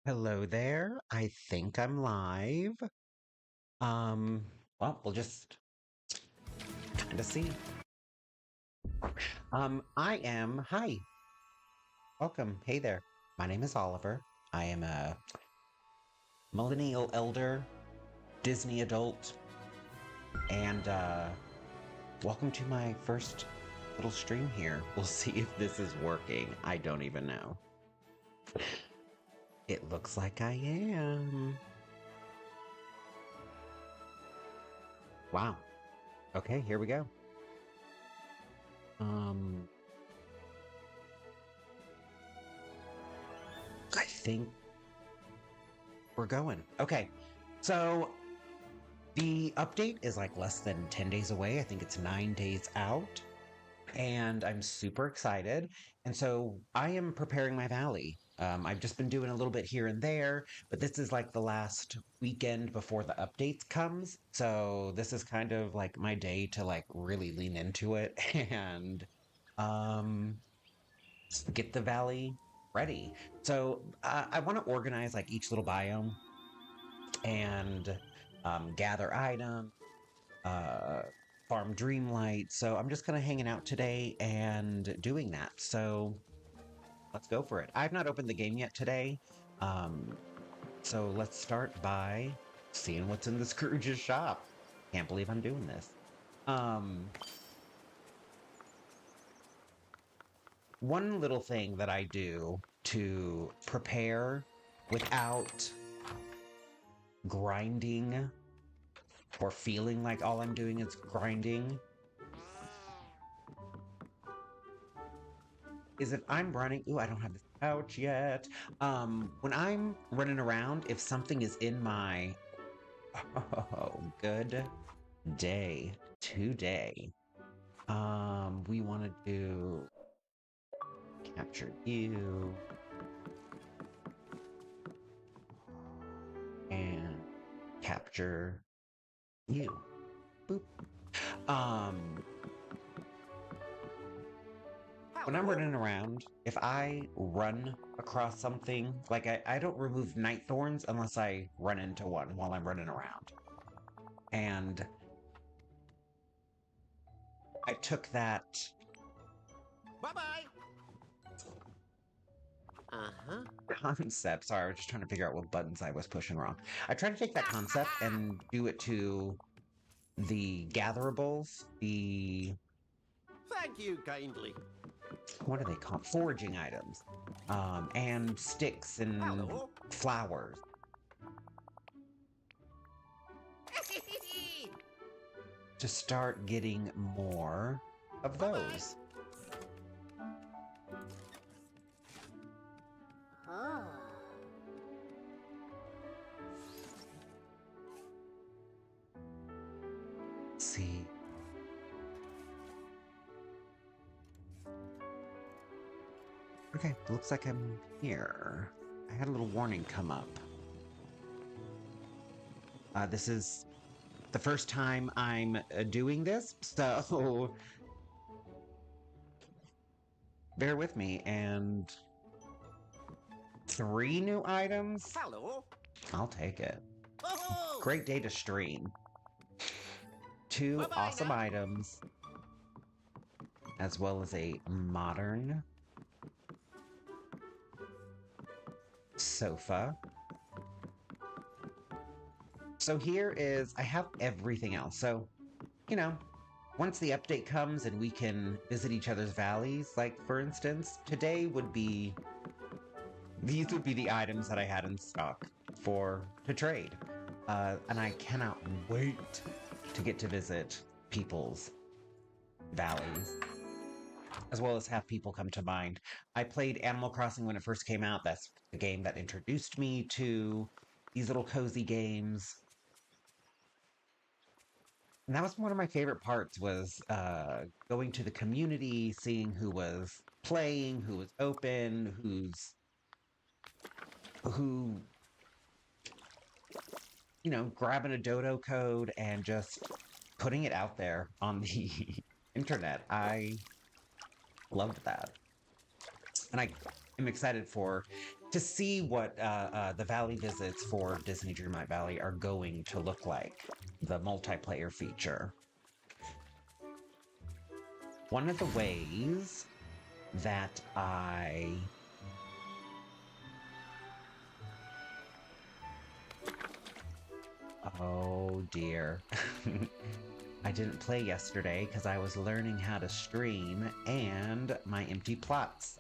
Hello there. I think I'm live. Um, we'll just kind of see. Hi, welcome. Hey there. My name is Oliver. I am a millennial elder, Disney adult, and welcome to my first little stream here. We'll see if this is working. I don't even know. It looks like I am. Wow. Okay, here we go. Um, I think we're going. Okay. So the update is like less than 10 days away. I think it's 9 days out. And I'm super excited. And so I am preparing my valley. I've just been doing a little bit here and there, but this is like the last weekend before the updates comes. So this is kind of like my day to like really lean into it and um get the valley ready. So I want to organize like each little biome and gather items, uh, farm Dreamlight. So I'm just kind of hanging out today and doing that. So let's go for it. I've not opened the game yet today. Um, so let's start by seeing what's in the Scrooge's shop. Can't believe I'm doing this. Um, One little thing that I do to prepare without grinding or feeling like all I'm doing is grinding is if I'm running. Ooh, I don't have this pouch yet. When I'm running around, if something is in my oh, good day today, we want to do capture you and capture you. Boop. Um, when I'm Hello. running around, if I run across something, like I don't remove night thorns unless I run into one while I'm running around. And I took that Bye bye. Uh-huh. concept. Sorry, I was just trying to figure out what buttons I was pushing wrong. I tried to take that concept and do it to the gatherables, the Thank you kindly. what are they called? Foraging items, and sticks and Hello. flowers to start getting more of Bye bye. those. Huh. Let's see. Okay, looks like I'm here. I had a little warning come up. This is the first time I'm doing this, so bear with me. And 3 new items? Hello. I'll take it. Oh. Great day to stream. Two Bye bye awesome now. items, as well as a modern sofa. So here is, I have everything else. So, you know, once the update comes and we can visit each other's valleys, like for instance, today would be, these would be the items that I had in stock to trade. And I cannot wait to get to visit people's valleys, as well as have people come to mind. I played Animal Crossing when it first came out. That's the game that introduced me to these little cozy games. And that was one of my favorite parts was going to the community, seeing who was playing, who was open, who grabbing a dodo code and just putting it out there on the internet. I loved that. And I am excited for to see what the Valley visits for Disney Dreamlight Valley are going to look like, the multiplayer feature. One of the ways that oh dear. I didn't play yesterday because I was learning how to stream and my empty plots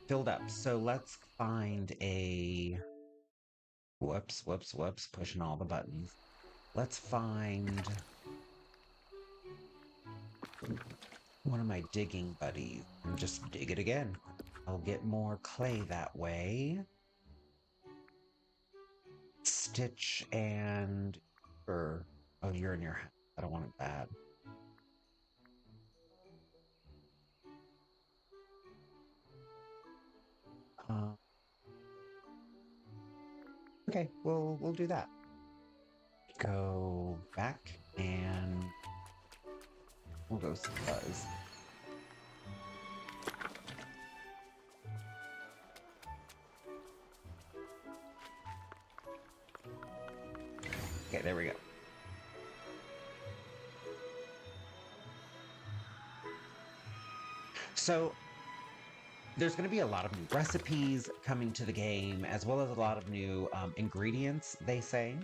filled up. So let's find a... Whoops, pushing all the buttons. Let's find one of my digging buddies and just dig it again. I'll get more clay that way. Stitch and... oh, you're in your house. I don't want it bad. Okay, we'll do that. Go back and we'll go see Buzz. Okay, there we go. So there's going to be a lot of new recipes coming to the game, as well as a lot of new ingredients, they say.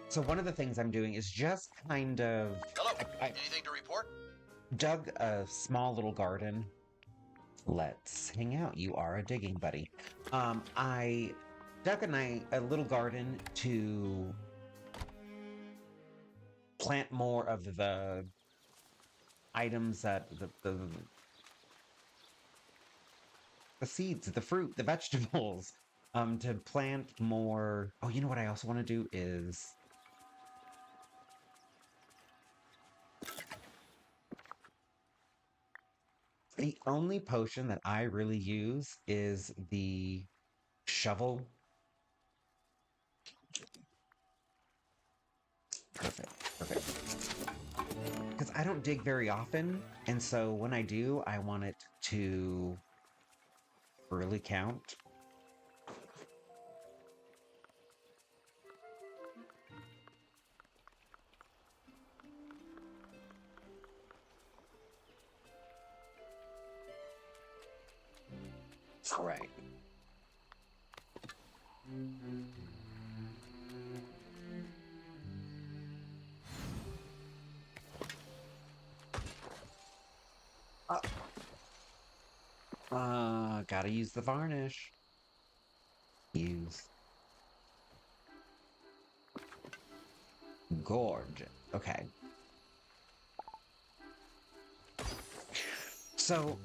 So one of the things I'm doing is just kind of... Hello, anything to report? Dug a small little garden. Let's hang out. You are a digging buddy. I dug a little garden to plant more of the items that the seeds, the fruit, the vegetables, to plant more. Oh, you know what I also want to do is the only potion that I really use is the shovel. Perfect. Because I don't dig very often, and so when I do, I want it to really count. All right. Gotta use the varnish. Use. Gorgeous. Okay. So,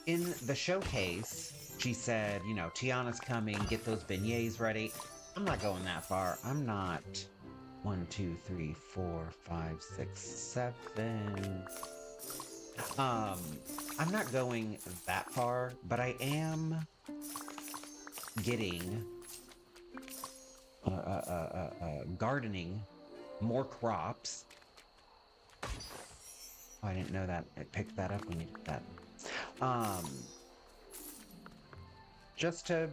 in the showcase, she said, you know, Tiana's coming, get those beignets ready. I'm not going that far. I'm not 1, 2, 3, 4, 5, 6, 7. I'm not going that far, but I am getting gardening more crops. Oh, I didn't know that. It picked that up when you did that. Just to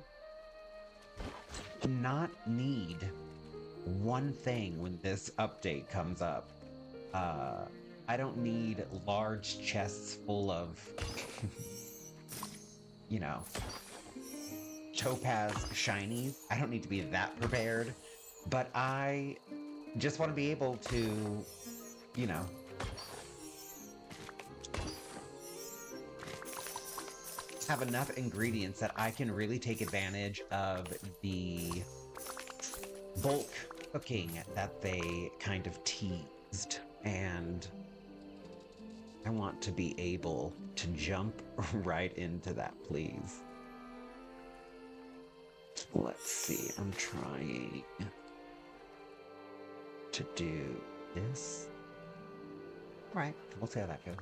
not need one thing when this update comes up. I don't need large chests full of, you know, topaz shinies. I don't need to be that prepared, but I just want to be able to, you know, have enough ingredients that I can really take advantage of the bulk cooking that they kind of teased. And I want to be able to jump right into that, please. Let's see, I'm trying to do this. All right, we'll see how that goes.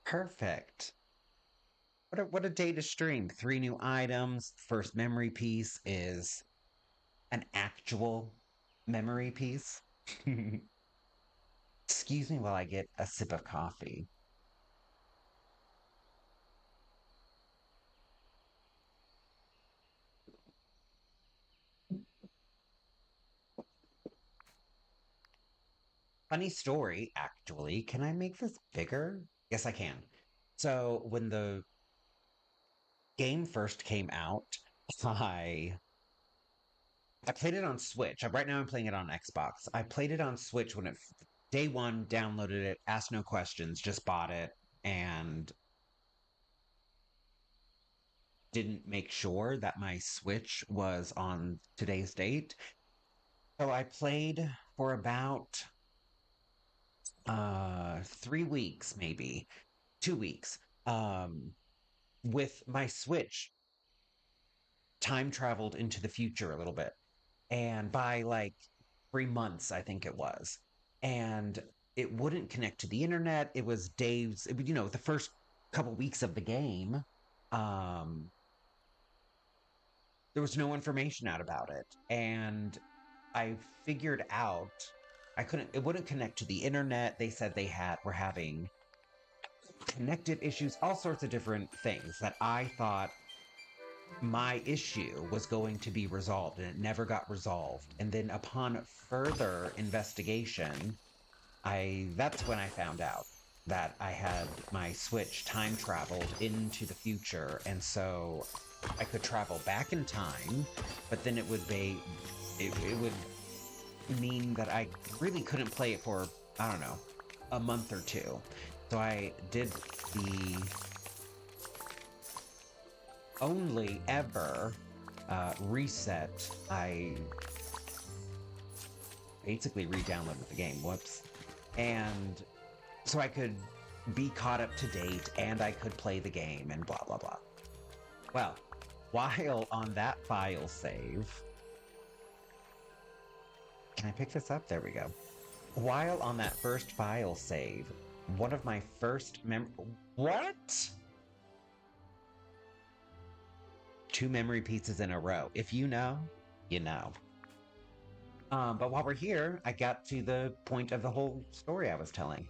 Perfect. What a day to stream. 3 new items. First memory piece is an actual memory piece. Excuse me while I get a sip of coffee. Funny story, actually. Can I make this bigger? Yes, I can. So when the game first came out, I I played it on Switch. Right now I'm playing it on Xbox. I played it on Switch when it day one, downloaded it, asked no questions, just bought it, and didn't make sure that my Switch was on today's date. So I played for about 3 weeks, maybe 2 weeks, with my Switch time traveled into the future a little bit. And by like 3 months, I think it was. And it wouldn't connect to the internet. It was days, the first couple weeks of the game. Um, there was no information out about it. And I figured out it wouldn't connect to the internet. They said were having connected issues, all sorts of different things that I thought my issue was going to be resolved, and it never got resolved. And then upon further investigation, that's when I found out that I had my Switch time traveled into the future, and so I could travel back in time, but then it would mean that I really couldn't play it for, I don't know, a month or two. So I did the only ever reset. I basically re-downloaded the game. Whoops. And so I could be caught up to date and I could play the game and blah, blah, blah. Well, while on that file save, can I pick this up? There we go. While on that first file save, one of my first What? 2 memory pieces in a row. If you know, you know. But while we're here, I got to the point of the whole story I was telling.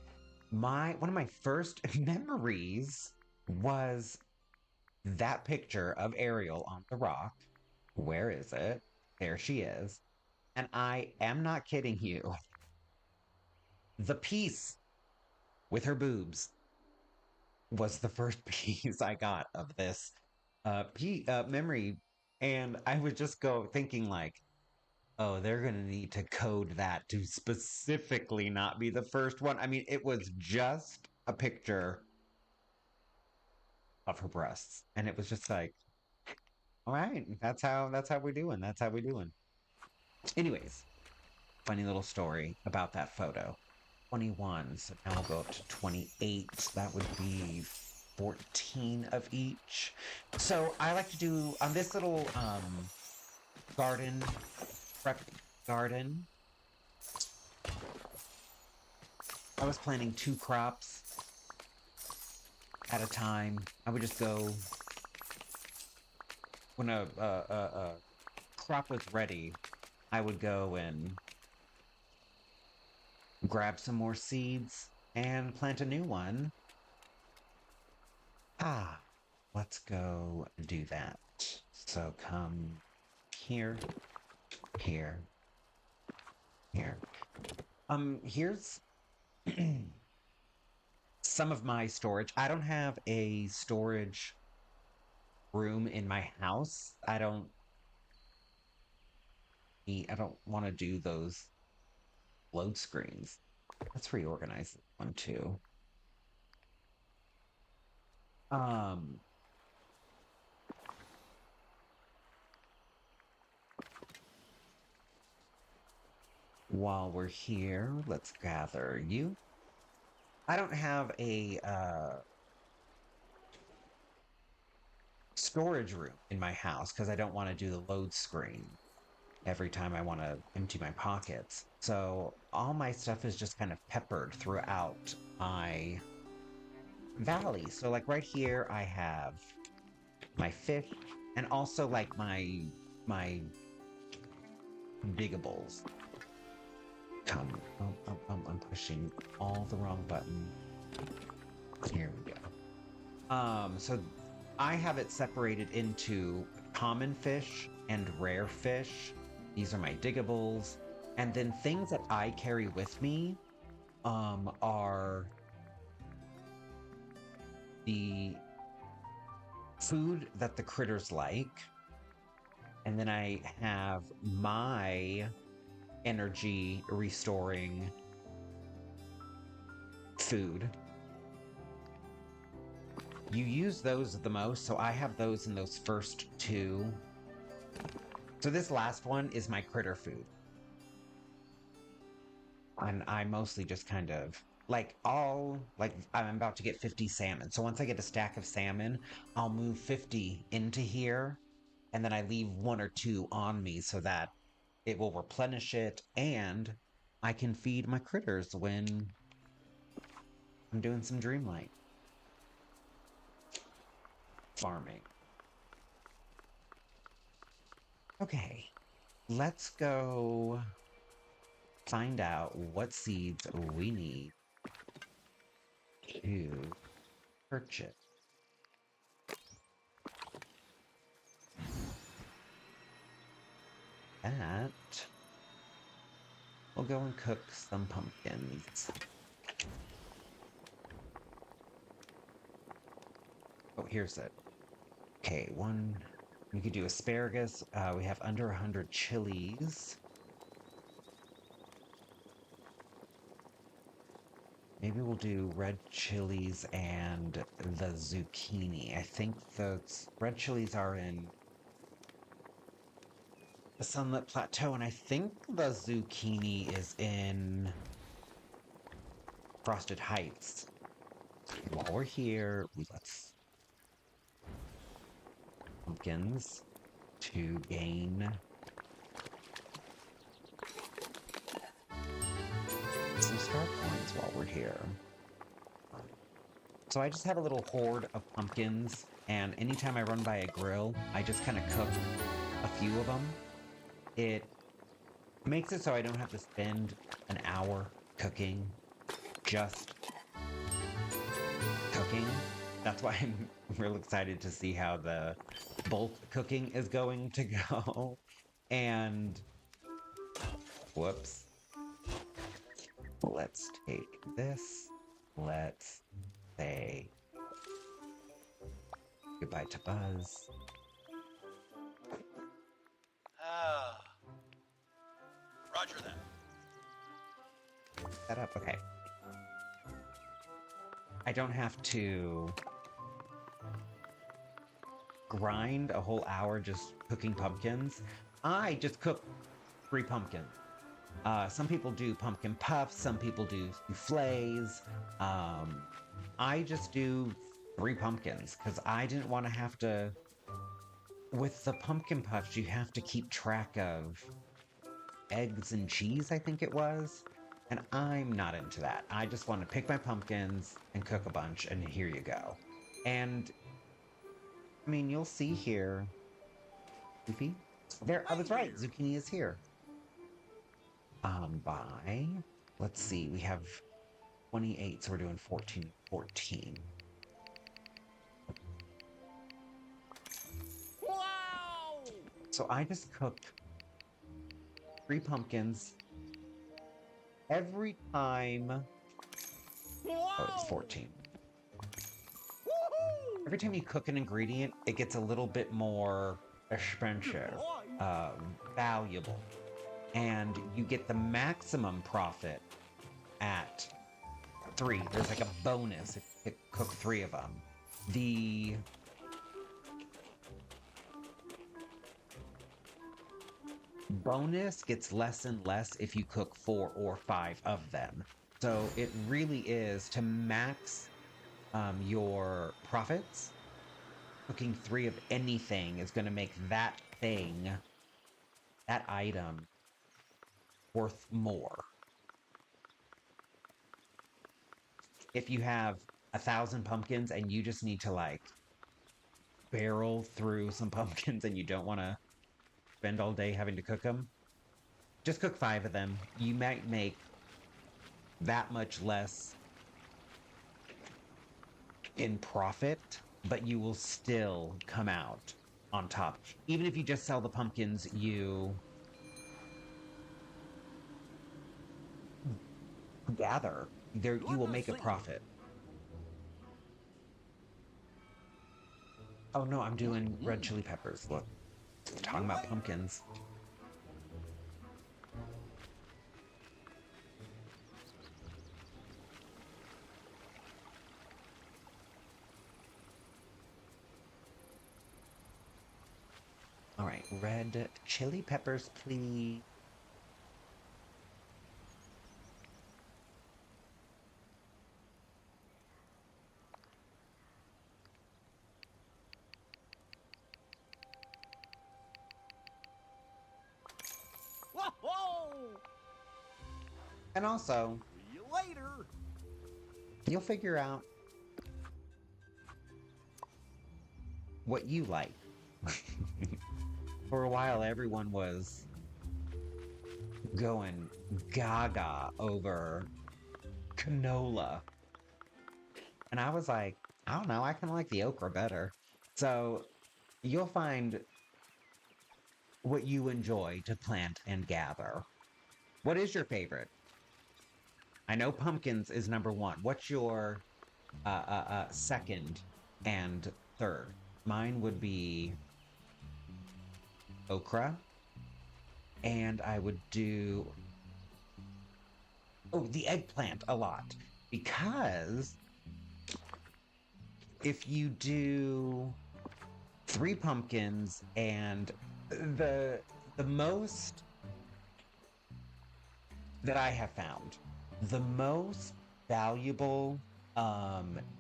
One of my first memories was that picture of Ariel on the rock. Where is it? There she is. And I am not kidding you. The piece with her boobs was the first piece I got of this memory. And I would just go thinking like, oh, they're going to need to code that to specifically not be the first one. I mean, it was just a picture of her breasts. And it was just like, all right, that's how we're doing. That's how we're doing. Anyways, funny little story about that photo. 21, so now we'll go up to 28. That would be 14 of each. So I like to do on this little garden, prep garden, I was planting 2 crops at a time. I would just go when a crop was ready. I would go and grab some more seeds and plant a new one. Let's go do that. So come here, here, here. Here's some of my storage. I don't have a storage room in my house. I don't want to do those load screens. Let's reorganize this one too. While we're here, let's gather you. I don't have a storage room in my house because I don't want to do the load screen every time I want to empty my pockets. So all my stuff is just kind of peppered throughout my valley. So like right here, I have my fish and also like my diggables. Come, I'm pushing all the wrong button. Here we go. So I have it separated into common fish and rare fish. These are my diggables. And then things that I carry with me are the food that the critters like. And then I have my energy restoring food. You use those the most, so I have those in those first two. So this last one is my critter food. And I mostly just kind of I'm about to get 50 salmon. So once I get a stack of salmon, I'll move 50 into here, and then I leave 1 or 2 on me so that it will replenish it, and I can feed my critters when I'm doing some Dreamlight farming. Okay, let's go find out what seeds we need to purchase. That we'll go and cook some pumpkins. Oh, here's it. Okay, we could do asparagus. We have under 100 chilies. Maybe we'll do red chilies and the zucchini. I think the red chilies are in the Sunlit Plateau, and I think the zucchini is in Frosted Heights. While we're here, let's pumpkins to gain some star coins while we're here. So I just have a little hoard of pumpkins, and anytime I run by a grill, I just kind of cook a few of them. It makes it so I don't have to spend an hour cooking, just cooking. That's why I'm real excited to see how the bulk cooking is going to go. And whoops. Let's take this. Let's say goodbye to Buzz. Roger that. Set up, okay. I don't have to grind a whole hour just cooking pumpkins. I just cook 3 pumpkins. Some people do pumpkin puffs, some people do souffles. I just do 3 pumpkins because I didn't want to have to. With the pumpkin puffs, you have to keep track of eggs and cheese, I think it was. And I'm not into that. I just want to pick my pumpkins and cook a bunch, and here you go. And I mean, you'll see here. Goofy? There, I was right. Zucchini is here. Let's see, we have 28, so we're doing 14. Wow! So I just cooked 3 pumpkins every time. Oh, it's 14. Woohoo! Every time you cook an ingredient, it gets a little bit more expensive, valuable. And you get the maximum profit at 3. There's like a bonus if you cook 3 of them. The bonus gets less and less if you cook 4 or 5 of them. So it really is to max your profits. Cooking 3 of anything is going to make that thing, that item, worth more. If you have 1,000 pumpkins and you just need to like barrel through some pumpkins and you don't want to spend all day having to cook them, just cook 5 of them. You might make that much less in profit, but you will still come out on top. Even if you just sell the pumpkins, you gather, there you will make a profit. Oh no, I'm doing red chili peppers. Look, talking about pumpkins. All right, red chili peppers, please. Whoa! And also, See you later. you'll figure out what you like. For a while, everyone was going gaga over canola. And I was like, I don't know, I kind of like the okra better. So you'll find what you enjoy to plant and gather. What is your favorite? I know pumpkins is number 1. What's your second and third? Mine would be okra, and I would do the eggplant a lot, because if you do 3 pumpkins and the most that I have found, the most valuable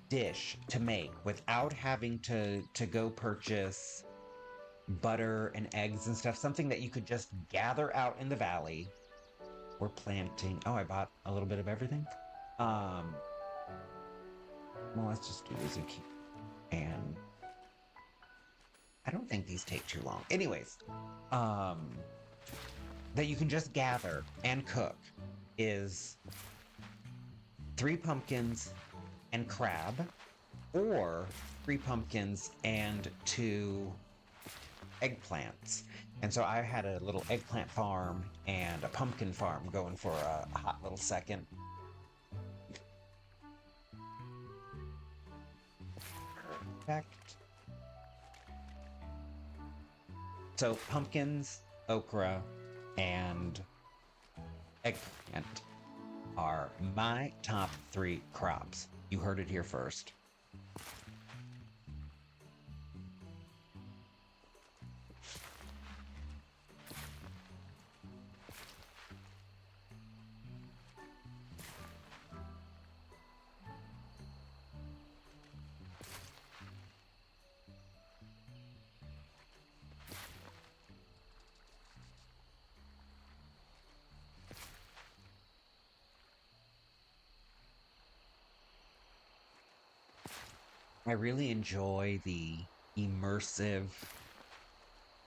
dish to make without having to go purchase butter and eggs and stuff, something that you could just gather out in the valley. We're planting. Oh, I bought a little bit of everything. Well, let's just do the zucchini. And I don't think these take too long. Anyways, that you can just gather and cook is 3 pumpkins and crab, or 3 pumpkins and 2 eggplants. And so I had a little eggplant farm and a pumpkin farm going for a hot little second. Perfect. So pumpkins, okra, and eggplant are my top 3 crops. You heard it here first. I really enjoy the immersive,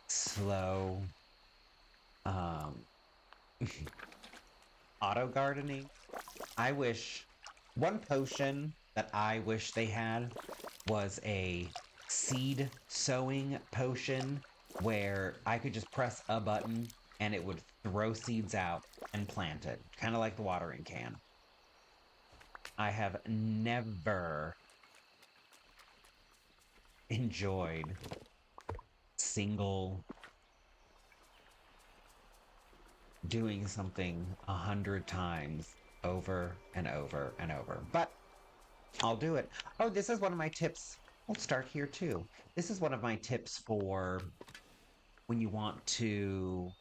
slow, um, auto gardening. I wish one potion that I wish they had was a seed sowing potion where I could just press a button and it would throw seeds out and plant it, kind of like the watering can. I have never enjoyed doing something 100 times over and over and over, but I'll do it. Oh, this is one of my tips. We'll start here too. This is one of my tips for when you want to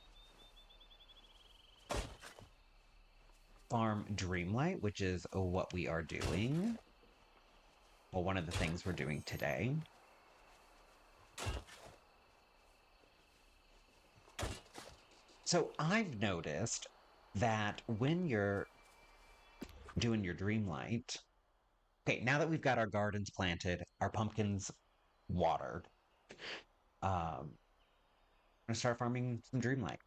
farm Dreamlight, which is what we are doing. Well, one of the things we're doing today. So I've noticed that when you're doing your Dreamlight, Okay, now that we've got our gardens planted, our pumpkins watered, I'm gonna start farming some Dreamlight.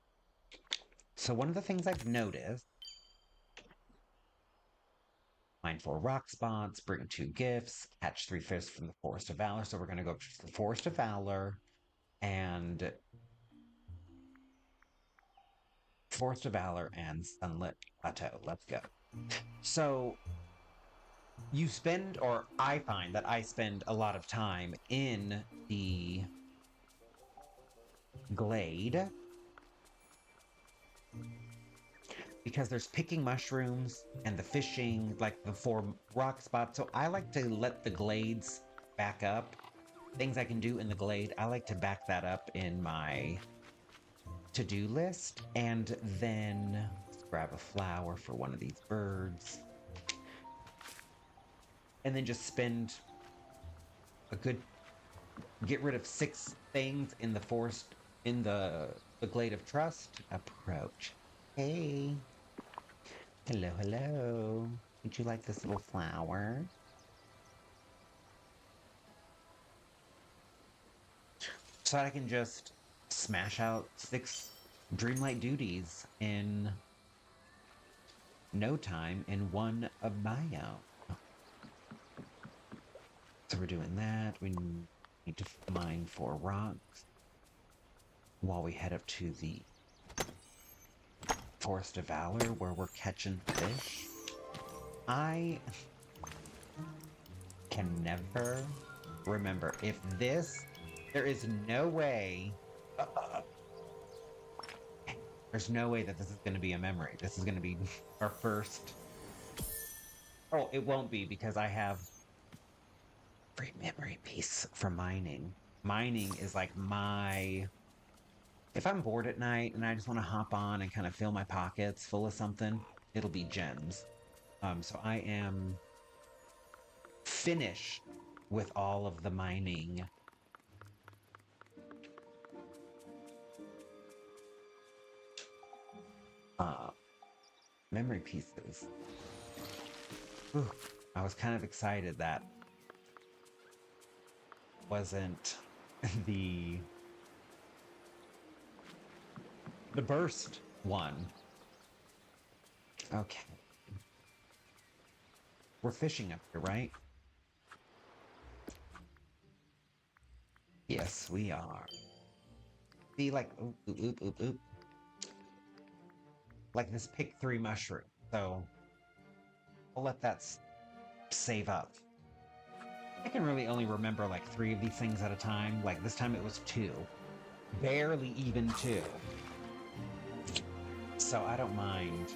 So one of the things I've noticed, mine 4 rock spots, bring 2 gifts, catch 3 fish from the Forest of Valor. So we're gonna go to the Forest of Valor and Sunlit Plateau. Let's go. So you spend, or I find that I spend a lot of time in the glade because there's picking mushrooms and the fishing, like the 4 rock spots. So I like to let the glades back up. Things I can do in the glade, I like to back that up in my to-do list. And then let's grab a flower for one of these birds. And then just spend a good, get rid of 6 things in the forest, in the glade of trust. Approach. Hey. Hello, hello. Would you like this little flower? So I can just smash out 6 Dreamlight duties in no time in one of bio. So we're doing that. We need to mine 4 rocks while we head up to the Forest of Valor where we're catching fish. I can never remember if this. There is no way. There's no way that this is going to be a memory. This is going to be our first. Oh, it won't be because I have free memory piece from mining. Mining is like my. If I'm bored at night and I just want to hop on and kind of fill my pockets full of something, it'll be gems. So I am finished with all of the mining. Memory pieces. Whew, I was kind of excited that wasn't the burst one. Okay. We're fishing up here, right? Yes, we are. See, like, oop, oop, oop, oop, oop. Like this pick 3 mushroom. So I'll let that save up. I can really only remember like 3 of these things at a time. Like this time it was 2. Barely even 2. So I don't mind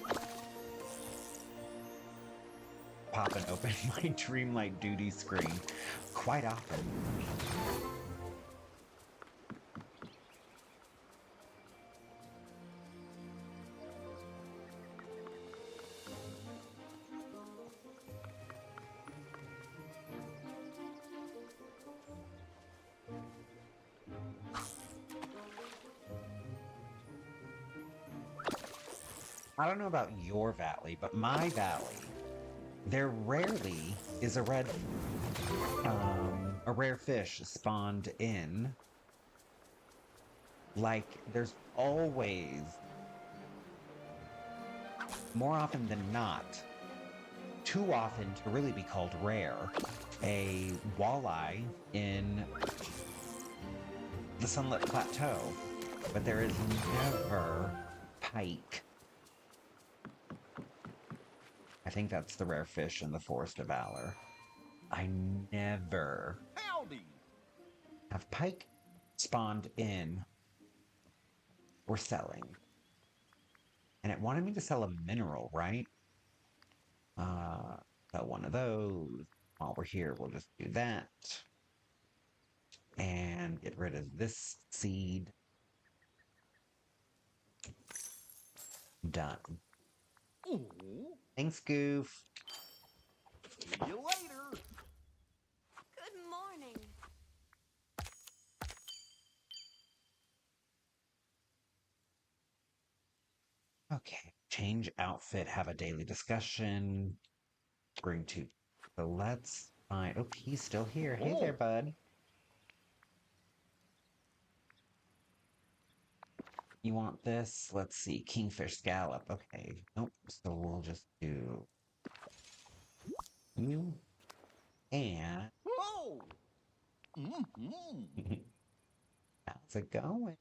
popping open my Dreamlight duty screen quite often. I don't know about your valley, but my valley, there rarely is a rare fish spawned in. Like, there's always, more often than not, too often to really be called rare, a walleye in the Sunlit Plateau, but there is never pike. I think that's the rare fish in the Forest of Valor. I never Howdy. have pike spawned in or selling. And it wanted me to sell a mineral, right? Sell one of those. While we're here, we'll just do that. And get rid of this seed. Done. Ooh, Thanks, Goof. see you later. Good morning. Okay. Change outfit, have a daily discussion. Bring 2 So let's find... Oh, he's still here. Hey there, Oh. bud. You want this? Let's see. Kingfish scallop. Okay. Nope. So we'll just do you and... Oh. Mm-hmm. How's it going?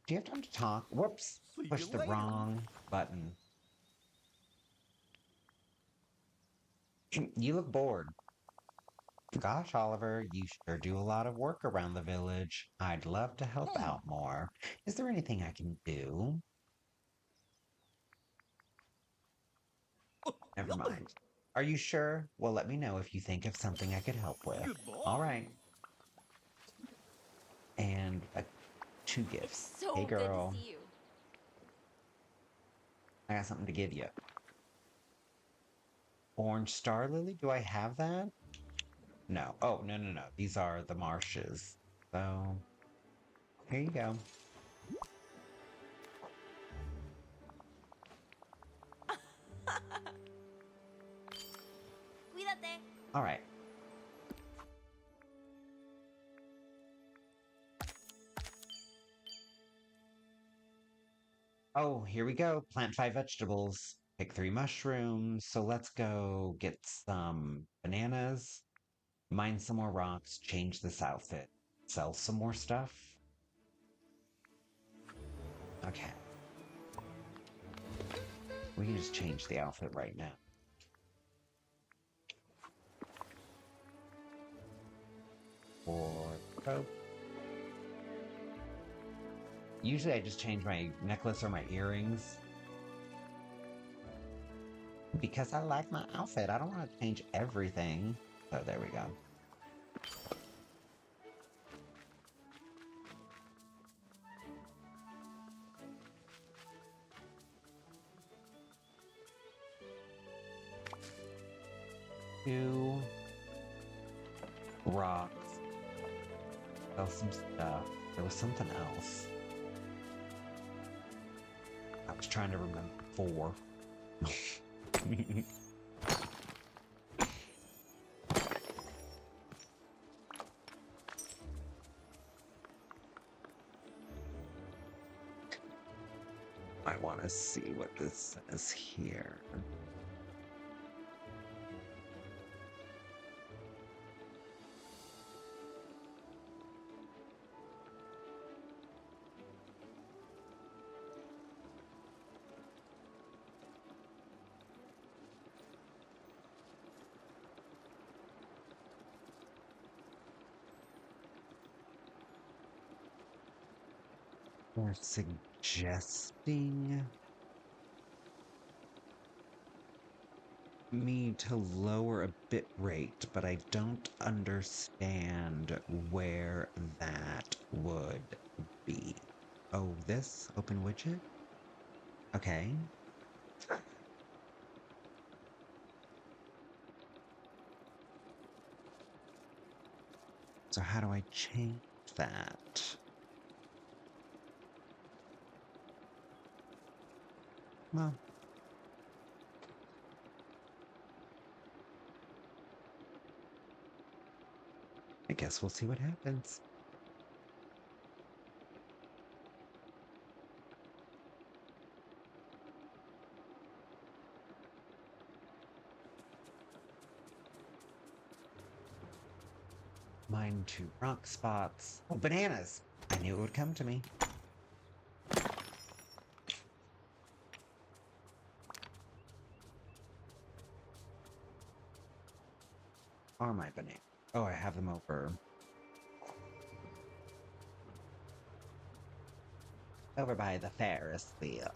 Do you have time to talk? Whoops. See you Pushed the later. wrong button. You look bored. Gosh, Oliver, you sure do a lot of work around the village. I'd love to help Hmm. out more. Is there anything I can do? Never mind. Are you sure? Well, let me know if you think of something I could help with. All Goodbye. right. And two It's gifts. Hey, so good to girl. see you. I got something to give you. Orange star lily? Do I have that? No. Oh, no, no, no. These are the marshes. So, here you go. Cuídate. All right. Oh, here we go. Plant 5 vegetables. Pick 3 mushrooms. So let's go get some bananas, mine some more rocks, change this outfit, sell some more stuff. Okay. We can just change the outfit right now. Or rope. Usually I just change my necklace or my earrings. Because I like my outfit. I don't want to change everything. So there we go. Two rocks. Sell some stuff. There was something else. I was trying to remember 4. I want to see what this says here. They're suggesting me to lower a bit rate, but I don't understand where that would be. Oh, this open widget? Okay. So how do I change that? Well, I guess we'll see what happens. Mine 2 rock spots. Oh, bananas! I knew it would come to me. Are my bananas? Oh, I have them over by the Ferris wheel.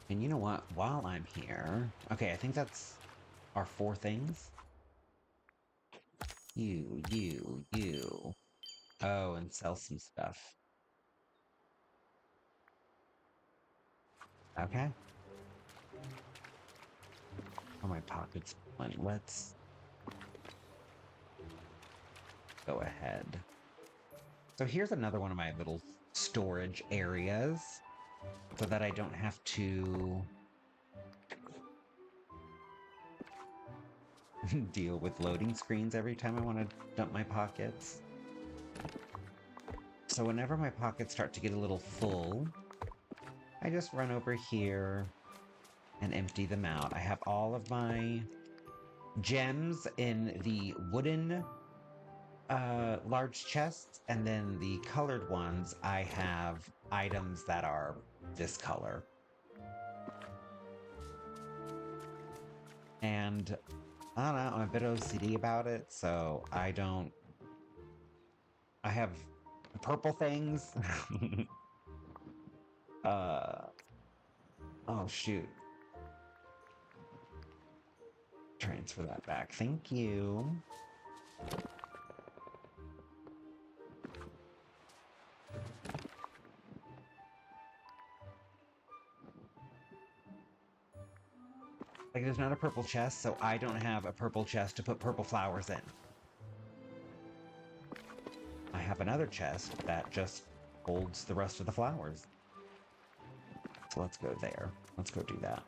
And you know what? While I'm here... Okay, I think that's our 4 things. You. Oh, and sell some stuff. Okay. Oh, my pocket's full. Let's go ahead. So here's another one of my little storage areas so that I don't have to deal with loading screens every time I want to dump my pockets. So whenever my pockets start to get a little full, I just run over here and empty them out. I have all of my gems in the wooden large chests, and then the colored ones, I have items that are this color. And I don't know, I'm a bit OCD about it, so I have purple things. Oh shoot. Transfer that back, thank you. Like, there's not a purple chest, so I don't have a purple chest to put purple flowers in. I have another chest that just holds the rest of the flowers. So let's go there. Let's go do that.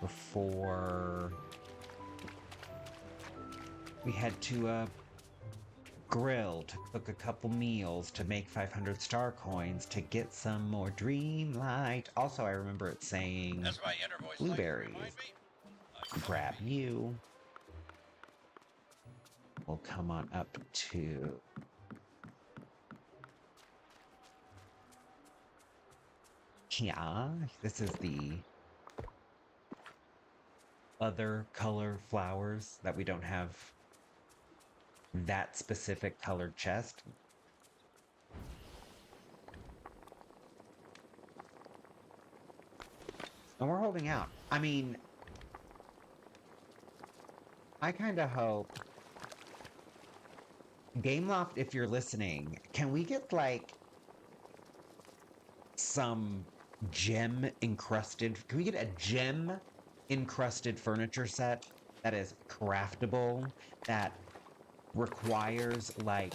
Before we head to a grill to cook a couple meals to make 500 star coins to get some more Dreamlight. Also, I remember it saying That's my inner voice. blueberries. Grab you. We'll come on up to yeah. This is the other color flowers that we don't have that specific colored chest. And we're holding out. I mean, I kind of hope Gameloft, if you're listening, can we get like some gem encrusted? Can we get a gem encrusted furniture set that is craftable, that requires like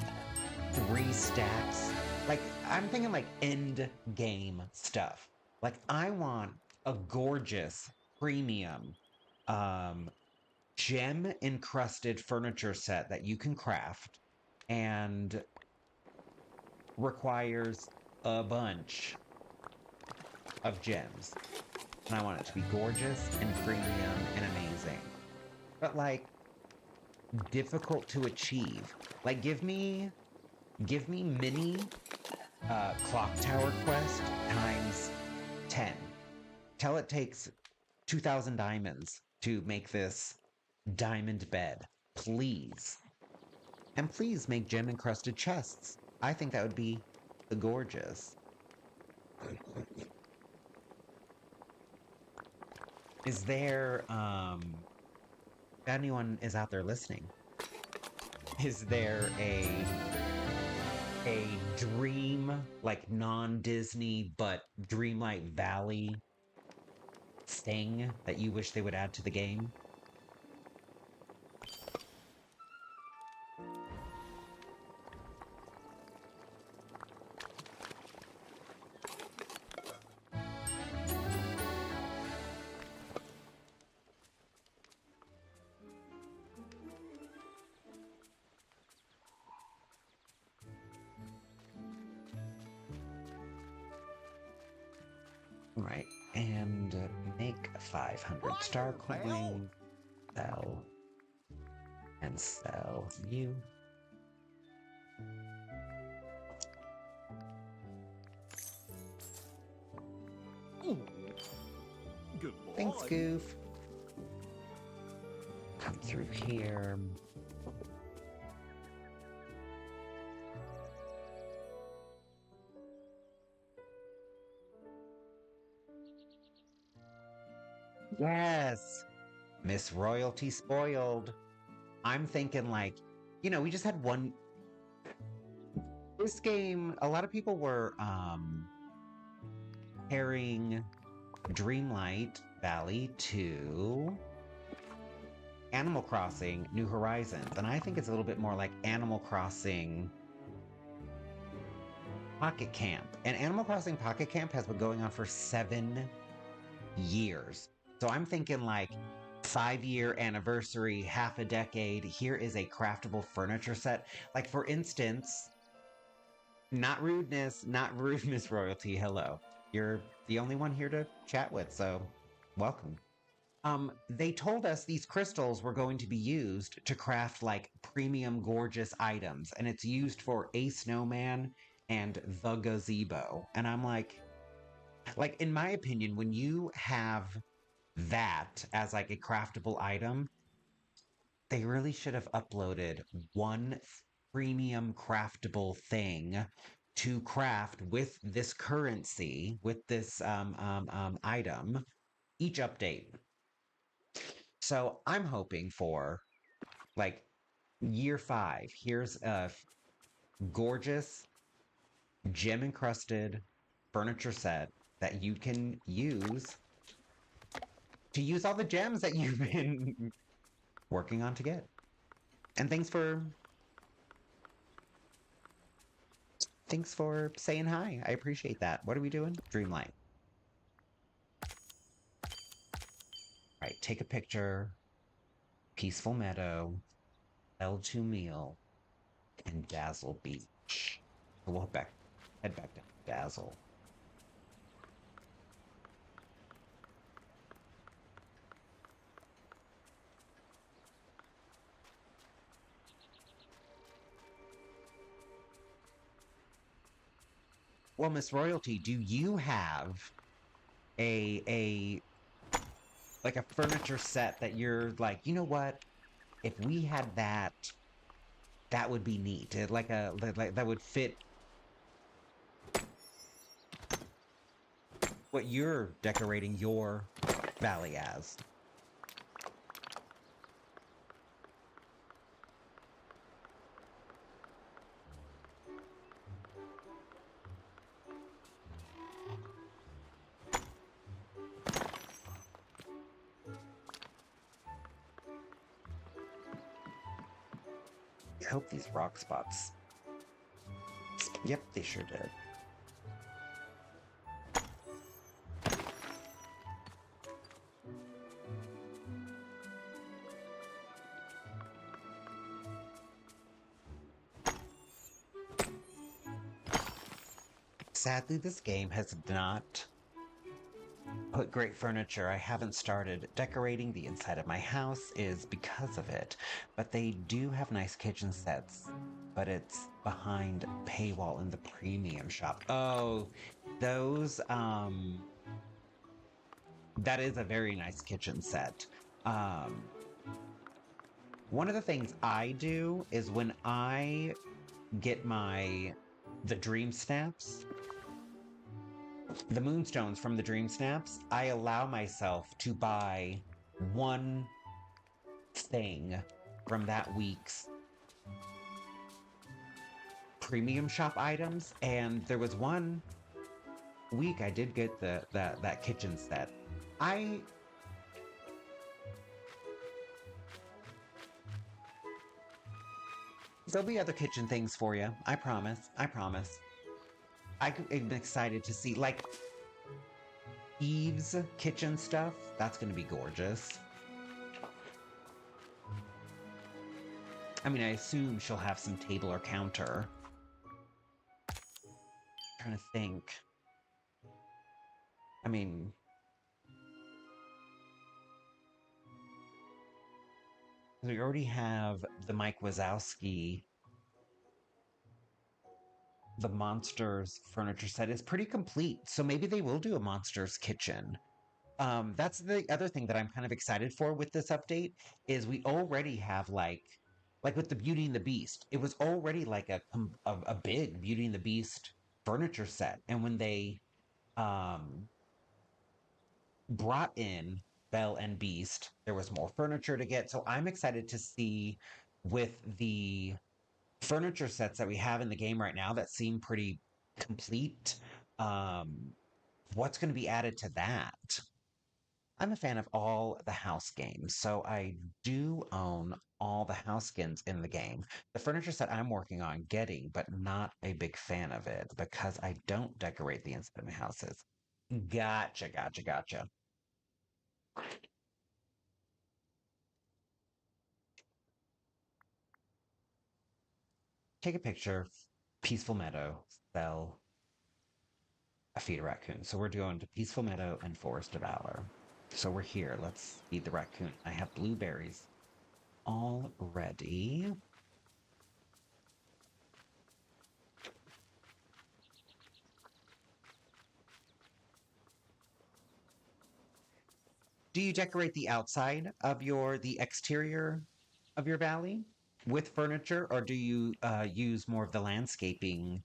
3 stacks? Like, I'm thinking like end game stuff. Like, I want a gorgeous premium gem encrusted furniture set that you can craft and requires a bunch of gems. And I want it to be gorgeous and premium and amazing. But like, difficult to achieve. Like, give me mini clock tower quest times 10. Tell it takes 2,000 diamonds to make this diamond bed. Please. And please make gem encrusted chests. I think that would be gorgeous. Is there, if anyone is out there listening, is there a dream, like non-Disney, but Dreamlight Valley thing that you wish they would add to the game? Right, and make 500 star coin, sell, and sell you. Ooh. Good boy. Thanks, Goof. Come through here. Yes! Miss Royalty spoiled. I'm thinking like, you know, we just had one... This game, a lot of people were comparing Dreamlight Valley to Animal Crossing New Horizons. And I think it's a little bit more like Animal Crossing Pocket Camp. And Animal Crossing Pocket Camp has been going on for 7 years. So I'm thinking like 5-year anniversary, half a decade. Here is a craftable furniture set. Like, for instance, not rudeness, not rude, Miss Royalty. Hello. You're the only one here to chat with, so welcome. They told us these crystals were going to be used to craft like premium gorgeous items, and it's used for a snowman and the gazebo. And I'm like, in my opinion, when you have that as like a craftable item, they really should have uploaded one premium craftable thing to craft with this currency, with this item, each update. So I'm hoping for like year 5. Here's a gorgeous gem encrusted furniture set that you can use all the gems that you've been working on to get. And thanks for saying hi. I appreciate that. What are we doing? Dreamlight. All right, take a picture. Peaceful Meadow, L2 Meal, and Dazzle Beach. We'll head back to Dazzle. Well, Miss Royalty, do you have a like a furniture set that you're like, you know what? If we had that, that would be neat. Like that would fit what you're decorating your valley as. I hope these rock spots. Yep, they sure did. Sadly, this game has not put great furniture. I haven't started decorating the inside of my house is because of it. But they do have nice kitchen sets. But it's behind paywall in the premium shop. Oh, those that is a very nice kitchen set. One of the things I do is when I get the dream snaps, the moonstones from the dream snaps, I allow myself to buy one thing from that week's premium shop items, and there was one week I did get that kitchen set. There'll be other kitchen things for you. I promise. I promise. I'm excited to see, like, Eve's kitchen stuff. That's going to be gorgeous. I mean, I assume she'll have some table or counter. I'm trying to think. I mean, we already have the Mike Wazowski. The Monsters furniture set is pretty complete, so maybe they will do a Monsters kitchen. That's the other thing that I'm kind of excited for with this update is we already have like with the Beauty and the Beast, it was already like a big Beauty and the Beast furniture set, and when they brought in Belle and Beast, there was more furniture to get. So I'm excited to see with the furniture sets that we have in the game right now that seem pretty complete. What's going to be added to that? I'm a fan of all the house games, so I do own all the house skins in the game. The furniture set I'm working on getting, but not a big fan of it because I don't decorate the inside of my houses. Gotcha. take a picture. Peaceful Meadow, sell a feed a raccoon. So we're going to Peaceful Meadow and Forest of Valor. So we're here. Let's feed the raccoon. I have blueberries all ready. Do you decorate the outside of the exterior of your valley with furniture, or do you use more of the landscaping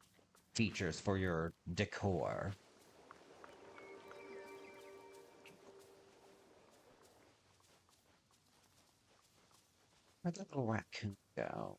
features for your decor? Where'd that little raccoon go?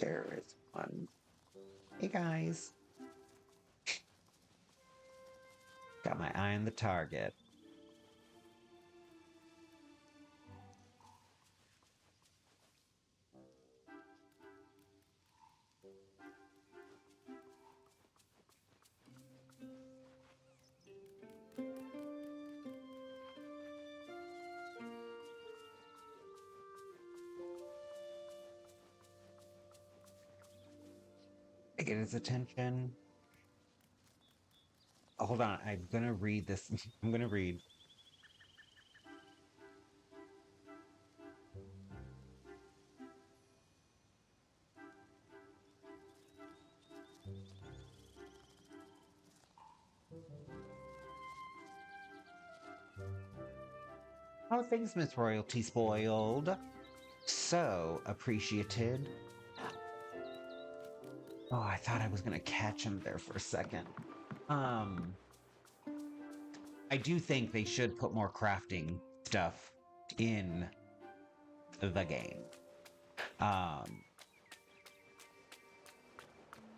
There is one. Hey guys. Got my eye on the target. I get his attention. Oh, hold on, I'm gonna read this. I'm gonna read. How are things, Miss Royalty Spoiled? So appreciated. Oh, I thought I was gonna catch him there for a second. Um, I do think they should put more crafting stuff in the game. Um,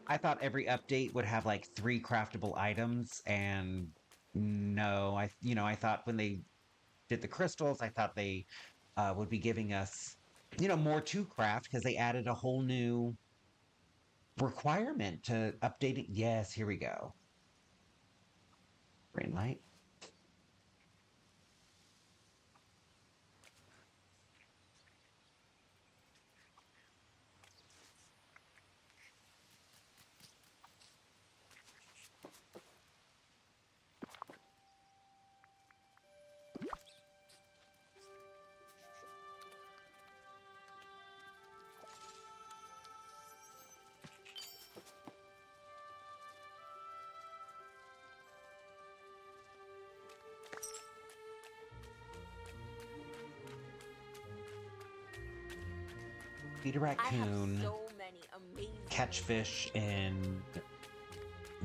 I thought every update would have like 3 craftable items, and no, I thought when they did the crystals, I thought they would be giving us, more to craft because they added a whole new requirement to update it. Yes, here we go. Dreamlight. Feed a I have raccoon. so many amazing Catch fish in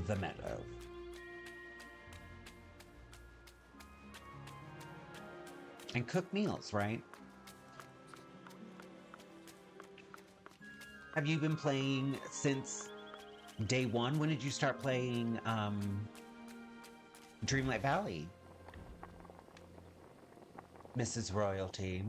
the meadow. And cook meals, right? Have you been playing since day one? When did you start playing Dreamlight Valley, Mrs. Royalty?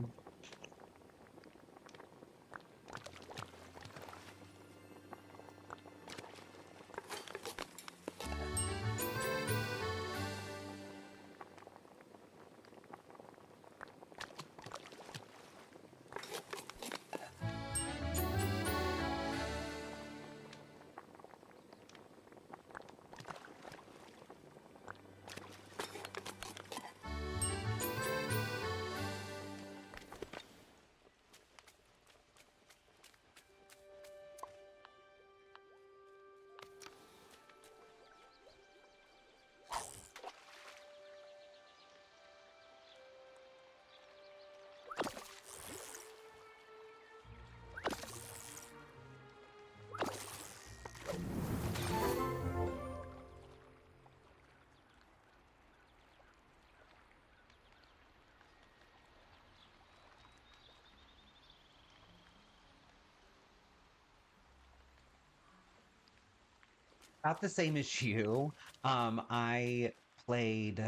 About the same as you. I played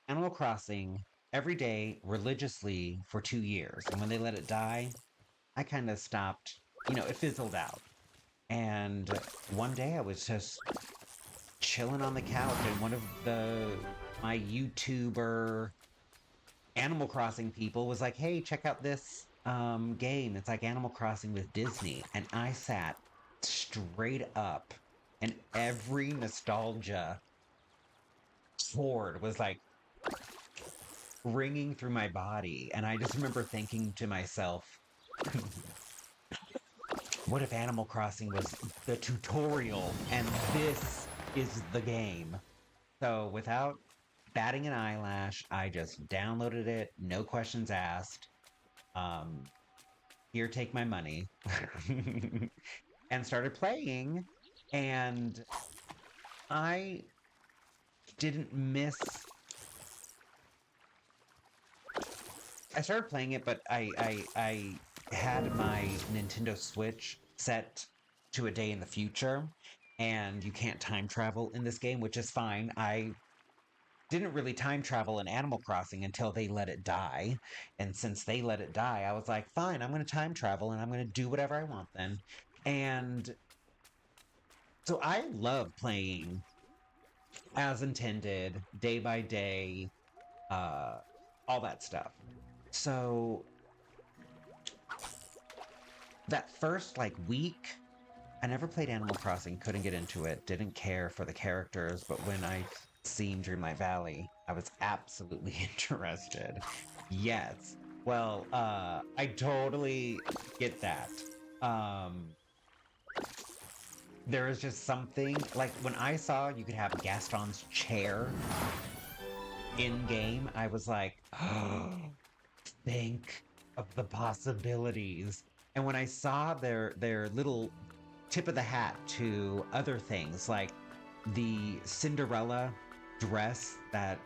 Animal Crossing every day religiously for 2 years. And when they let it die, I kind of stopped, it fizzled out. And one day I was just chilling on the couch, and one of my YouTuber Animal Crossing people was like, "Hey, check out this game. It's like Animal Crossing with Disney." And I sat straight up, and every nostalgia chord was like ringing through my body. And I just remember thinking to myself, what if Animal Crossing was the tutorial and this is the game? So without batting an eyelash, I just downloaded it, no questions asked. Um, Here, take my money, and started playing. And I didn't miss. I started playing it, but I had my Nintendo Switch set to a day in the future, and you can't time travel in this game, which is fine. I didn't really time travel in Animal Crossing until they let it die. And since they let it die, I was like, fine, I'm going to time travel and I'm going to do whatever I want then. And so I love playing as intended, day by day, uh, all that stuff. So that first week, I never played Animal Crossing, couldn't get into it, didn't care for the characters, but when I seen Dreamlight Valley, I was absolutely interested. Yes. Well, I totally get that. Um, there is just something like when I saw you could have Gaston's chair in game, I was like, oh, think of the possibilities. And when I saw their little tip of the hat to other things, like the Cinderella dress that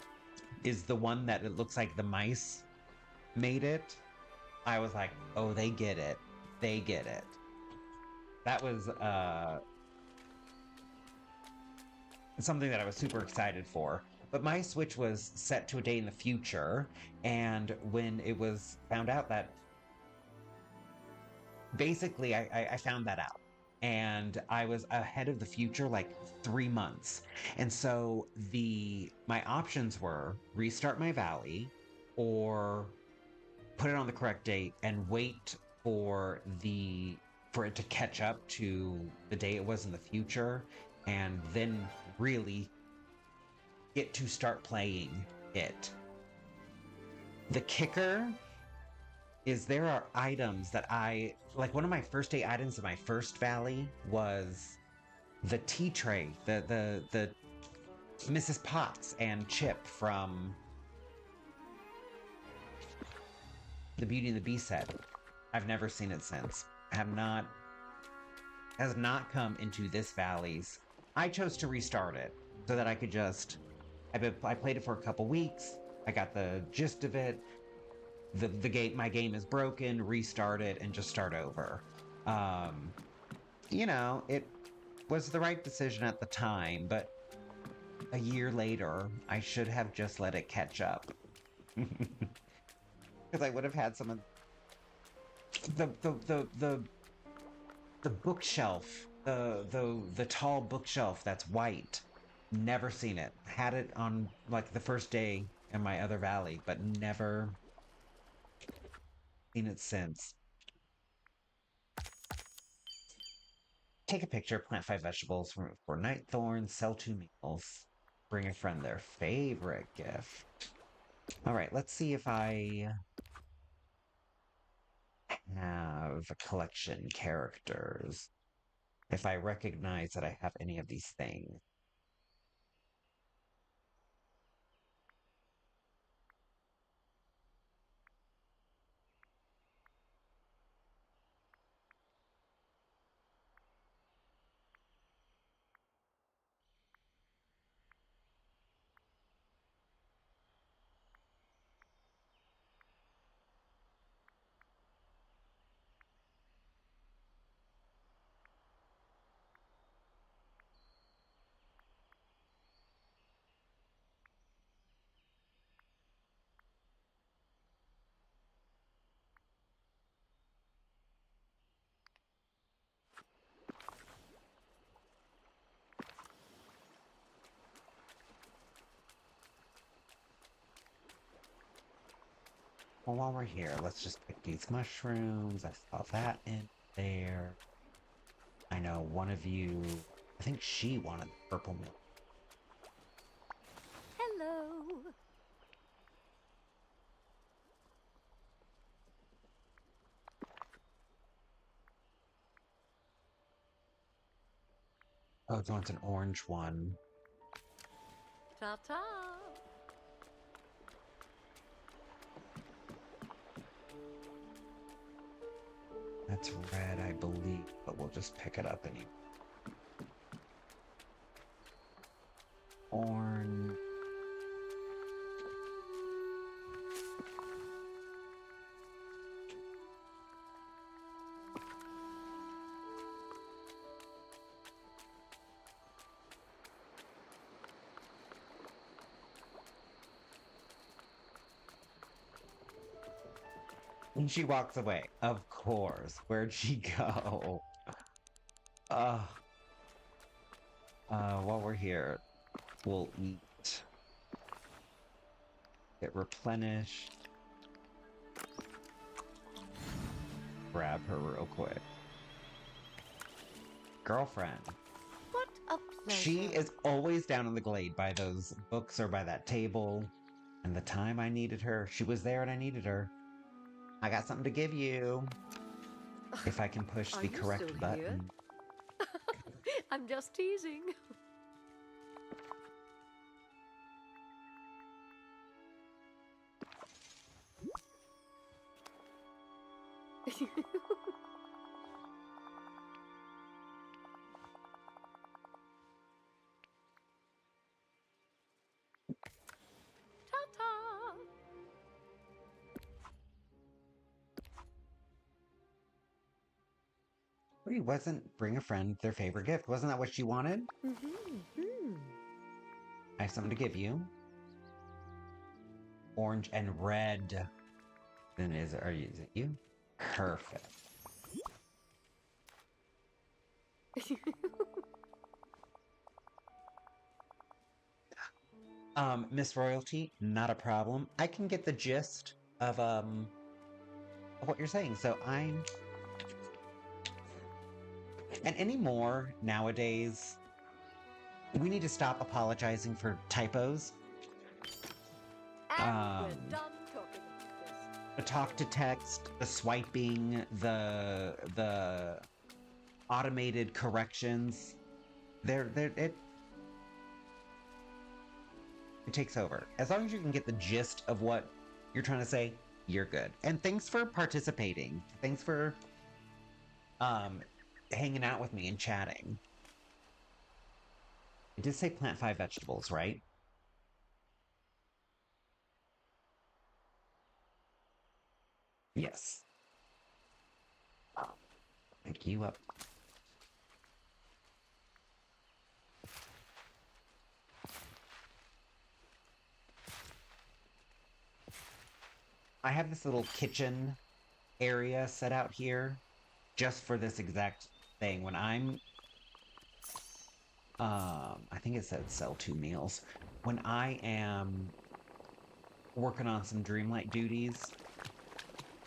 is the one that it looks like the mice made it, I was like, oh, they get it. They get it. That was something that I was super excited for. But my Switch was set to a day in the future, and when it was found out that basically I found that out, and I was ahead of the future like 3 months. And so my options were restart my valley or put it on the correct date and wait for it to catch up to the day it was in the future, and then really get to start playing it. The kicker is there are items that I like. One of my first day items in my first valley was the tea tray, the Mrs. Potts and Chip from the Beauty and the Beast set. I've never seen it since. Has not come into this valley's. I chose to restart it so that I could just. I played it for a couple weeks. I got the gist of it. My game is broken. Restart it and just start over. It was the right decision at the time, but a year later, I should have just let it catch up. Because I would have had some of the bookshelf, the tall bookshelf that's white. Never seen it. Had it on like the first day in my other valley, but never seen it since. Take a picture, plant 5 vegetables for night thorns, sell 2 meals, bring a friend their favorite gift. All right, let's see if I have collection characters. If I recognize that I have any of these things. Well, while we're here, let's just pick these mushrooms. I saw that in there. I know one of you, I think she wanted the purple milk. Hello. Oh, it wants an orange one. Ta-ta. That's red, I believe, but we'll just pick it up anyway. Orange. And she walks away. Of course. Where'd she go? Uh, while we're here, we'll eat. Get replenished. Grab her real quick. Girlfriend. What a pleasure. She is always down in the glade by those books or by that table. And the time I needed her, she was there and I needed her. I got something to give you. If I can push Are the you correct still button. here? I'm just teasing. Ta-ta. Wait, wasn't bring a friend their favorite gift? Wasn't that what she wanted? I have something to give you. Orange and red. Then is it you? Perfect. Miss Royalty, not a problem. I can get the gist of what you're saying. So I'm and anymore nowadays, we need to stop apologizing for typos. And we're done talking about this. The talk to text, the swiping, the automated corrections. It takes over. As long as you can get the gist of what you're trying to say, you're good. And thanks for participating. Thanks for hanging out with me and chatting. It did say plant 5 vegetables, right? Yes. Pick you up. I have this little kitchen area set out here just for this exact thing. When I'm I think it said sell 2 meals. When I am working on some Dreamlight duties,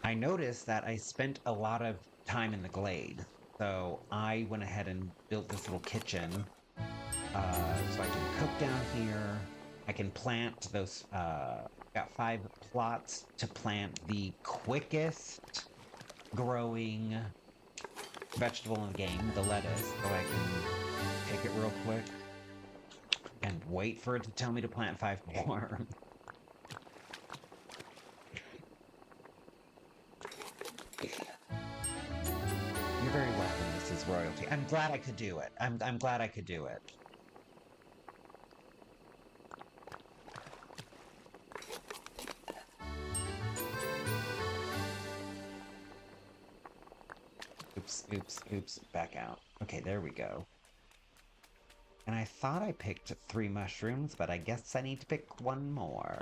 I noticed that I spent a lot of time in the glade. So I went ahead and built this little kitchen. So I can cook down here. I can plant those, got 5 plots to plant the quickest growing vegetable in the game, the lettuce. So I can pick it real quick and wait for it to tell me to plant 5 more. You're very welcome, Mrs. Royalty. I'm glad I could do it. I'm glad I could do it. Oops, back out. Okay, there we go. And I thought I picked 3 mushrooms, but I guess I need to pick 1 more.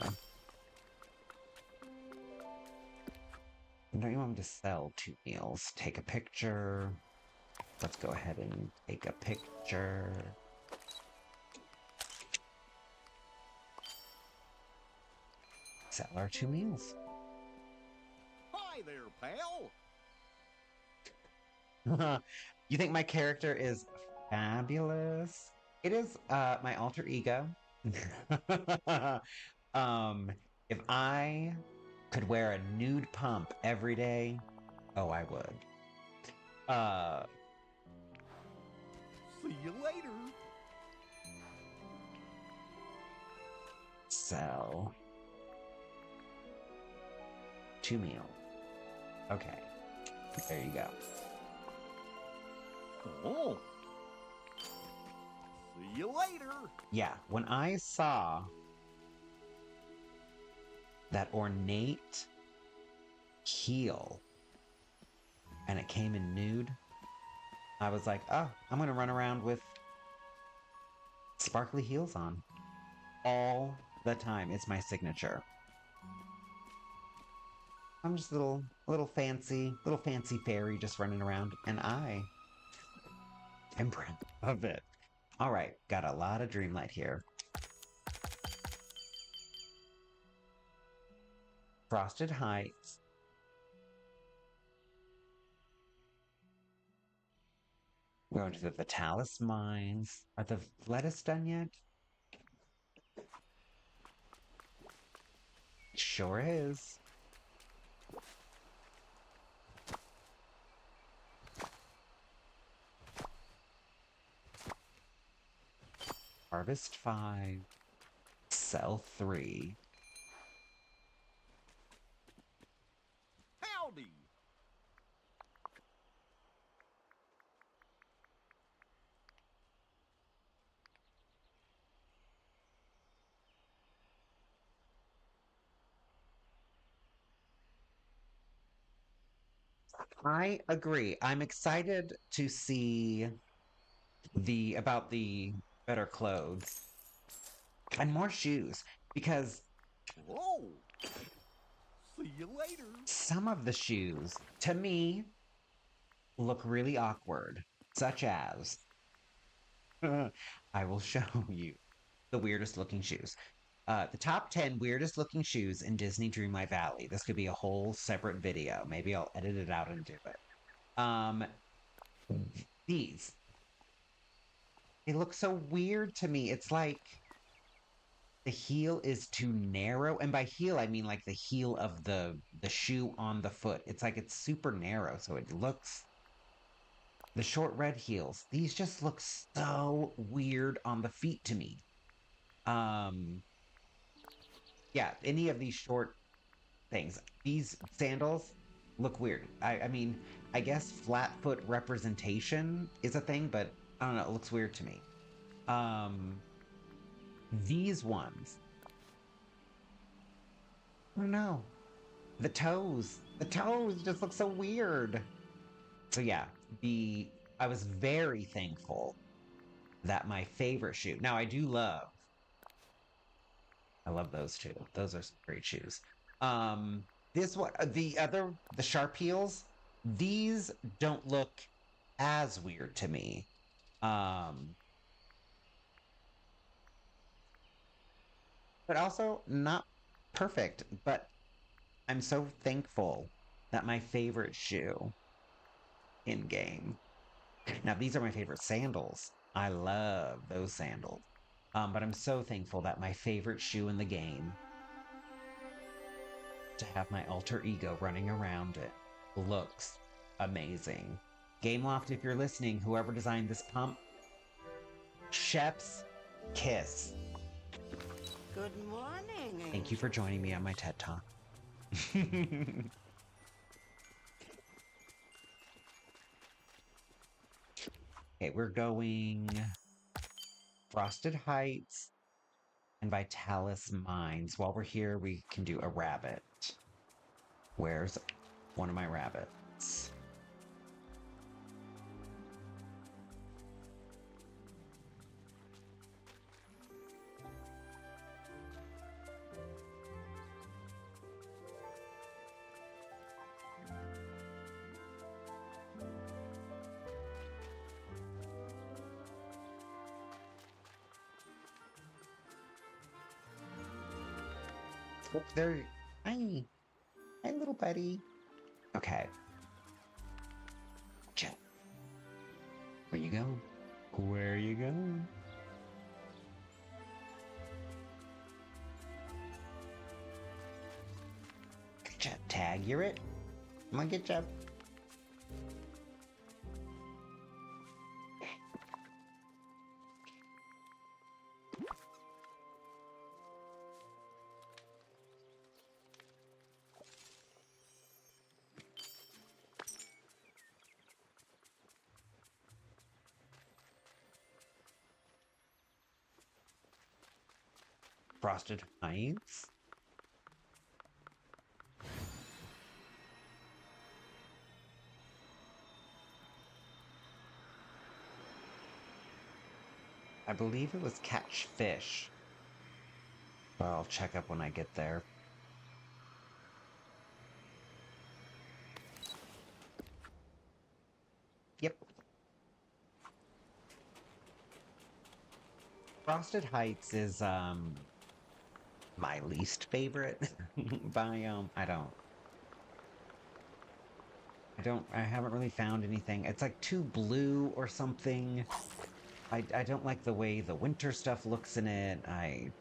Don't you want me to sell 2 meals? Take a picture. Let's go ahead and take a picture. Sell our 2 meals. Hi there, pal. You think my character is fabulous? It is my alter ego. um, if I could wear a nude pump every day, oh, I would. Uh, See you later. so 2 meals. Okay, there you go. Oh. See you later. Yeah, when I saw that ornate heel and it came in nude, I was like, oh, I'm gonna run around with sparkly heels on all the time. It's my signature. I'm just a little fancy fairy just running around, and I am proud of it. All right, got a lot of Dreamlight here. Frosted Heights. We're going to the Vitalis Mines. Are the lettuce done yet? Sure is. Harvest 5. Sell 3. Howdy. I agree. I'm excited to see about the better clothes and more shoes because Whoa. See you later. some of the shoes to me look really awkward, such as I will show you the weirdest looking shoes. The top 10 weirdest looking shoes in Disney Dreamlight Valley. This could be a whole separate video. Maybe I'll edit it out and do it. These. They look so weird to me. It's like the heel is too narrow. And by heel, I mean like the heel of the shoe on the foot. It's like it's super narrow. So it looks the short red heels. These just look so weird on the feet to me. Yeah, any of these short things. These sandals look weird. I mean, I guess flat foot representation is a thing, but I don't know, it looks weird to me. These ones. I don't know. The toes. The toes just look so weird. So yeah, I was very thankful that my favorite shoe. Now I love those two. Those are some great shoes. This one, the sharp heels, these don't look as weird to me. But also not perfect. But I'm so thankful that my favorite shoe in game. Now these are my favorite sandals. I love those sandals. But I'm so thankful that my favorite shoe in the game, to have my alter ego running around it, looks amazing. Gameloft, if you're listening, whoever designed this pump, chef's kiss. Good morning. Thank you for joining me on my TED Talk. Okay, we're going Frosted Heights and Vitalis Mines. While we're here, we can do a rabbit. Where's one of my rabbits? Oh, there. Hi. Hi, little buddy. Okay. Chill. Where you going? Where you going? Gotcha. Tag, you're it. I'm gonna get you. Frosted Heights? I believe it was catch fish. But I'll check up when I get there. Yep. Frosted Heights is, my least favorite biome. I haven't really found anything. It's like too blue or something. I don't like the way the winter stuff looks in it. I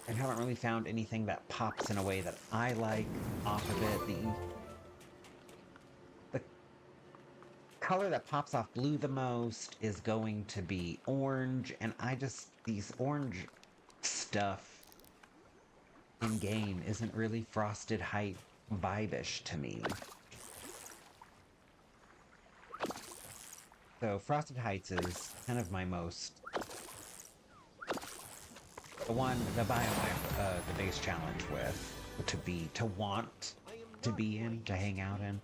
haven't really found anything that pops in a way that I like off of it. The color that pops off blue the most is going to be orange, and these orange stuff in game isn't really Frosted Height vibe-ish to me. So Frosted Heights is kind of my most... the biome I have the base challenge with, to want to be in, to hang out in.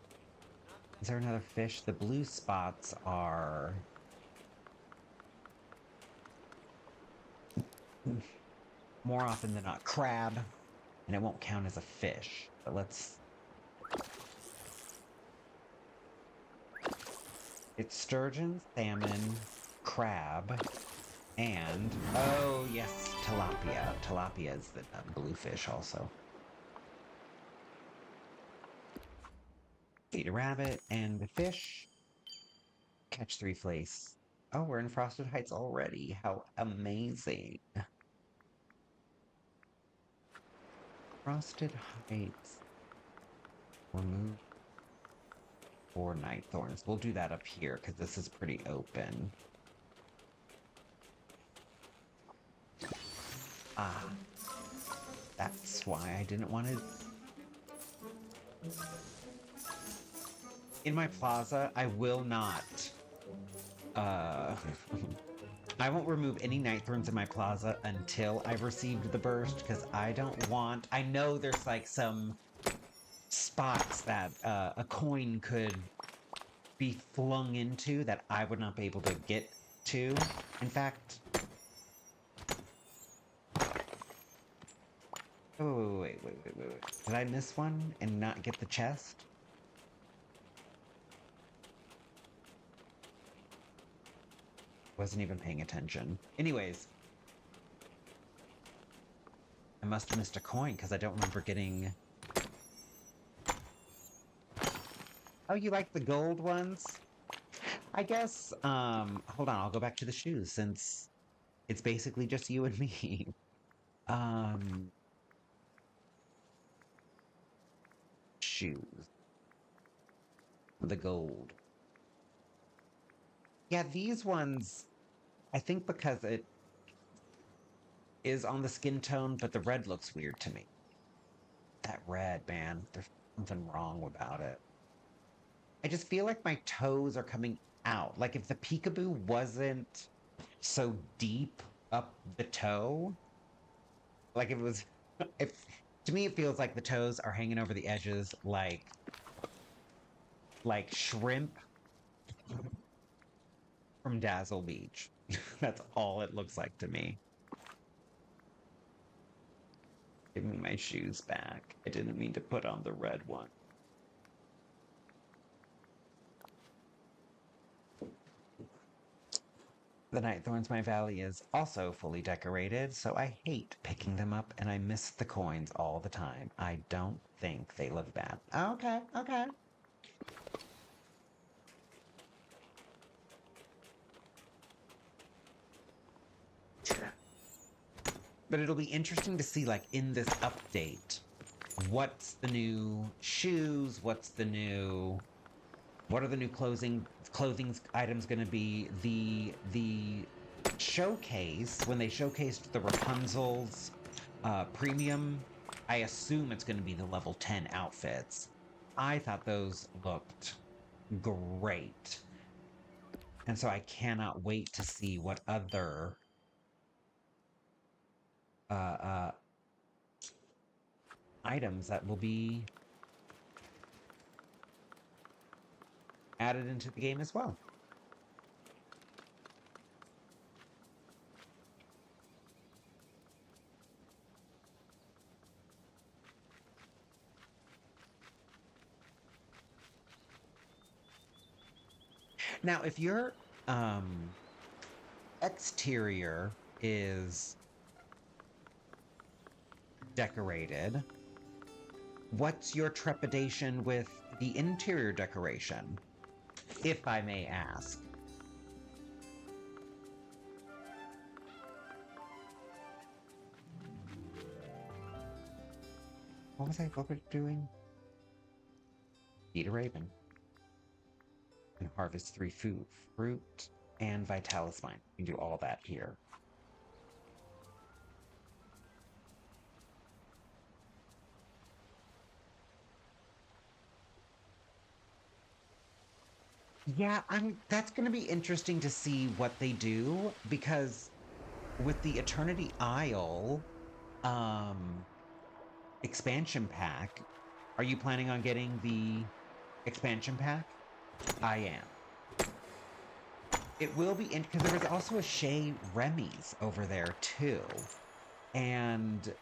Is there another fish? The blue spots are... more often than not crab, and it won't count as a fish. But let's... It's sturgeon, salmon, crab, and... oh, yes, tilapia. Tilapia is the blue fish also. Feed a rabbit and the fish. Catch 3 fleece. Oh, we're in Frosted Heights already. How amazing. Frosted Heights. Remove 4 night thorns. We'll do that up here because this is pretty open. Ah. That's why I didn't want to... In my plaza, I will not... I won't remove any night thorns in my plaza until I've received the burst, because I don't want... I know there's like some spots that a coin could be flung into that I would not be able to get to. In fact... oh, wait. Did I miss one and not get the chest? Wasn't even paying attention. Anyways. I must have missed a coin because I don't remember getting... oh, you like the gold ones? I guess, hold on, I'll go back to the shoes since it's basically just you and me. Shoes. The gold. Yeah, these ones, I think because it is on the skin tone, but the red looks weird to me. That red, man, there's something wrong about it. I just feel like my toes are coming out. Like if the peekaboo wasn't so deep up the toe, like if it was, to me it feels like the toes are hanging over the edges like shrimp from Dazzle Beach. That's all it looks like to me. Give me my shoes back. I didn't mean to put on the red one. The Night Thorns My Valley is also fully decorated, so I hate picking them up and I miss the coins all the time. I don't think they look bad. Okay, okay. But it'll be interesting to see, like, in this update, what's the new shoes, what are the new clothing items going to be? The showcase, when they showcased the Rapunzel's premium, I assume it's going to be the level 10 outfits. I thought those looked great. And so I cannot wait to see what other items that will be added into the game as well. Now, if your exterior is decorated, what's your trepidation with the interior decoration, if I may ask? What was I doing? Eat a raven. And harvest 3 fruit and Vitalis mine. You can do all that here. Yeah, that's going to be interesting to see what they do, because with the Eternity Isle expansion pack, are you planning on getting the expansion pack? I am. It will be because there was also a Shea Remy's over there too, and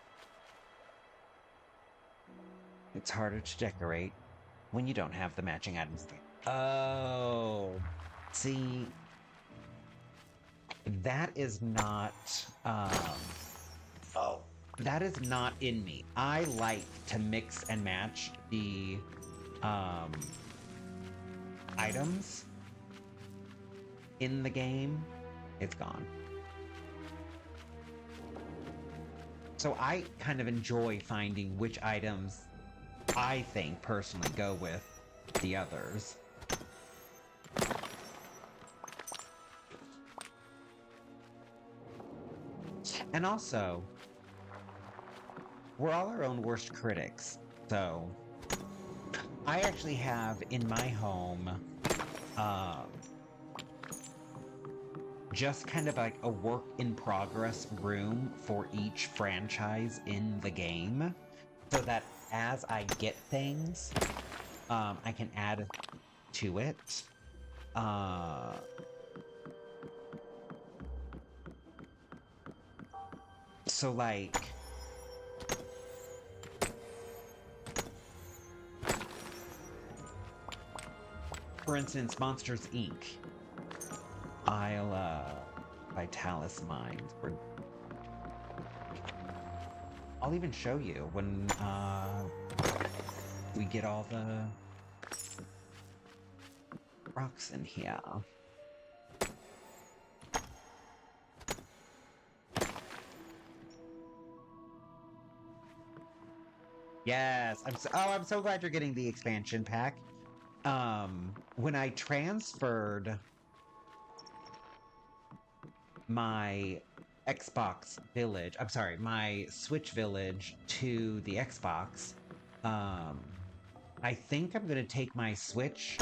it's harder to decorate when you don't have the matching items. Oh, see, that is not, that is not in me. I like to mix and match the, items in the game. It's gone. So I kind of enjoy finding which items I think personally go with the others. And also, we're all our own worst critics. So I actually have in my home just kind of like a work in progress room for each franchise in the game, so that as I get things, I can add to it. So like, for instance, Monsters Inc. Vitalis Mines. I'll even show you when we get all the rocks in here. Yes, I'm so glad you're getting the expansion pack. When I transferred my Xbox village, I'm sorry, my Switch village to the Xbox, I think I'm gonna take my Switch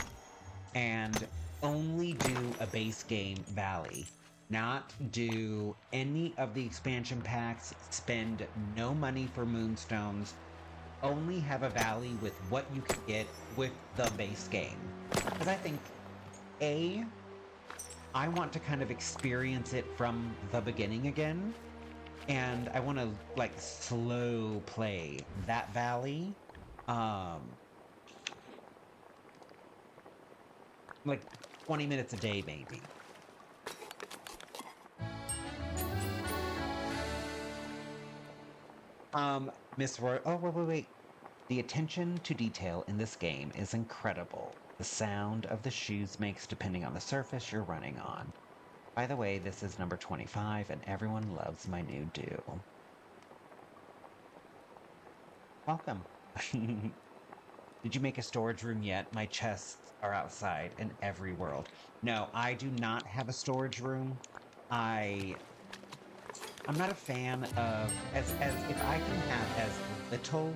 and only do a base game valley. Not do any of the expansion packs, spend no money for moonstones, only have a valley with what you can get with the base game. Because I think, I want to kind of experience it from the beginning again, and I want to, like, slow play that valley, like 20 minutes a day, maybe. Miss Roy. Oh, wait. The attention to detail in this game is incredible. The sound of the shoes makes depending on the surface you're running on. By the way, this is number 25, and everyone loves my new do. Welcome. Did you make a storage room yet? My chests are outside in every world. No, I do not have a storage room. I'm not a fan of as if I can have as little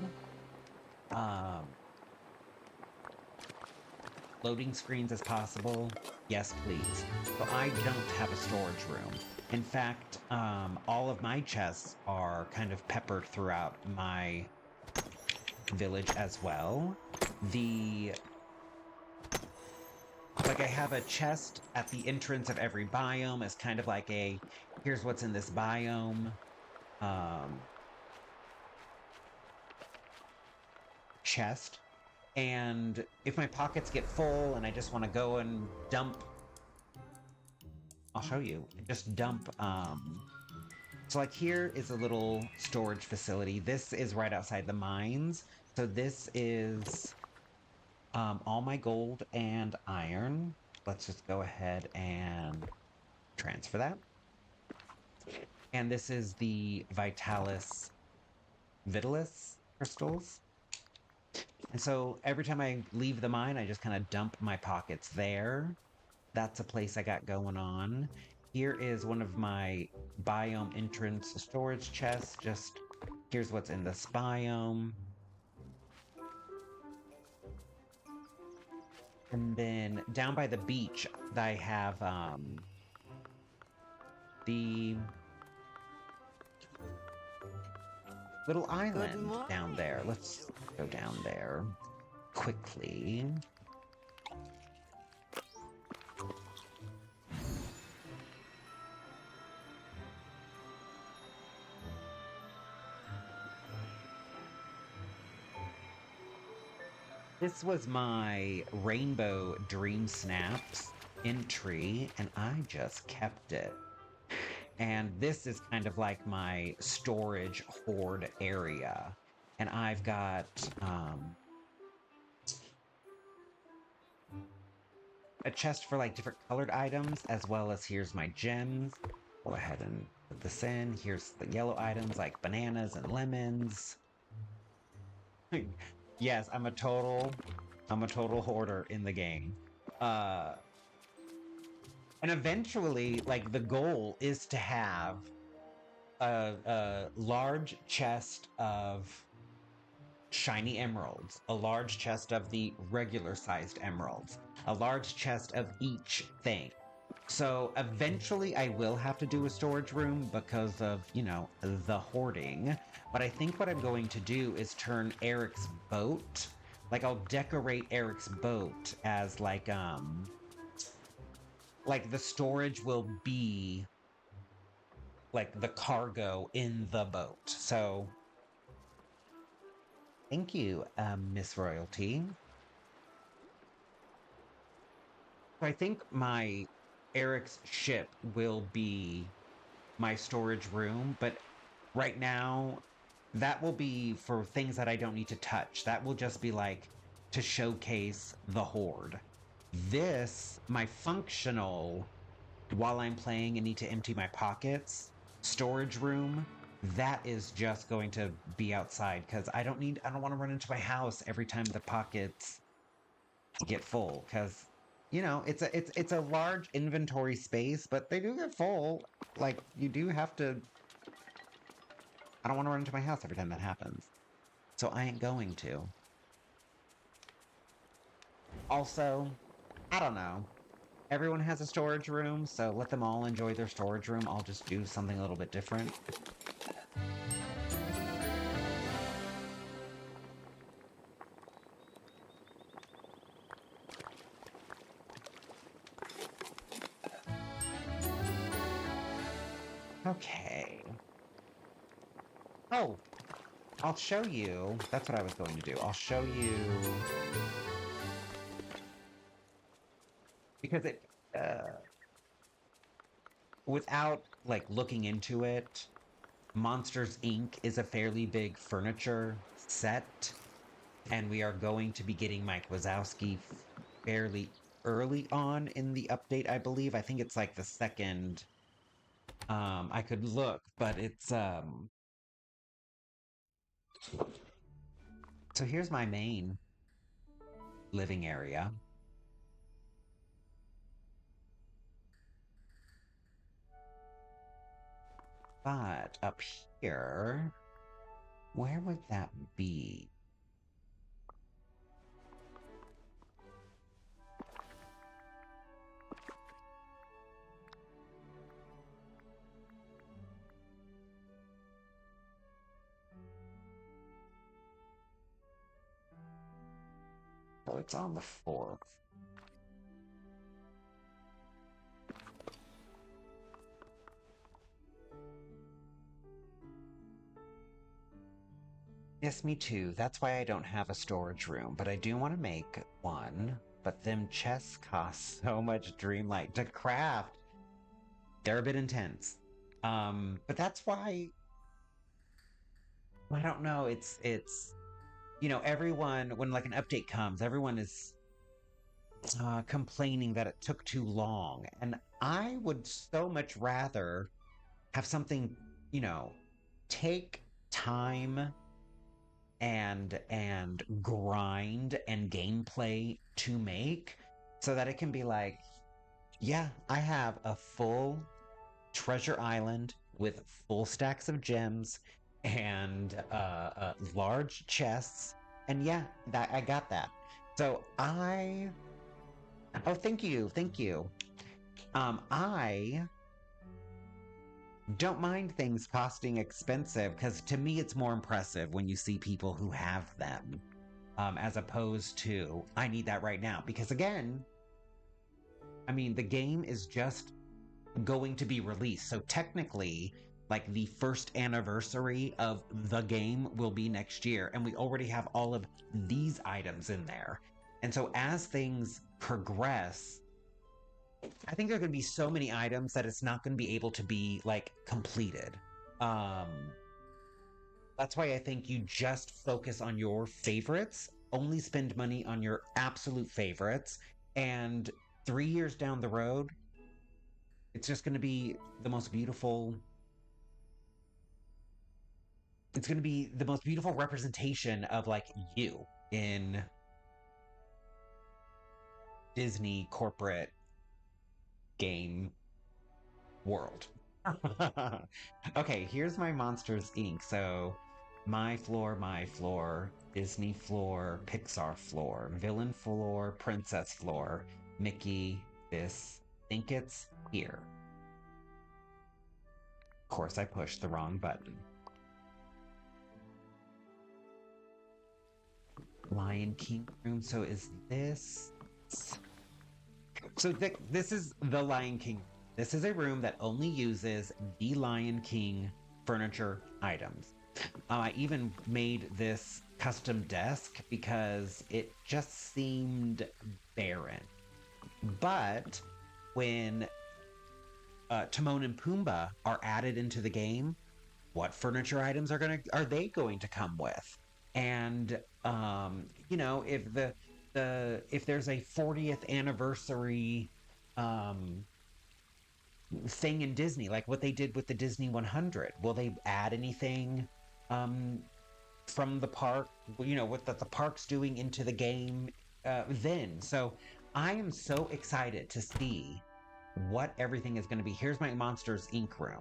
loading screens as possible. Yes, please. So I don't have a storage room. In fact, all of my chests are kind of peppered throughout my village as well. I have a chest at the entrance of every biome as kind of like a, here's what's in this biome. Chest. And if my pockets get full and I just want to go and dump, I'll show you. Just dump, so like here is a little storage facility. This is right outside the mines. So this is all my gold and iron. Let's just go ahead and transfer that. And this is the Vitalis crystals. And so every time I leave the mine, I just kind of dump my pockets there. That's a place I got going on. Here is one of my biome entrance storage chests. Just here's what's in this biome. And then down by the beach, I have the little island down there. Let's go down there quickly. This was my Rainbow Dream Snaps entry, and I just kept it. And this is kind of like my storage hoard area. And I've got a chest for like different colored items, as well as here's my gems. Go ahead and put this in. Here's the yellow items like bananas and lemons. Yes, I'm a total hoarder in the game. And eventually, like, the goal is to have a large chest of shiny emeralds, a large chest of the regular sized emeralds, a large chest of each thing. So eventually I will have to do a storage room because of, you know, the hoarding. But I think what I'm going to do is turn Eric's boat, like I'll decorate Eric's boat as like the storage will be like the cargo in the boat. So thank you, Miss Royalty. So I think my Eric's ship will be my storage room, but right now that will be for things that I don't need to touch. That will just be like to showcase the hoard. This, my functional, while I'm playing and need to empty my pockets, storage room, that is just going to be outside because I don't want to run into my house every time the pockets get full because, you know, it's a large inventory space, but they do get full. Like, you do have to... I don't want to run into my house every time that happens. So I ain't going to. Also, I don't know. Everyone has a storage room, so let them all enjoy their storage room. I'll just do something a little bit different. Okay. Oh, I'll show you. That's what I was going to do. I'll show you. Because it, without like looking into it, Monsters Inc. is a fairly big furniture set, and we are going to be getting Mike Wazowski fairly early on in the update, I believe. I think it's like the second. I could look, but it's so here's my main living area. But up here, where would that be? Oh, it's on the fourth. Yes, me too. That's why I don't have a storage room, but I do want to make one. But them chests cost so much Dreamlight to craft. They're a bit intense. But that's why I don't know. It's everyone when like an update comes, everyone is complaining that it took too long, and I would so much rather have something take time and grind and gameplay to make so that it can be like, yeah, I have a full treasure island with full stacks of gems and large chests, and yeah, that I got that. So thank you. I don't mind things costing expensive because to me it's more impressive when you see people who have them, as opposed to I need that right now. Because again, I mean, the game is just going to be released, so technically, like the first anniversary of the game will be next year, and we already have all of these items in there. And so as things progress, I think there are going to be so many items that it's not going to be able to be like completed. Um, that's why I think you just focus on your favorites, only spend money on your absolute favorites, and 3 years down the road, it's just going to be the most beautiful. It's going to be the most beautiful representation of like you in Disney corporate game world. Okay, here's my Monsters Inc. So, my floor, Disney floor, Pixar floor, villain floor, princess floor, Mickey, this, think it's here. Of course, I pushed the wrong button. Lion King room. So, is this. So, this is the Lion King. This is a room that only uses the Lion King furniture items. I even made this custom desk because it just seemed barren. But when Timon and Pumbaa are added into the game, what furniture items are they going to come with? And if there's a 40th anniversary thing in Disney, like what they did with the Disney 100. Will they add anything from the park, what the park's doing into the game then? So I am so excited to see what everything is going to be. Here's my Monsters Inc. room.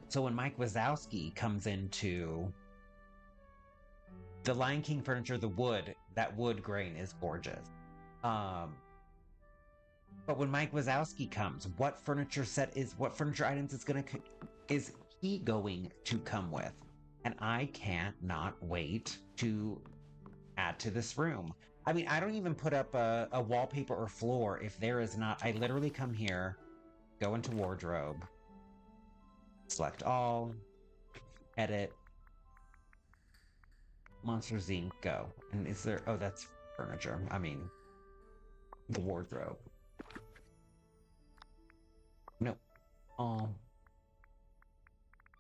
So when Mike Wazowski comes into the Lion King furniture, that wood grain is gorgeous. But when Mike Wazowski comes, what furniture items is he going to come with? And I can't not wait to add to this room. I mean, I don't even put up a wallpaper or floor if there is not. I literally come here, go into wardrobe, select all, edit, Monsters Inc. Go. And is there? Oh, that's furniture. I mean, the wardrobe. Nope. Oh.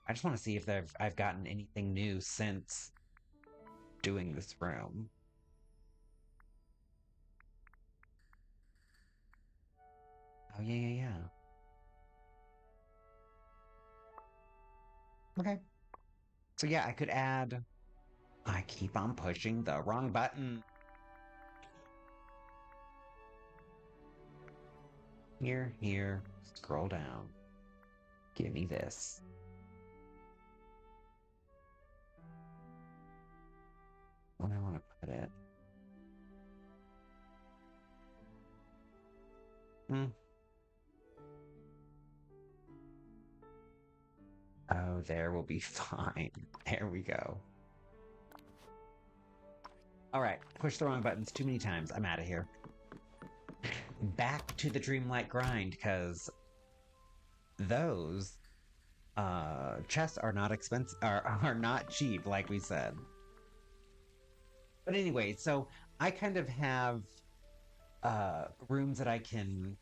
I just want to see if I've gotten anything new since doing this room. Oh, yeah. Okay. So yeah, I could add... I keep on pushing the wrong button. Here. Scroll down. Give me this. Where do I want to put it? Oh, there will be fine. There we go. Alright, push the wrong buttons too many times. I'm out of here. Back to the Dreamlight grind, because those chests are not expensive, are not cheap, like we said. But anyway, so I kind of have rooms that I can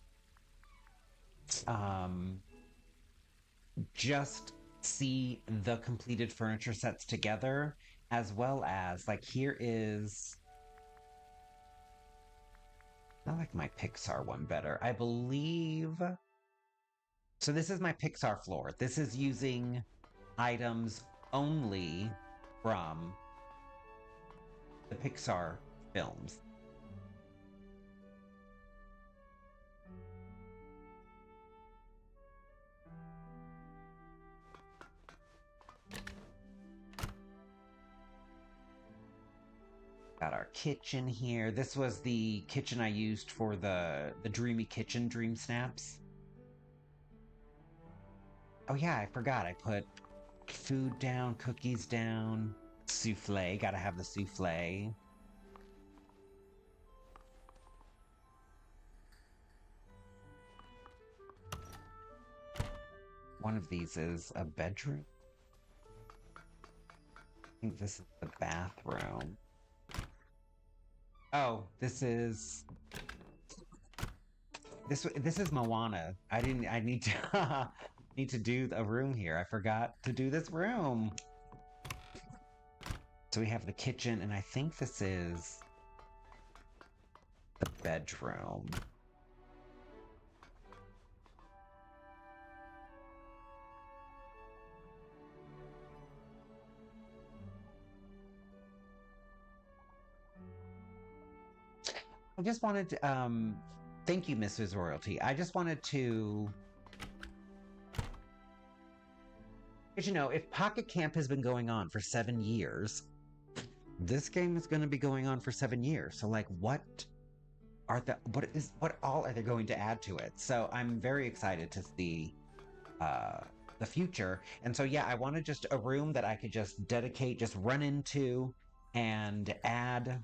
just see the completed furniture sets together, as well as, like, here is... I like my Pixar one better. I believe... So this is my Pixar floor. This is using items only from the Pixar films. Got our kitchen here. This was the kitchen I used for the Dreamy Kitchen Dream Snaps. Oh yeah, I forgot. I put food down, cookies down, souffle. Gotta have the souffle. One of these is a bedroom. I think this is the bathroom. Oh, this is Moana. I need to need to do a room here. I forgot to do this room. So we have the kitchen, and I think this is the bedroom. I just wanted to, thank you, Mrs. Royalty. I just wanted to... Because, you know, if Pocket Camp has been going on for 7 years, this game is going to be going on for 7 years. So, like, what all are they going to add to it? So I'm very excited to see the future. And so, yeah, I wanted just a room that I could just dedicate, just run into and add...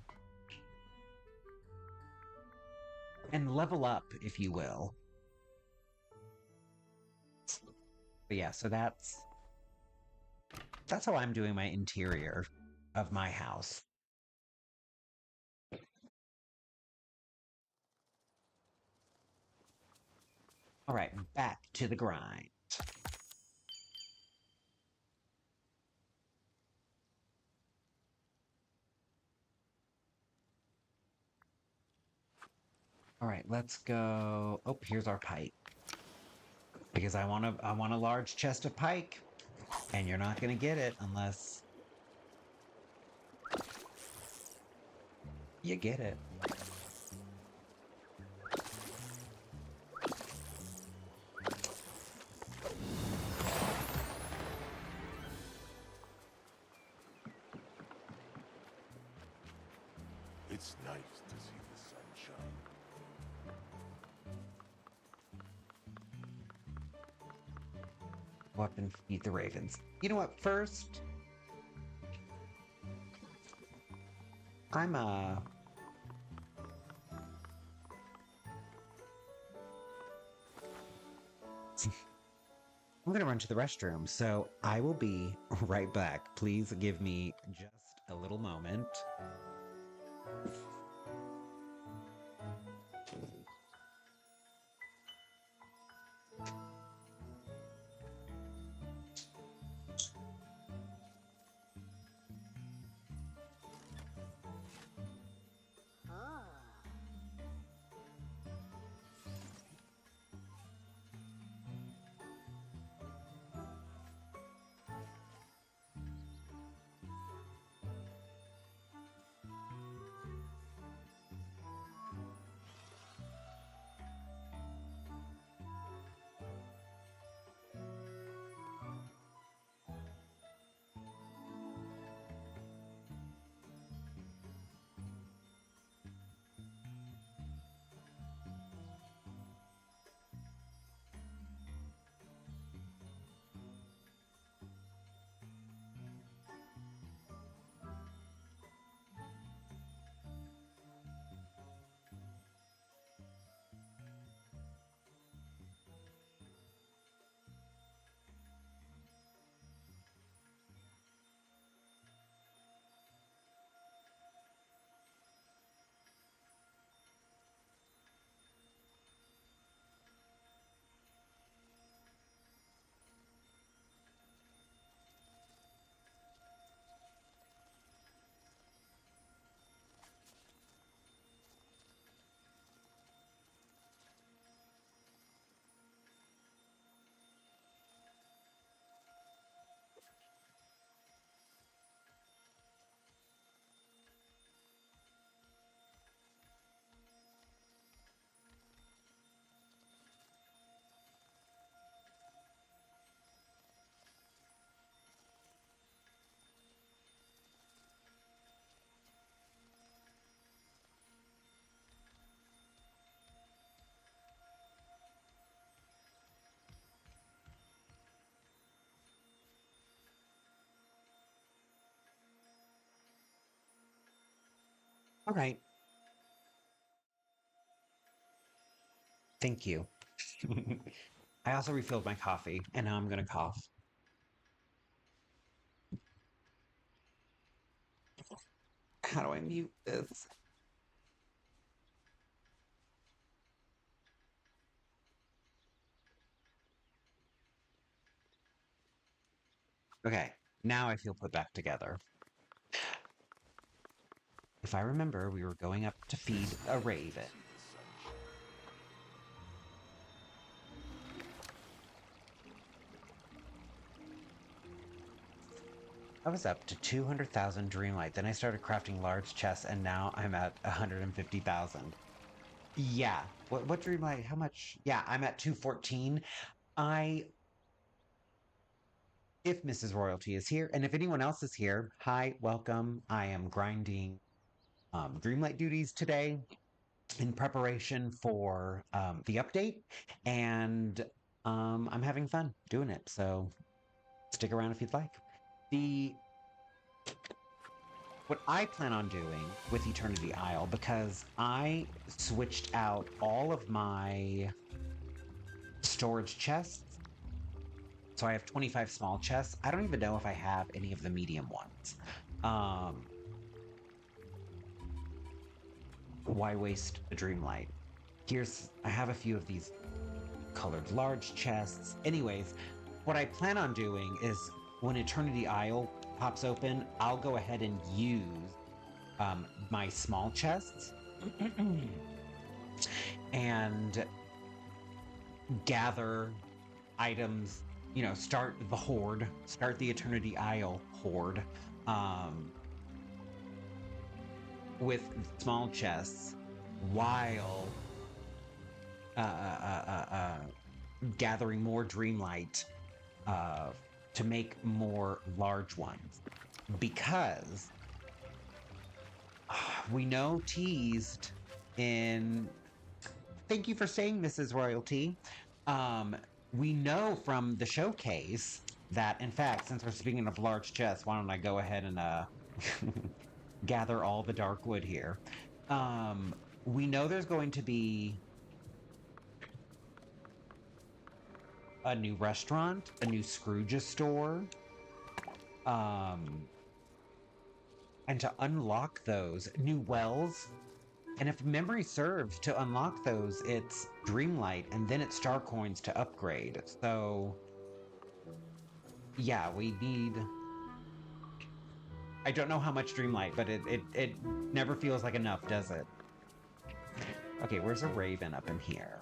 and level up, if you will. But yeah, so that's how I'm doing my interior of my house. All right, back to the grind. All right, let's go. Oh, here's our pike. Because I want a large chest of pike, and you're not gonna get it unless you get it. It's nice to see the sunshine. Go up and feed the ravens. You know what? First, I'm gonna run to the restroom, so I will be right back. Please give me just a little moment. All right. Thank you. I also refilled my coffee, and now I'm gonna cough. How do I mute this? Okay, now I feel put back together. If I remember, we were going up to feed a raven. I was up to 200,000 Dreamlight. Then I started crafting large chests, and now I'm at 150,000. Yeah. What Dreamlight? How much? Yeah, I'm at 214. I if Mrs. Royalty is here, and if anyone else is here, hi, welcome. I am grinding Dreamlight duties today in preparation for the update, and I'm having fun doing it. So stick around if you'd like. The What I plan on doing with Eternity Isle, because I switched out all of my storage chests. So I have 25 small chests. I don't even know if I have any of the medium ones. Why waste a Dreamlight? I have a few of these colored large chests. Anyways, what I plan on doing is when Eternity Isle pops open, I'll go ahead and use my small chests and gather items, start the horde, start the Eternity Isle horde with small chests while gathering more Dreamlight to make more large ones. Because we know teased in... Thank you for saying, Mrs. Royalty. We know from the showcase that, in fact, since we're speaking of large chests, why don't I go ahead and gather all the dark wood here. We know there's going to be a new restaurant, a new Scrooge's store. And to unlock those new wells, and if memory serves, to unlock those, it's Dreamlight, and then it's star coins to upgrade. So, yeah, we need... I don't know how much Dreamlight, but it never feels like enough, does it? Okay, where's a raven up in here?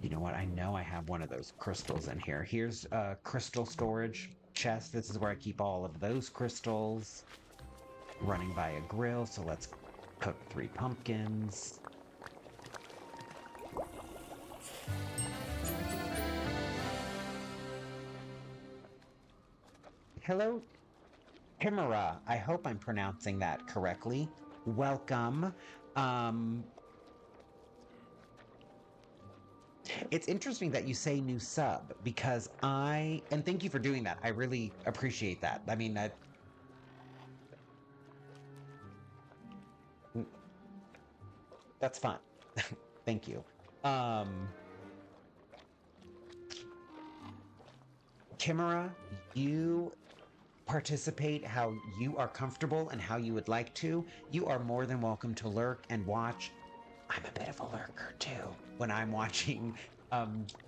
You know what? I know I have one of those crystals in here. Here's a crystal storage chest. This is where I keep all of those crystals. Running by a grill, so let's cook 3 pumpkins. Hello, Chimera. I hope I'm pronouncing that correctly. Welcome. It's interesting that you say new sub, because and thank you for doing that. I really appreciate that. I mean, that's fun. Thank you. Chimera, you participate how you are comfortable and how you would like to. You are more than welcome to lurk and watch. I'm a bit of a lurker too when I'm watching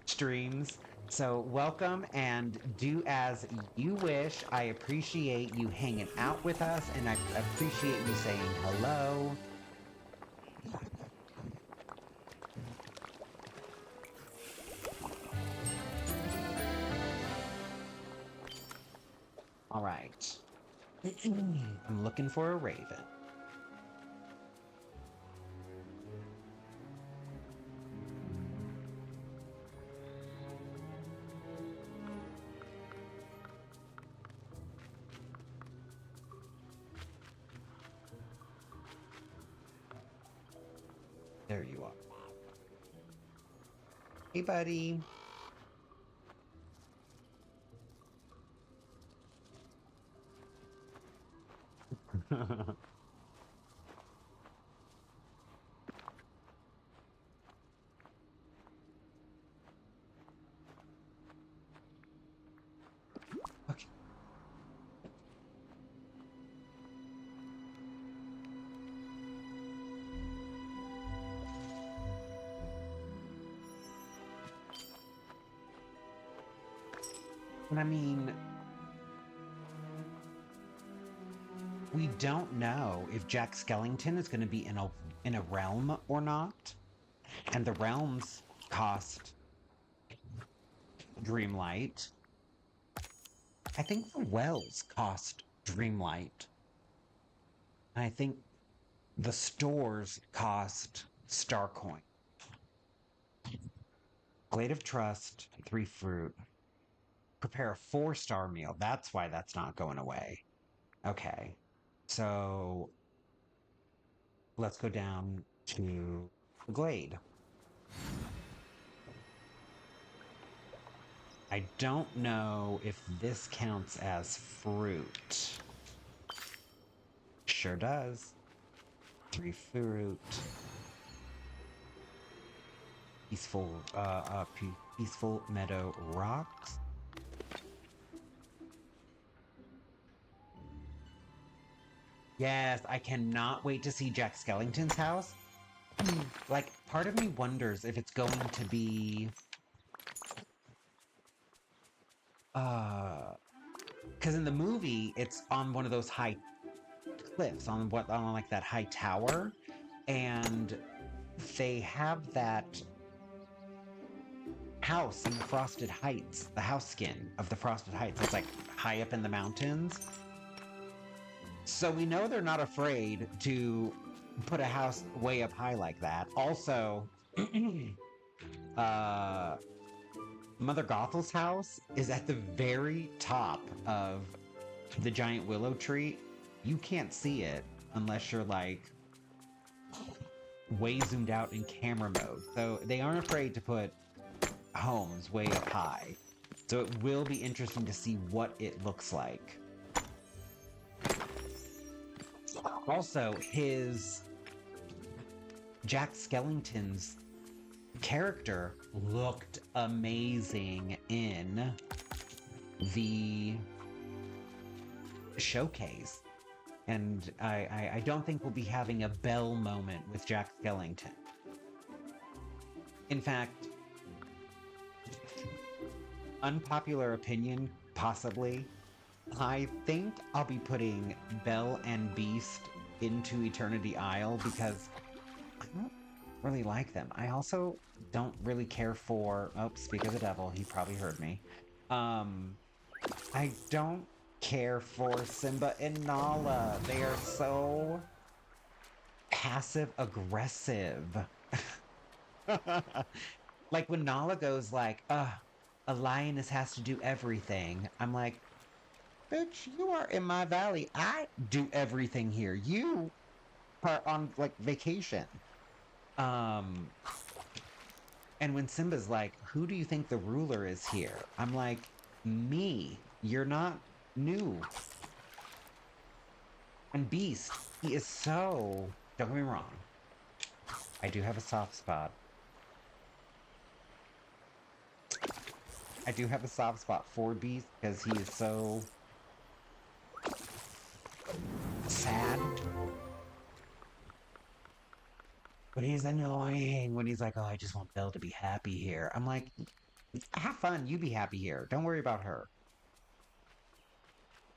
streams. So welcome and do as you wish. I appreciate you hanging out with us, and I appreciate you saying hello. All right. I'm looking for a raven. There you are. Hey, buddy. And I mean, we don't know if Jack Skellington is going to be in a realm or not. And the realms cost Dreamlight. I think the wells cost Dreamlight. And I think the stores cost Starcoin. Glade of Trust, 3 fruit. Prepare a 4-star meal. That's why that's not going away. Okay. So let's go down to the Glade. I don't know if this counts as fruit. Sure does. 3 fruit. Peaceful meadow rocks. Yes, I cannot wait to see Jack Skellington's house. Like, part of me wonders if it's going to be because in the movie it's on one of those high cliffs, on like that high tower, and they have that house in the Frosted Heights, the house skin of the Frosted Heights. It's like high up in the mountains. So we know they're not afraid to put a house way up high like that. Also, Mother Gothel's house is at the very top of the giant willow tree. You can't see it unless you're like way zoomed out in camera mode. So they aren't afraid to put homes way up high. So it will be interesting to see what it looks like. Also, Jack Skellington's character looked amazing in the showcase. And I don't think we'll be having a Belle moment with Jack Skellington. In fact, unpopular opinion, possibly, I think I'll be putting Belle and Beast into Eternity Isle because I don't really like them. I also don't really care for... Oh, speak of the devil, he probably heard me. I don't care for Simba and Nala. They are so passive-aggressive. Like when Nala goes like, a lioness has to do everything. I'm like, bitch, you are in my valley. I do everything here. You are on, like, vacation. And when Simba's like, who do you think the ruler is here? I'm like, me. You're not new. And Beast, he is so... Don't get me wrong. I do have a soft spot. I do have a soft spot for Beast because he is so... sad. But he's annoying when he's like, oh, I just want Belle to be happy here. I'm like, have fun, you be happy here. Don't worry about her.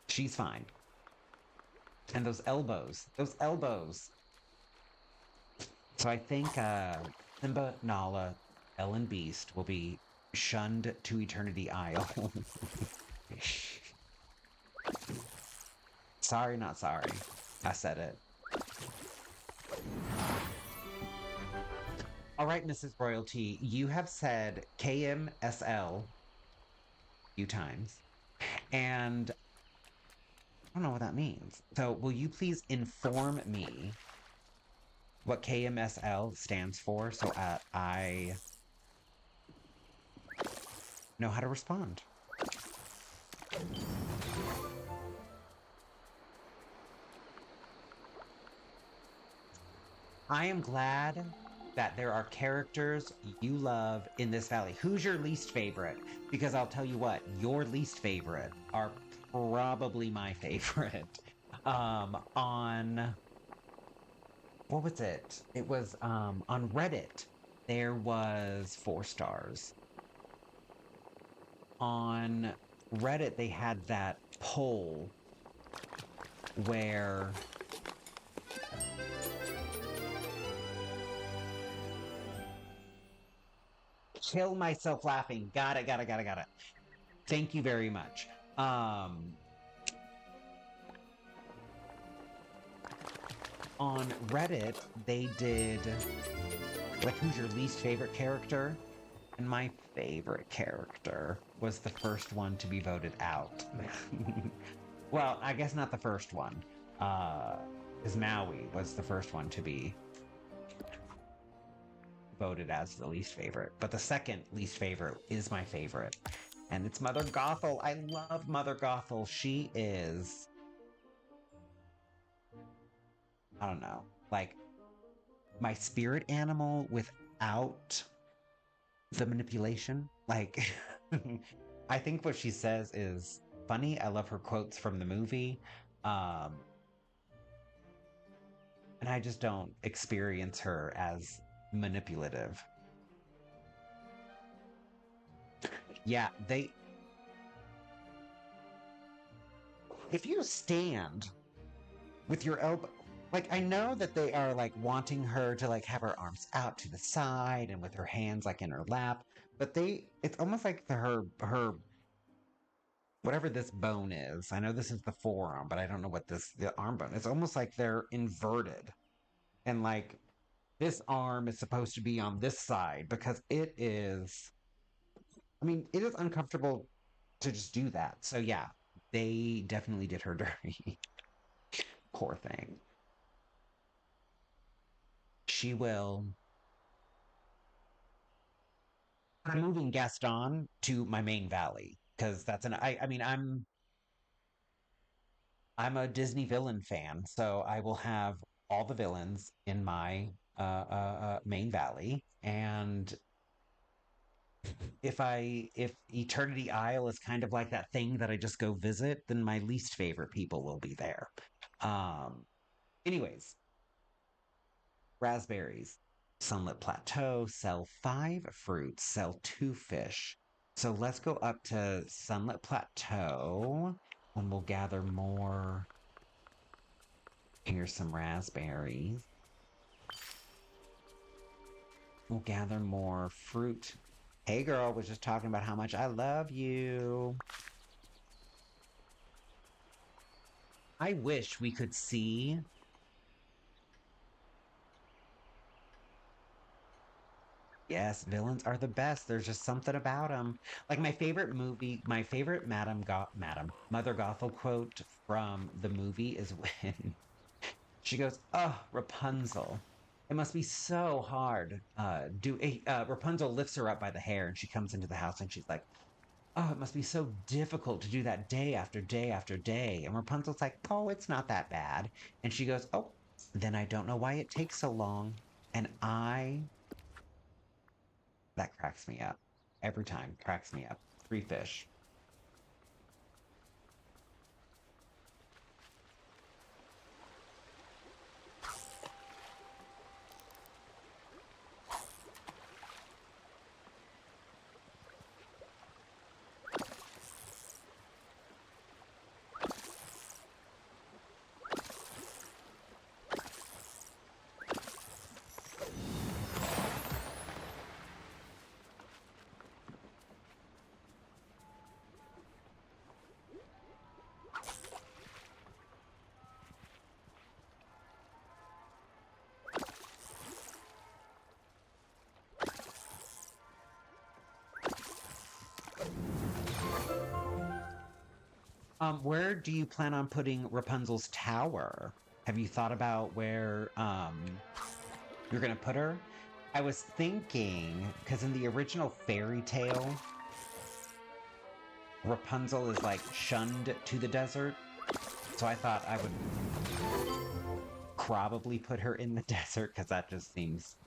She's fine. And those elbows. Those elbows. So I think Simba, Nala, Elle, and Beast will be shunned to Eternity Isle. Sorry, not sorry. I said it. All right, Mrs. Royalty, you have said KMSL a few times, and I don't know what that means. So will you please inform me what KMSL stands for so I know how to respond? I am glad that there are characters you love in this valley. Who's your least favorite? Because I'll tell you what, your least favorite are probably my favorite. On... What was it? It was, on Reddit, there was 4 stars. On Reddit, they had that poll where kill myself laughing. Got it. Thank you very much. On Reddit, they did like, who's your least favorite character? And my favorite character was the first one to be voted out. Well, I guess not the first one. Because Maui was the first one to be voted as the least favorite. But the second least favorite is my favorite. And it's Mother Gothel. I love Mother Gothel. She is, I don't know, like my spirit animal without the manipulation. Like, I think what she says is funny. I love her quotes from the movie. And I just don't experience her as manipulative. Yeah, if you stand with your elbow, like, I know that they are like wanting her to like have her arms out to the side and with her hands like in her lap, but it's almost like her whatever this bone is. I know this is the forearm, but I don't know what the arm bone. It's almost like they're inverted. And like this arm is supposed to be on this side because it is, I mean, it is uncomfortable to just do that. So yeah, they definitely did her dirty. Poor thing. She will. I'm moving Gaston to my main valley because I mean, I'm a Disney villain fan, so I will have all the villains in my main valley. And if Eternity Isle is kind of like that thing that I just go visit, then my least favorite people will be there. Um, anyways, raspberries, Sunlit Plateau, sell 5 fruits, sell 2 fish. So let's go up to Sunlit Plateau and we'll gather more. Here's some raspberries. We'll gather more fruit. Hey girl, was just talking about how much I love you. I wish we could see. Yes, villains are the best. There's just something about them. Like my favorite movie, my favorite Mother Gothel quote from the movie is when she goes, "Oh, Rapunzel, it must be so hard." Rapunzel lifts her up by the hair, and she comes into the house, and she's like, "Oh, it must be so difficult to do that day after day after day." And Rapunzel's like, "Oh, it's not that bad." And she goes, "Oh, then I don't know why it takes so long." And that cracks me up. Every time, cracks me up. 3 fish. Where do you plan on putting Rapunzel's tower? Have you thought about where you're gonna put her? I was thinking, because in the original fairy tale, Rapunzel is like shunned to the desert. So I thought I would probably put her in the desert because that just seems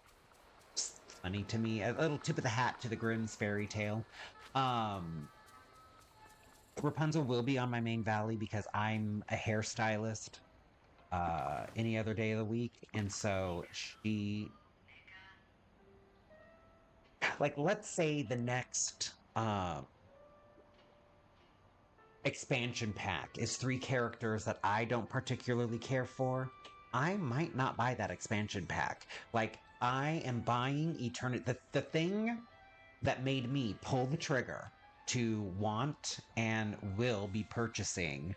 funny to me. A little tip of the hat to the Grimm's fairy tale. Rapunzel will be on my main valley because I'm a hairstylist any other day of the week. And so like, let's say the next expansion pack is 3 characters that I don't particularly care for, I might not buy that expansion pack. Like, I am buying Eternity. The thing that made me pull the trigger to want and will be purchasing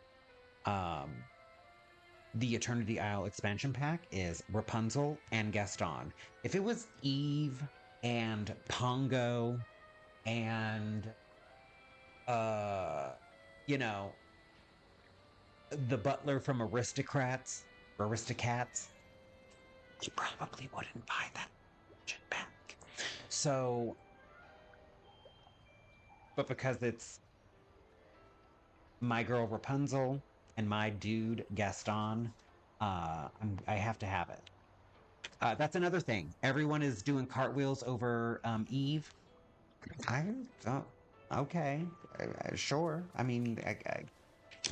the Eternity Isle expansion pack is Rapunzel and Gaston. If it was Eve and Pongo and you know, the butler from Aristocats, you probably wouldn't buy that expansion pack. So, but because it's my girl Rapunzel and my dude Gaston, I have to have it. That's another thing. Everyone is doing cartwheels over Eve. I oh, okay, sure. I mean,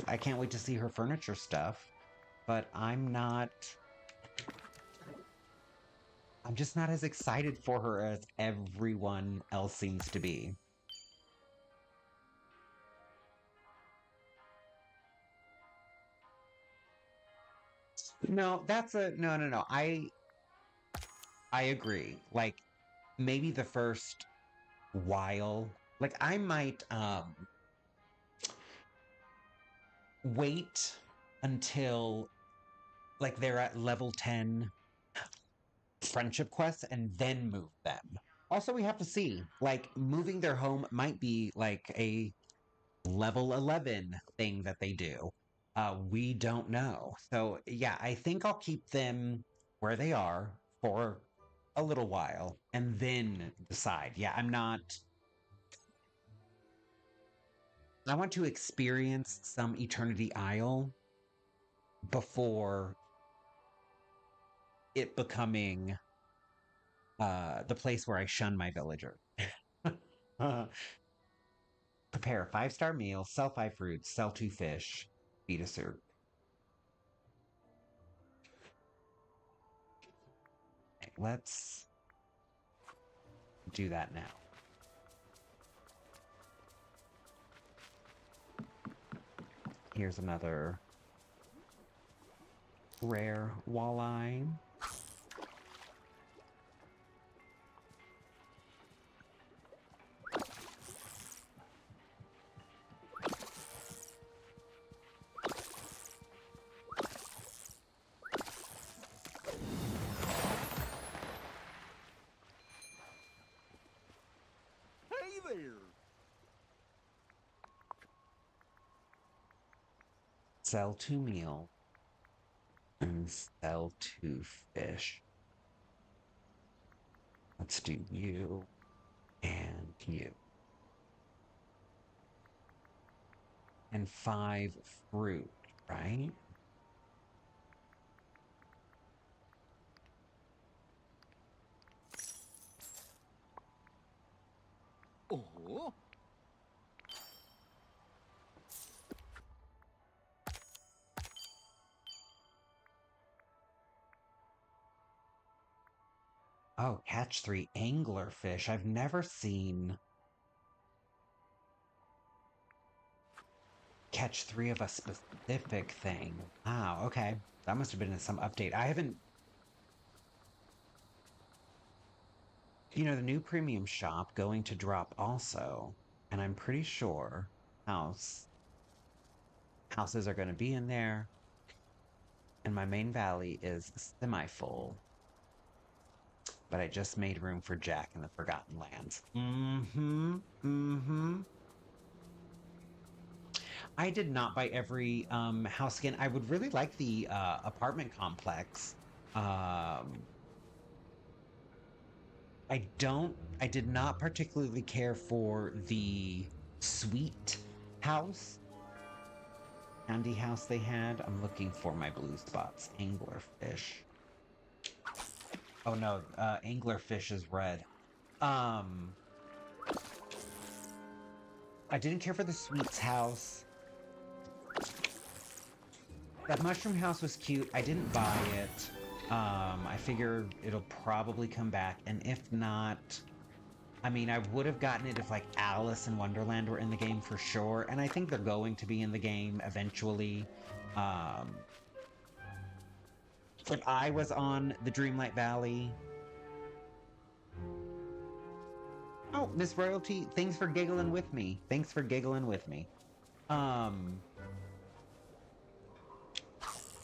I can't wait to see her furniture stuff, but I'm just not as excited for her as everyone else seems to be. No, that's a no. I agree. Like maybe the first while, like I might wait until like they're at level 10 friendship quests and then move them. Also, we have to see, like moving their home might be like a level 11 thing that they do. We don't know. So, yeah, I think I'll keep them where they are for a little while and then decide. Yeah, I want to experience some Eternity Isle before it becoming the place where I shun my villager. Prepare a 5-star meal, sell 5 fruits, sell 2 fish, feed a serp. Let's do that now. Here's another rare walleye. Hey there! Sell 2 meal and sell 2 fish. Let's do you and you. And 5 fruit, right? Oh? Oh, catch 3 anglerfish. I've never seen catch 3 of a specific thing. Wow, okay. That must have been in some update. I haven't. You know, the new premium shop going to drop also. And I'm pretty sure houses are going to be in there. And my main valley is semi-full. But I just made room for Jack in the Forgotten Lands. I did not buy every house skin. I would really like the apartment complex. I did not particularly care for the sweet house. Candy house they had. I'm looking for my blue spots. Anglerfish. Oh no, anglerfish is red. I didn't care for the sweets house. That mushroom house was cute. I didn't buy it. I figure it'll probably come back, and if not, I mean, I would have gotten it if like Alice in Wonderland were in the game for sure, and I think they're going to be in the game eventually. Um, if I was on the Dreamlight Valley. Oh, Miss Royalty, thanks for giggling with me. Thanks for giggling with me. Um,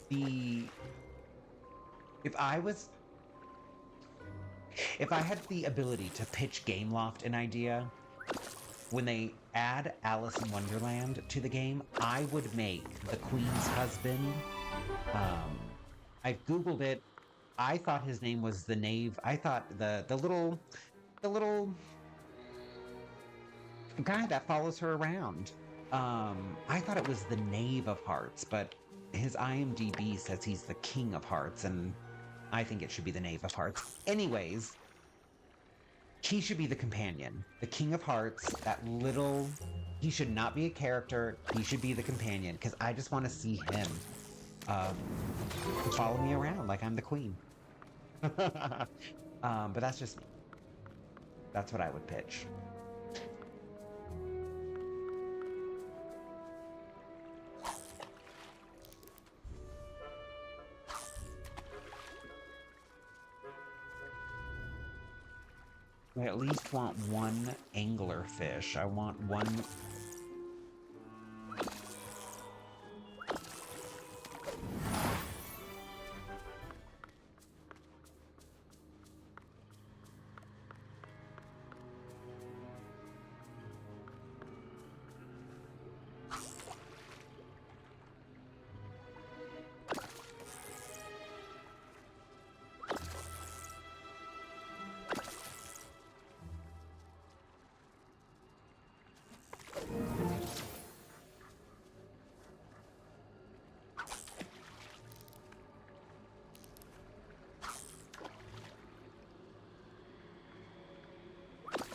the if I was if I had the ability to pitch Gameloft an idea, when they add Alice in Wonderland to the game, I would make the Queen's husband. I googled it. I thought his name was the Knave. I thought the little guy that follows her around. I thought it was the Knave of Hearts, but his IMDb says he's the King of Hearts, and I think it should be the Knave of Hearts. Anyways, he should be the companion. The King of Hearts, that little... He should not be a character. He should be the companion, because I just want to see him follow me around like I'm the queen. But that's just me. That's what I would pitch. I at least want one anglerfish. I want one...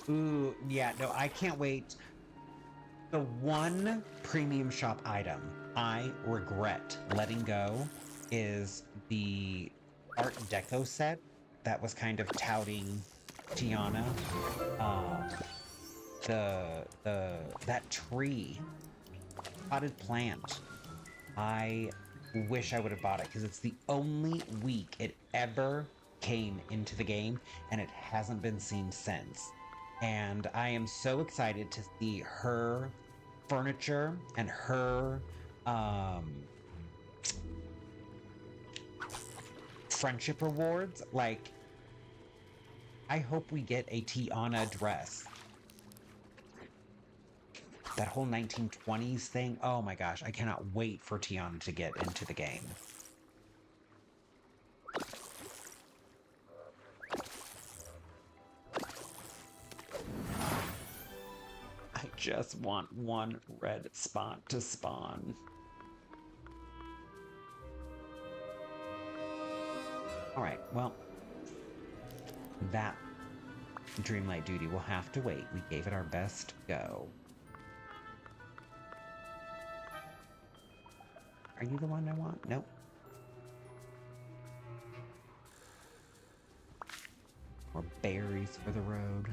Ooh, yeah, no, I can't wait. The one premium shop item I regret letting go is the Art Deco set that was kind of touting Tiana. That tree, potted plant. I wish I would have bought it because it's the only week it ever came into the game, and it hasn't been seen since. And I am so excited to see her furniture and her friendship rewards. Like, I hope we get a Tiana dress. That whole 1920s thing, oh my gosh, I cannot wait for Tiana to get into the game. I just want one red spot to spawn. Alright, well, that Dreamlight duty will have to wait. We gave it our best go. Are you the one I want? Nope. More berries for the road.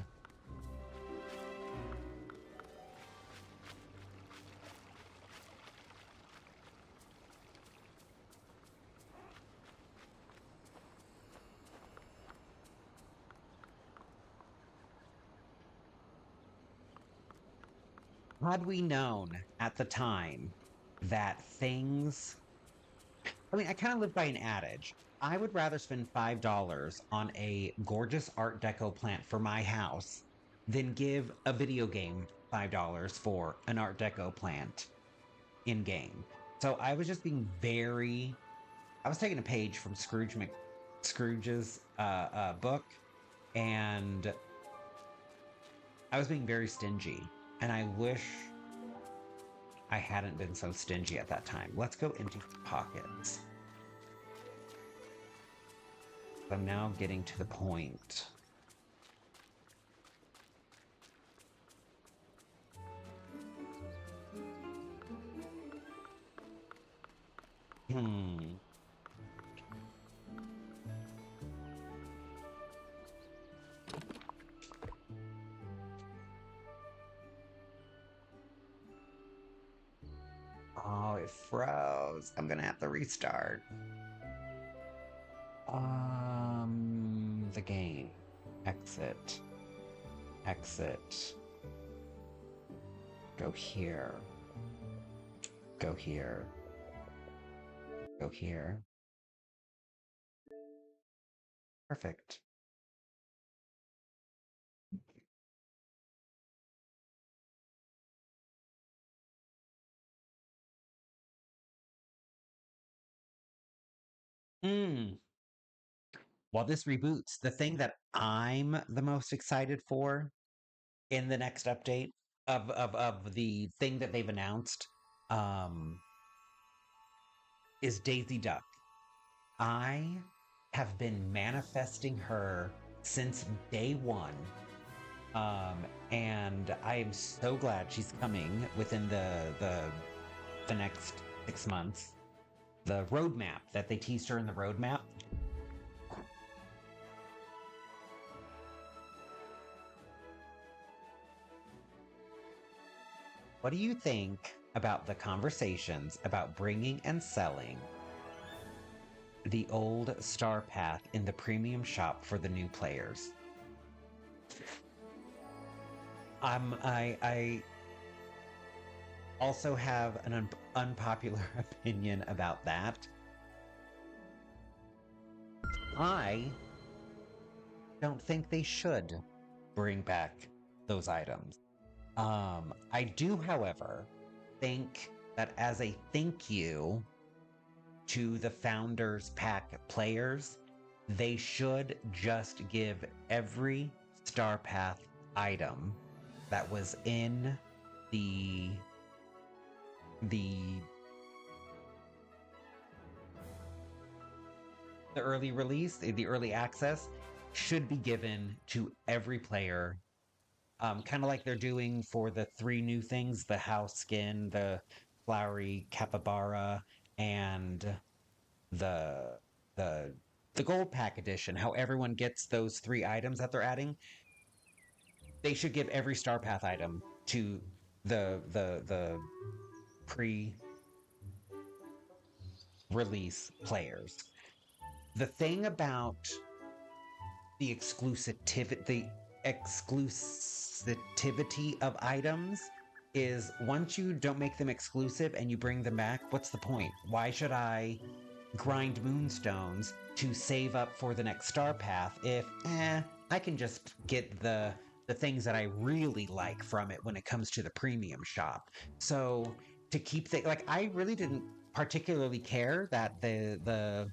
Had we known at the time that things... I mean, I kind of live by an adage. I would rather spend $5 on a gorgeous Art Deco plant for my house than give a video game $5 for an Art Deco plant in-game. So I was just being very... I was taking a page from Scrooge's book, and I was being very stingy. And I wish I hadn't been so stingy at that time. Let's go empty pockets. I'm now getting to the point. it froze. I'm gonna have to restart. The game. Exit. Exit. Go here. Go here. Go here. Perfect. While this reboots, the thing that I'm the most excited for in the next update of the thing that they've announced um, is Daisy Duck. I have been manifesting her since day one. And I am so glad she's coming within the next 6 months. The roadmap that they teased her in the roadmap. What do you think about the conversations about bringing and selling the old Star Path in the premium shop for the new players? I also have an unpopular opinion about that. I don't think they should bring back those items. I do, however, think that as a thank you to the Founders Pack players, they should just give every Star Path item that was in the early release, the early access, should be given to every player. Kind of like they're doing for the 3 new things, the house skin, the flowery capybara, and the the gold pack edition. How everyone gets those 3 items that they're adding. They should give every Star Path item to the pre-release players. The thing about the exclusivity of items is once you don't make them exclusive and you bring them back, what's the point? Why should I grind moonstones to save up for the next Star Path if I can just get the things that I really like from it when it comes to the premium shop? So to keep I really didn't particularly care that the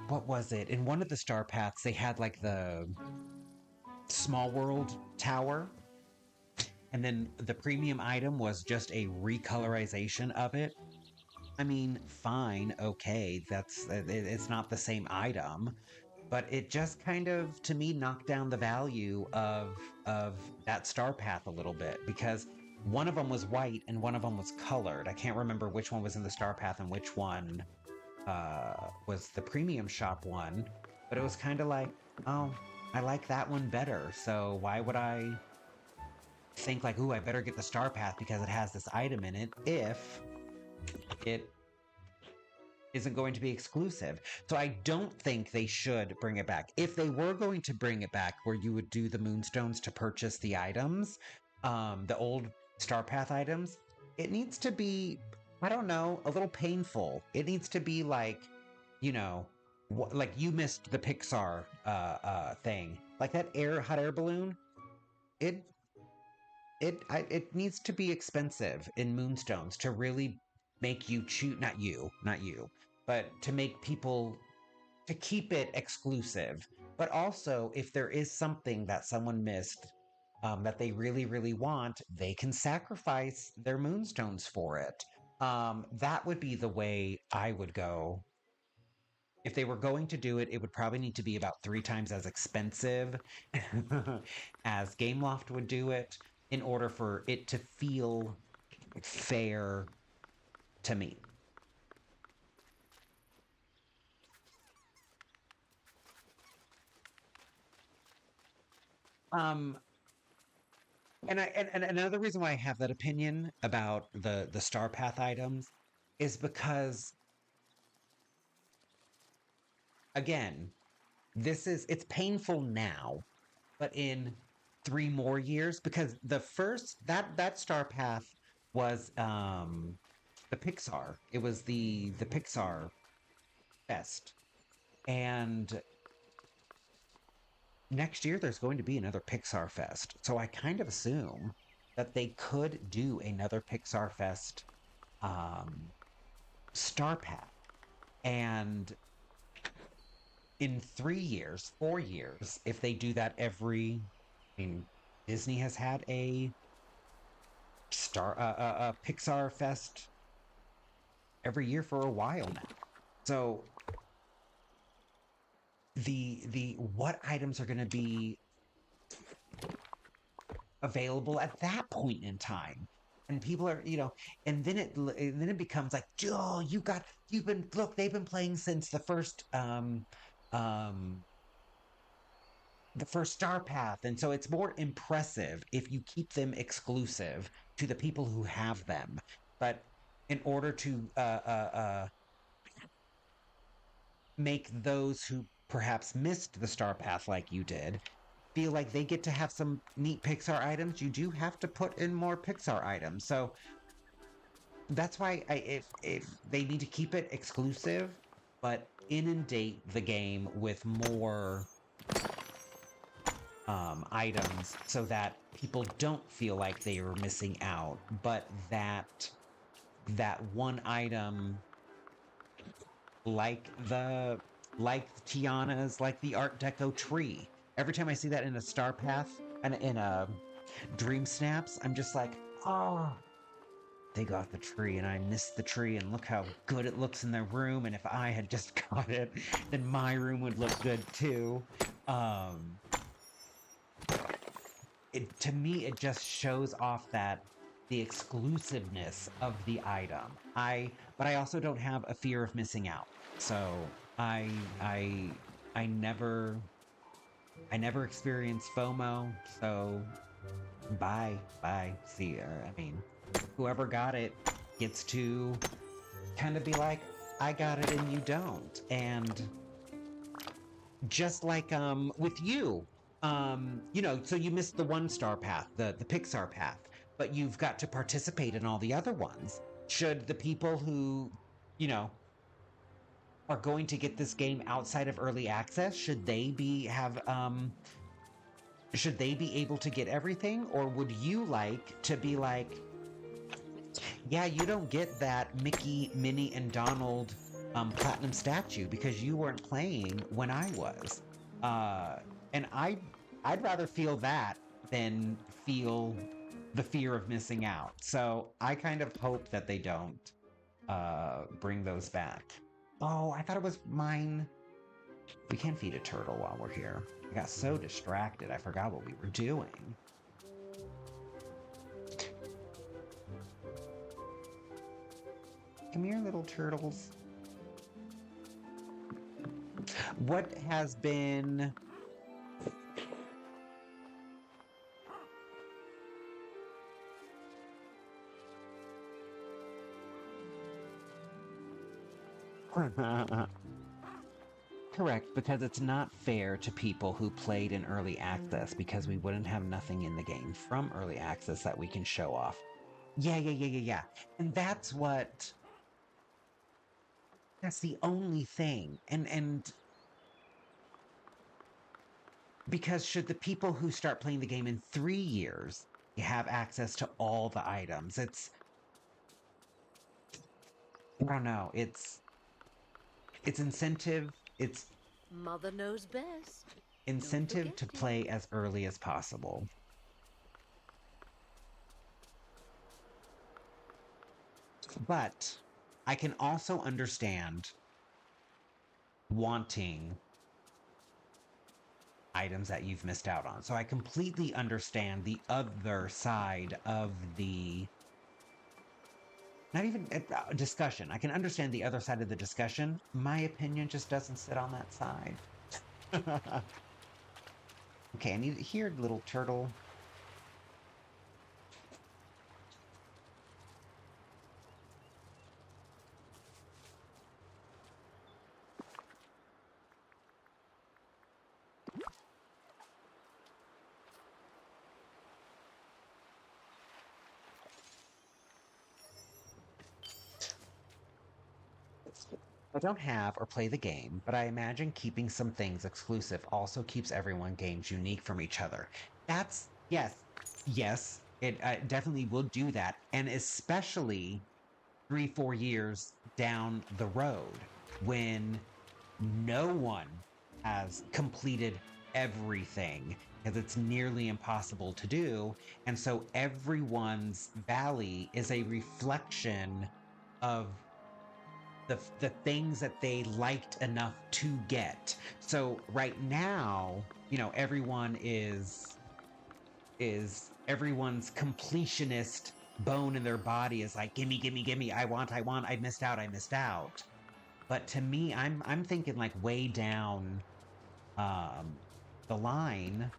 what was it? In one of the Star Paths, they had like the Small World Tower, and then the premium item was just a recolorization of it. I mean, fine, okay, it's not the same item, but it just kind of, to me, knocked down the value of that Star Path a little bit, because one of them was white and one of them was colored. I can't remember which one was in the Star Path and which one was the premium shop one, but it was kind of like, oh, I like that one better, so why would I think like, ooh, I better get the Star Path because it has this item in it if it isn't going to be exclusive? So I don't think they should bring it back. If they were going to bring it back where you would do the moonstones to purchase the items, the old Star Path items, it needs to be, I don't know, a little painful. It needs to be like, you know, like you missed the Pixar thing. Like that hot air balloon, it it needs to be expensive in moonstones to really make you choose, not you, but to make people, to keep it exclusive. But also, if there is something that someone missed that they really, really want, they can sacrifice their moonstones for it. That would be the way I would go. If they were going to do it, it would probably need to be about 3 times as expensive as Gameloft would do it in order for it to feel fair to me. Um, And another reason why I have that opinion about the Star Path items is because, again, it's painful now, but in 3 more years, because the first that Star Path was the Pixar. It was the Pixar Fest. And next year there's going to be another Pixar Fest. So I kind of assume that they could do another Pixar Fest Star Path. And in 3 years, 4 years, if they do that I mean, Disney has had a Pixar Fest every year for a while now. So the what items are going to be available at that point in time, and people are, and then it becomes like, oh, they've been playing since the first Star Path, and so it's more impressive if you keep them exclusive to the people who have them. But in order to make those who perhaps missed the Star Path like you did feel like they get to have some neat Pixar items, you do have to put in more Pixar items. So that's why if they need to keep it exclusive, but inundate the game with more items so that people don't feel like they are missing out, but that one item, like Tiana's, like the Art Deco tree. Every time I see that in a Star Path and in a Dream Snaps, I'm just like, oh, they got the tree and I missed the tree, and look how good it looks in their room. And if I had just got it, then my room would look good too. To me, it just shows off the exclusive-ness of the item. But I also don't have a fear of missing out. So I never experienced FOMO. So bye. See, I mean, whoever got it gets to kind of be like, I got it and you don't. And just like with you, so you missed the one Star Path, the Pixar path, but you've got to participate in all the other ones. Should the people who, are going to get this game outside of early access, should they be able to get everything? Or would you like to be like, yeah, you don't get that Mickey, Minnie, and Donald platinum statue because you weren't playing when I was. And I'd rather feel that than feel the fear of missing out. So I kind of hope that they don't bring those back. Oh, I thought it was mine. We can feed a turtle while we're here. I got so distracted, I forgot what we were doing. Come here, little turtles. What has been... Correct, because it's not fair to people who played in early access, because we wouldn't have nothing in the game from early access that we can show off. Yeah. And that's the only thing. And because should the people who start playing the game in 3 years have access to all the items, I don't know, it's incentive, it's Mother knows best. incentive to play as early as possible. But I can also understand wanting items that you've missed out on. So I completely understand the other side of the... Not even a discussion. I can understand the other side of the discussion. My opinion just doesn't sit on that side. Okay, I need to hear, little turtle. I don't have or play the game, but I imagine keeping some things exclusive also keeps everyone games unique from each other. That's yes, it definitely will do that, and especially 3, 4 years down the road when no one has completed everything because it's nearly impossible to do. And so everyone's valley is a reflection of the things that they liked enough to get. So right now, everyone is everyone's completionist bone in their body is like, gimme, gimme, gimme, I want, I missed out, I missed out. But to me, I'm thinking like way down the line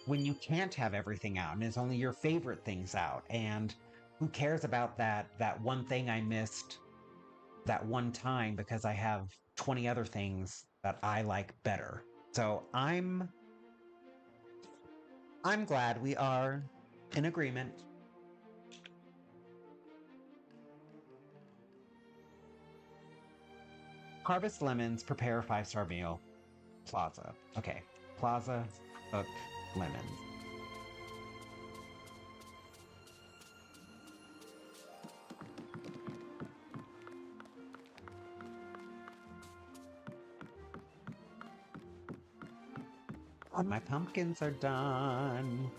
when you can't have everything out and it's only your favorite things out. And who cares about that one thing I missed that one time because I have 20 other things that I like better. So I'm glad we are in agreement. Harvest lemons, prepare a 5-star meal. Plaza. Okay. Plaza, cook lemons. Oh, my pumpkins are done.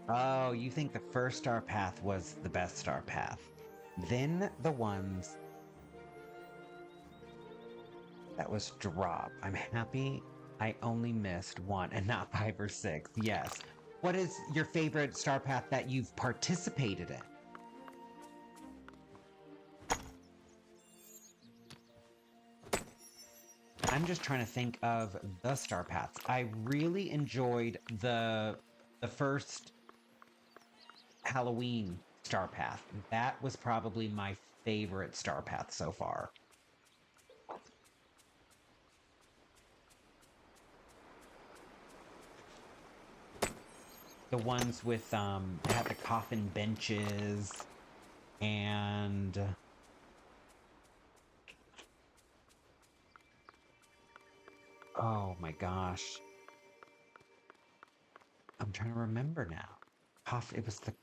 Oh, you think the first star path was the best star path. Then the ones that was drop. I'm happy I only missed one and not 5 or 6. Yes. What is your favorite star path that you've participated in? I'm just trying to think of the star paths. I really enjoyed the first Halloween star path. That was probably my favorite star path so far. The ones with had the coffin benches and oh my gosh. I'm trying to remember now. It was the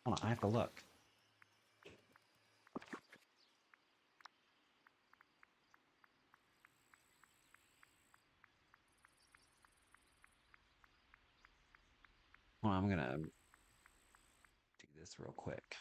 hold on, I have to look. Well, I'm gonna do this real quick.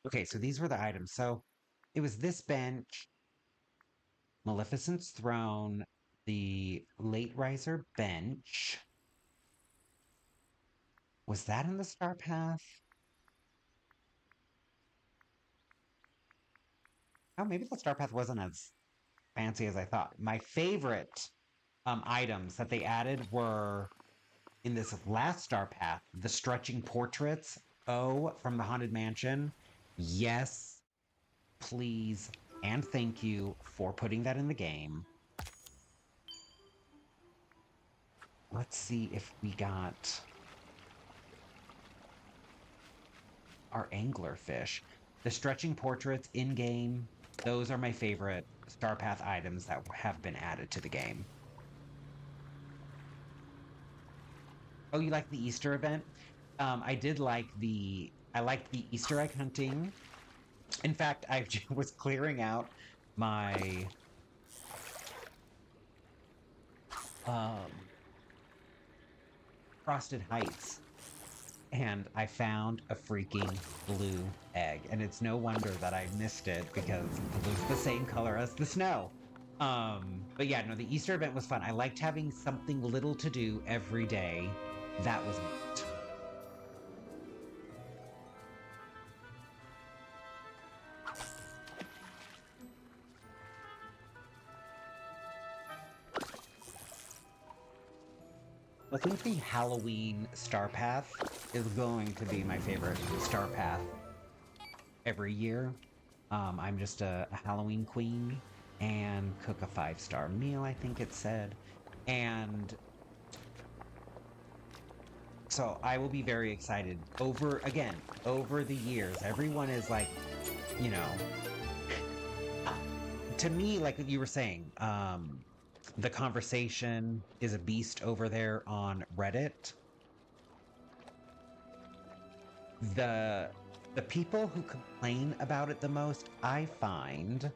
Okay, so these were the items. So it was this bench, Maleficent's throne, the late riser bench. Was that in the star path? Oh, maybe the star path wasn't as fancy as I thought. My favorite items that they added were in this last star path, the stretching portraits. Oh, from the Haunted Mansion. Yes, please, and thank you for putting that in the game. Let's see if we got our anglerfish. The stretching portraits in game, those are my favorite star path items that have been added to the game. Oh, you like the Easter event? I did like I liked the Easter egg hunting. In fact, I was clearing out my Frosted Heights, and I found a freaking blue egg, and it's no wonder that I missed it because it was the same color as the snow. But yeah, no, the Easter event was fun. I liked having something little to do every day. That was neat. I think the Halloween Star Path is going to be my favorite Star Path every year. I'm just a Halloween queen and cook a 5-star meal, I think it said. And so I will be very excited. Over the years, everyone is like, you know, to me, like you were saying, the conversation is a beast over there on Reddit. The people who complain about it the most, I find,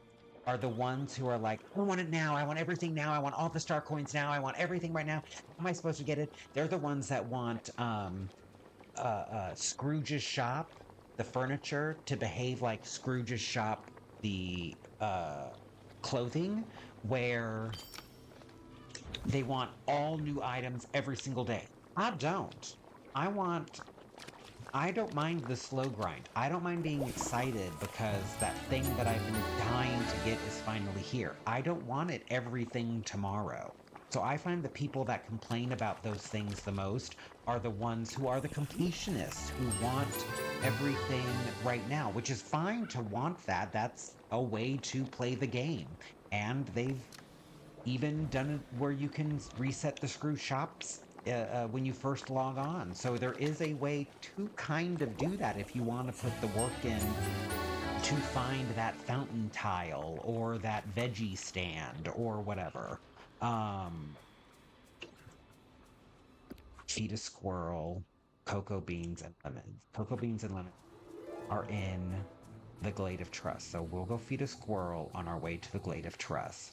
are the ones who are like, I want it now, I want everything now, I want all the star coins now, I want everything right now. How am I supposed to get it? They're the ones that want Scrooge's shop, the furniture, to behave like Scrooge's shop, the clothing, where they want all new items every single day. I don't. I don't mind the slow grind. I don't mind being excited because that thing that I've been dying to get is finally here. I don't want it everything tomorrow. So I find the people that complain about those things the most are the ones who are the completionists, who want everything right now, which is fine to want that. That's a way to play the game. And they've even done it where you can reset the screw shops when you first log on. So there is a way to kind of do that if you want to put the work in to find that fountain tile or that veggie stand or whatever. Feed a squirrel, cocoa beans and lemons. Cocoa beans and lemons are in the Glade of Trust. So we'll go feed a squirrel on our way to the Glade of Trust.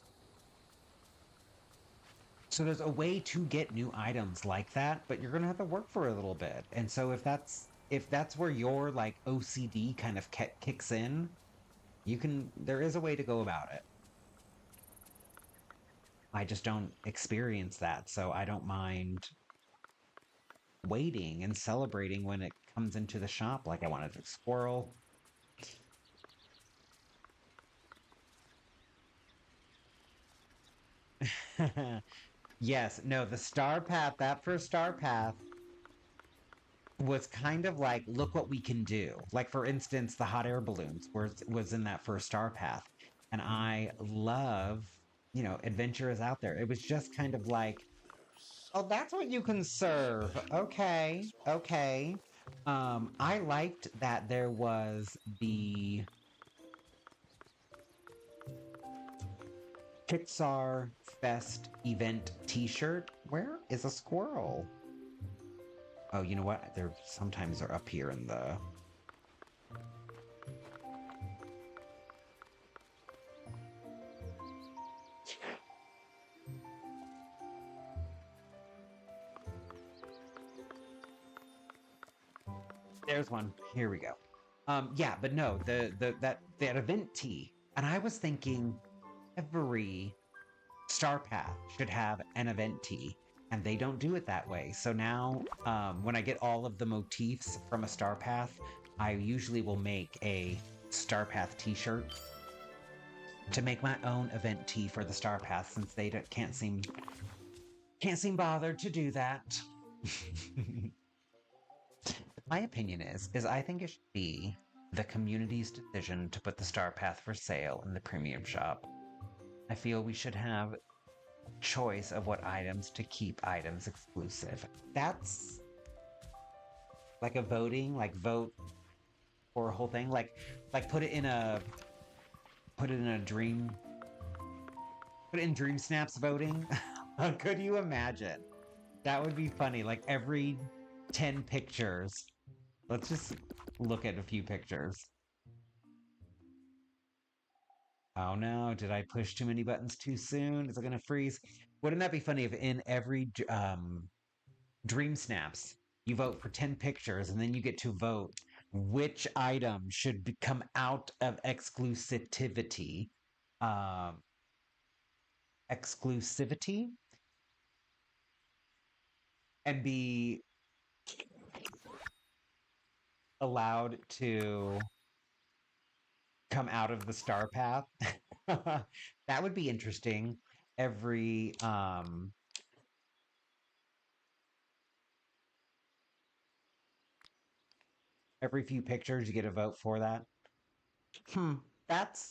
So there's a way to get new items like that, but you're gonna have to work for a little bit. And so if that's where your like OCD kind of kicks in, there is a way to go about it. I just don't experience that, so I don't mind waiting and celebrating when it comes into the shop. Like I wanted a squirrel. Yes, no, the star path, that first star path was kind of like, look what we can do. Like, for instance, the hot air balloons was in that first star path. And I love, adventure is out there. It was just kind of like, oh, that's what you can serve. Okay, okay. I liked that there was the Pixar Fest event t-shirt. Where is a squirrel? Oh, you know what? Sometimes they're up here in the... There's one. Here we go. Yeah, but no, that event tee. And I was thinking every Star Path should have an event tee. And they don't do it that way. So now, when I get all of the motifs from a Star Path, I usually will make a Star Path t-shirt to make my own event tee for the Star Path, since they can't seem bothered to do that. My opinion is I think it should be the community's decision to put the Star Path for sale in the premium shop. I feel we should have choice of what items to keep items exclusive. That's like a voting, like vote for a whole thing, like put it in Dream Snaps voting. Could you imagine? That would be funny. Like every 10 pictures, let's just look at a few pictures. Oh no, did I push too many buttons too soon? Is it gonna freeze? Wouldn't that be funny if in every Dream Snaps you vote for 10 pictures and then you get to vote which item should come out of exclusivity? exclusivity and be allowed to come out of the star path. That would be interesting. Every few pictures you get a vote for that. That's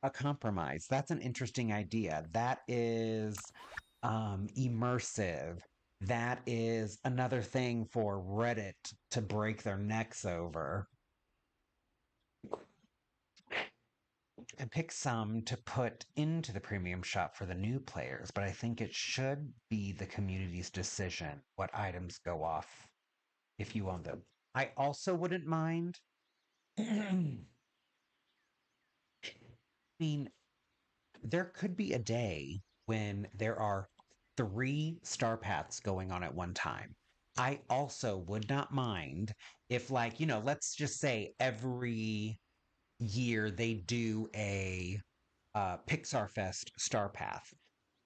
a compromise. That's an interesting idea. That is immersive. That is another thing for Reddit to break their necks over. And pick some to put into the premium shop for the new players, but I think it should be the community's decision what items go off if you own them. I also wouldn't mind. I mean, there could be a day when there are 3 star paths going on at one time. I also would not mind if, like, let's just say every year they do a Pixar Fest Star Path.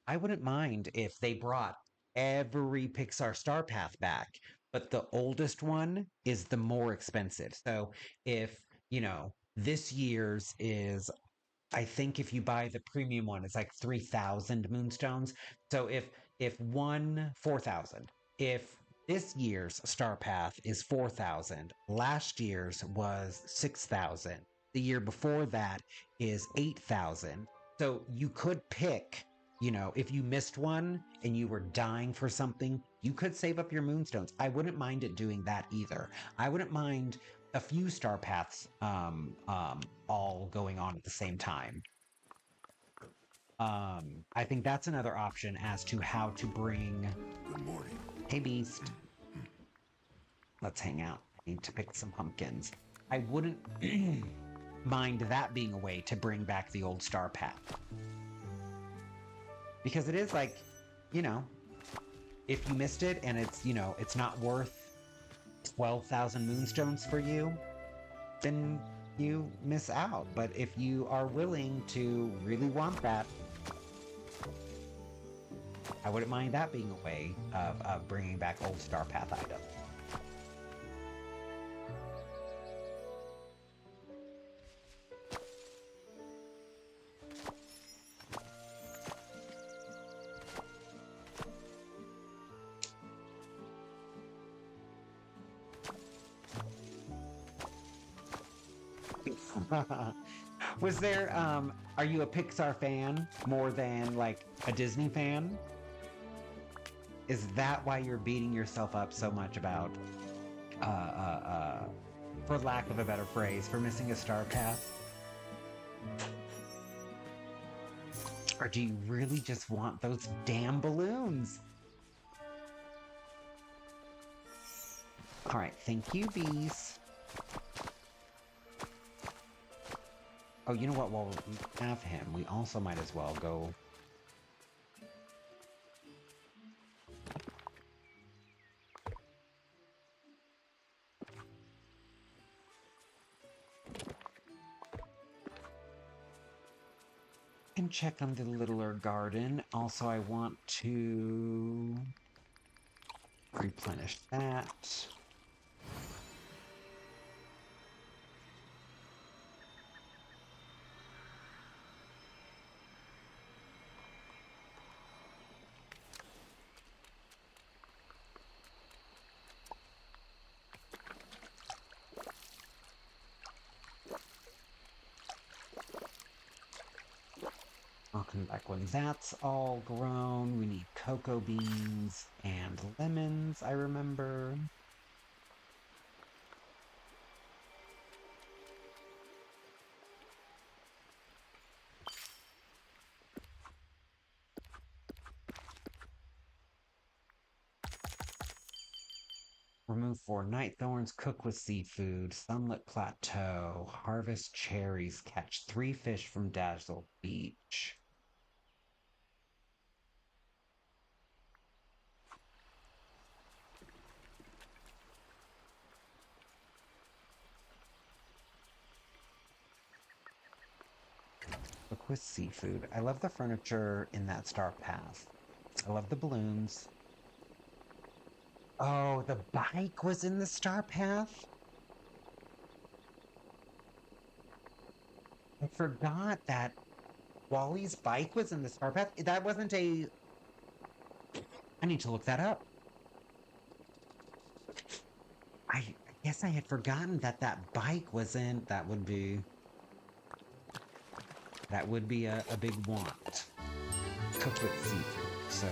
I wouldn't mind if they brought every Pixar Star Path back, but the oldest one is the more expensive. So if, this year's is, I think if you buy the premium one, it's like 3,000 moonstones. So if one 4,000, if this year's Star Path is 4,000, last year's was 6,000, the year before that is 8,000. So you could pick, if you missed one and you were dying for something, you could save up your moonstones. I wouldn't mind it doing that either. I wouldn't mind a few star paths all going on at the same time. I think that's another option as to how to bring. Good morning. Hey, Beast. Let's hang out. I need to pick some pumpkins. I wouldn't mind that being a way to bring back the old star path. Because it is like, if you missed it and it's, it's not worth 12,000 moonstones for you, then you miss out. But if you are willing to really want that, I wouldn't mind that being a way of bringing back old Star Path items. Was there, are you a Pixar fan more than like a Disney fan? Is that why you're beating yourself up so much about, for lack of a better phrase, for missing a star path? Or do you really just want those damn balloons? All right, thank you, bees. Oh, you know what? While we have him, we also might as well go. And check on the littler garden. Also, I want to replenish that. I'll come back when that's all grown. We need cocoa beans and lemons, I remember. Remove 4 night thorns, cook with seafood, sunlit plateau, harvest cherries, catch 3 fish from Dazzle Beach. The with seafood. I love the furniture in that star path. I love the balloons. Oh, the bike was in the star path? I forgot that Wally's bike was in the star path. That wasn't a... I need to look that up. I guess I had forgotten that that bike was in... That would be a big want. Cooked with seafood. So...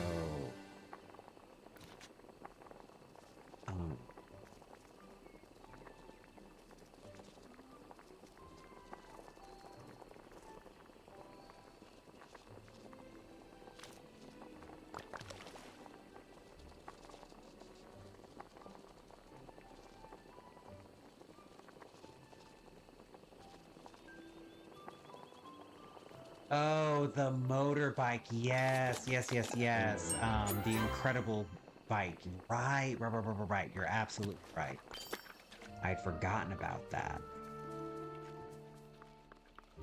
Oh, the motorbike. Yes, yes, yes, yes. The incredible bike. Right. You're absolutely right. I'd forgotten about that.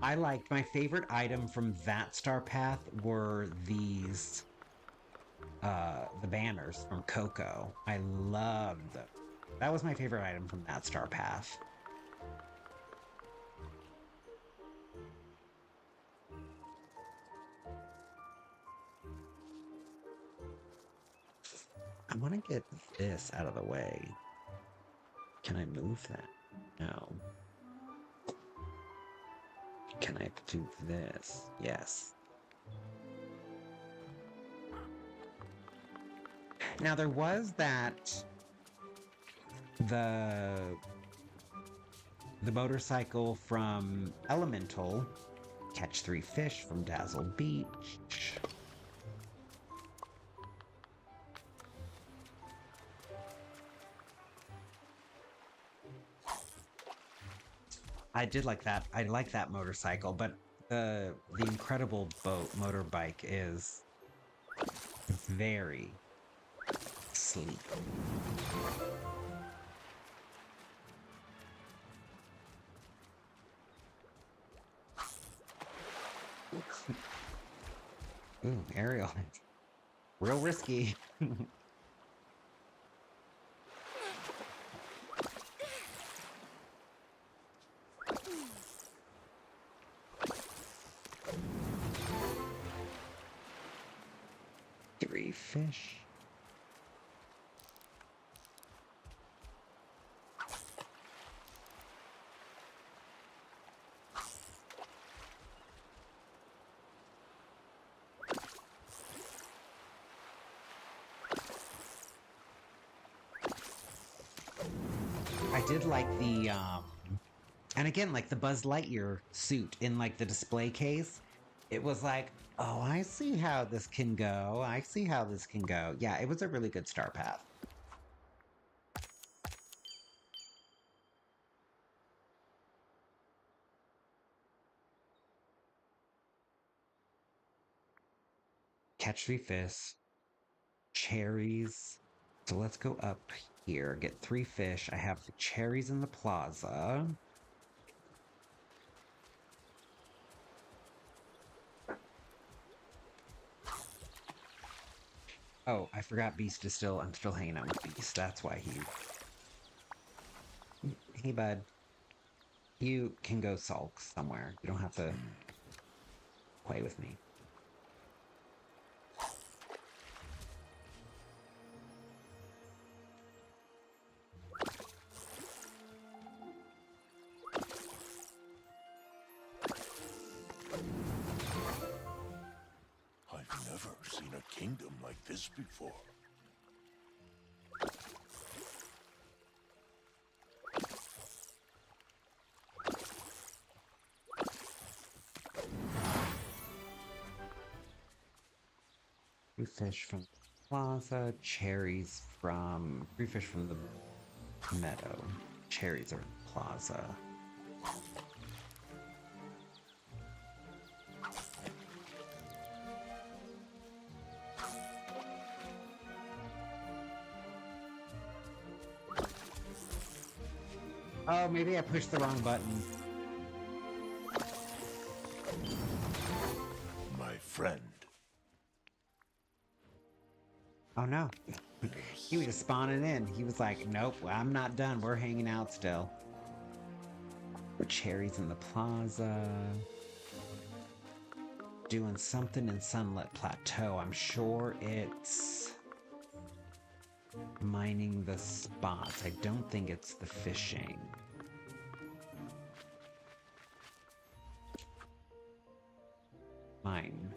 I liked my favorite item from that star path were these the banners from Coco. I loved them. That was my favorite item from that star path. I want to get this out of the way. Can I move that? No. Can I do this? Yes. Now there was that the motorcycle from Elemental, catch 3 fish from Dazzle Beach. I did like that. I like that motorcycle, but the incredible boat motorbike is very sleek. Ooh, aerial. Real risky. 3 fish. I did like the and again, like the Buzz Lightyear suit in like the display case. It was like, oh, I see how this can go. I see how this can go. Yeah, it was a really good star path. Catch 3 fish, cherries. So let's go up here, get 3 fish. I have the cherries in the plaza. Oh, I forgot Beast is still... I'm still hanging out with Beast. That's why he... Hey, bud. You can go sulk somewhere. You don't have to play with me. I've never seen a kingdom like this before. Three fish from the plaza, cherries from... 3 fish from the meadow. Cherries are in the plaza. Oh, maybe I pushed the wrong button. friend. Oh no. He was just spawning in. He was like, nope, I'm not done. We're hanging out still. Cherries in the plaza. Doing something in Sunlit Plateau. I'm sure it's mining the spots. I don't think it's the fishing. Mine.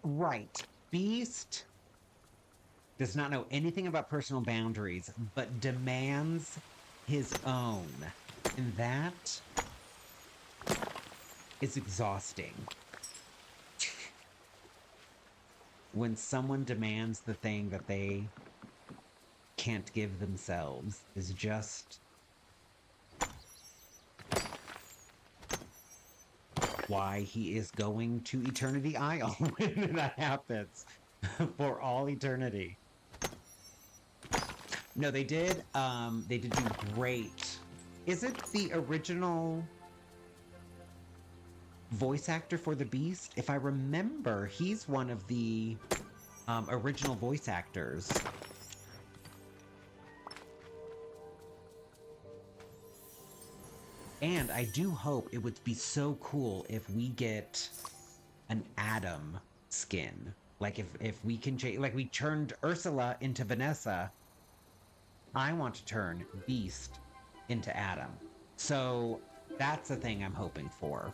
Right. Beast does not know anything about personal boundaries, but demands his own. And that is exhausting. When someone demands the thing that they can't give themselves is just why he is going to Eternity Isle when that happens for all eternity. No, they did do great. Is it the original voice actor for the Beast? If I remember, he's one of the original voice actors. And I do hope it would be so cool if we get an Adam skin. Like if we can change, like we turned Ursula into Vanessa, I want to turn Beast into Adam. So that's the thing I'm hoping for.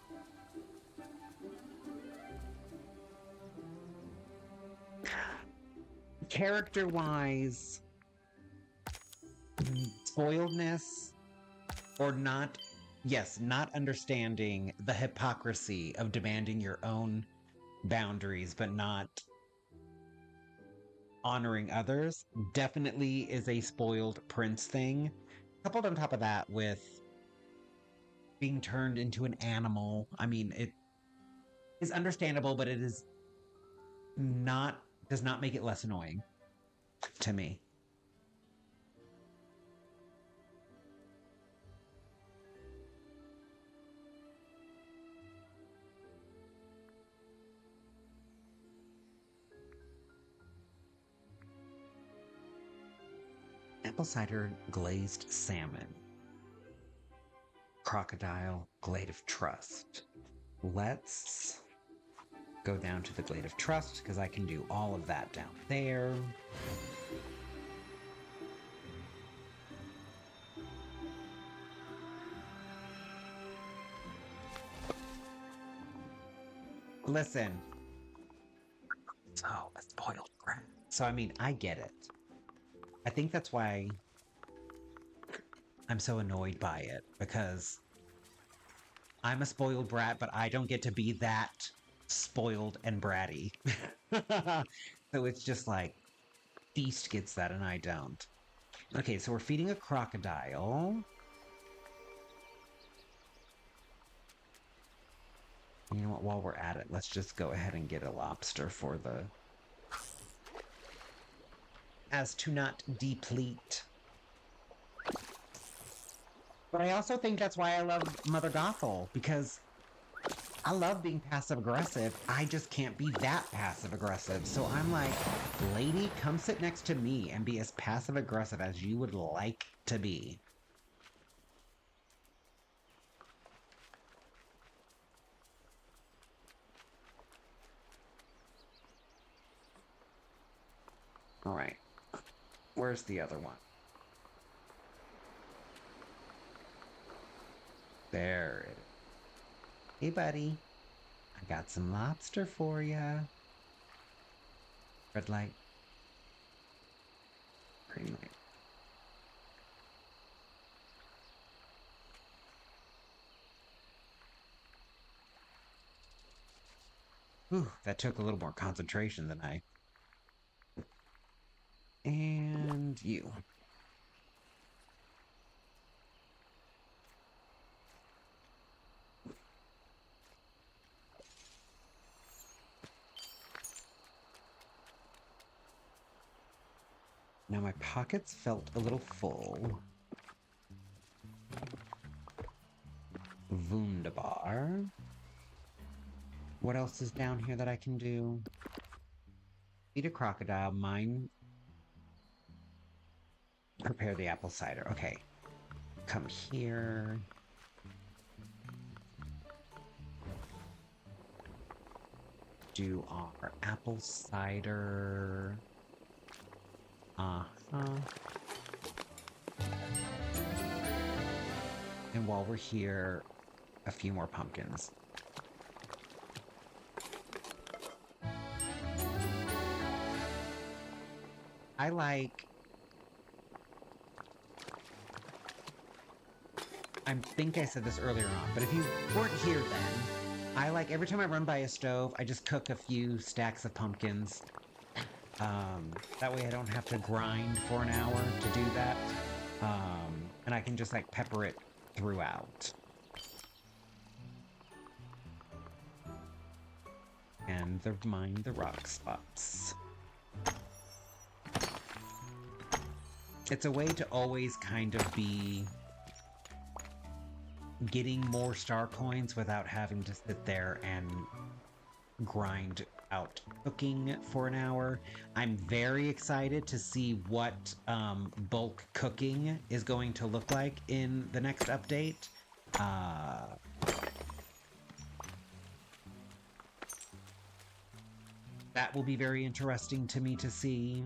Character-wise, spoiledness or not, yes, not understanding the hypocrisy of demanding your own boundaries but not honoring others definitely is a spoiled prince thing. Coupled on top of that with being turned into an animal. I mean, it is understandable, but it is not, does not make it less annoying to me. Apple cider glazed salmon. Crocodile Glade of Trust. Let's go down to the Glade of Trust because I can do all of that down there. Listen. So, a spoiled brat. So, I mean, I get it. I think that's why I'm so annoyed by it, because I'm a spoiled brat, but I don't get to be that spoiled and bratty. So it's just like, Beast gets that and I don't. Okay, so we're feeding a crocodile. You know what, while we're at it, let's just go ahead and get a lobster for the... as to not deplete. But I also think that's why I love Mother Gothel, because I love being passive-aggressive. I just can't be that passive-aggressive. So I'm like, lady, come sit next to me and be as passive-aggressive as you would like to be. All right. Where's the other one? There it is. Hey, buddy. I got some lobster for ya. Red light. Green light. Ooh, that took a little more concentration than I... And you. Now my pockets felt a little full. Wunderbar. What else is down here that I can do? Feed a crocodile, mine. Prepare the apple cider. Okay. Come here. Do our apple cider. Uh-huh. And while we're here, a few more pumpkins. I think I said this earlier on, but if you weren't here then, every time I run by a stove, I just cook a few stacks of pumpkins. That way I don't have to grind for an hour to do that. And I can just like pepper it throughout. And mind the rock spots. It's a way to always kind of be getting more star coins without having to sit there and grind out cooking for an hour. I'm very excited to see what bulk cooking is going to look like in the next update. That will be very interesting to me to see.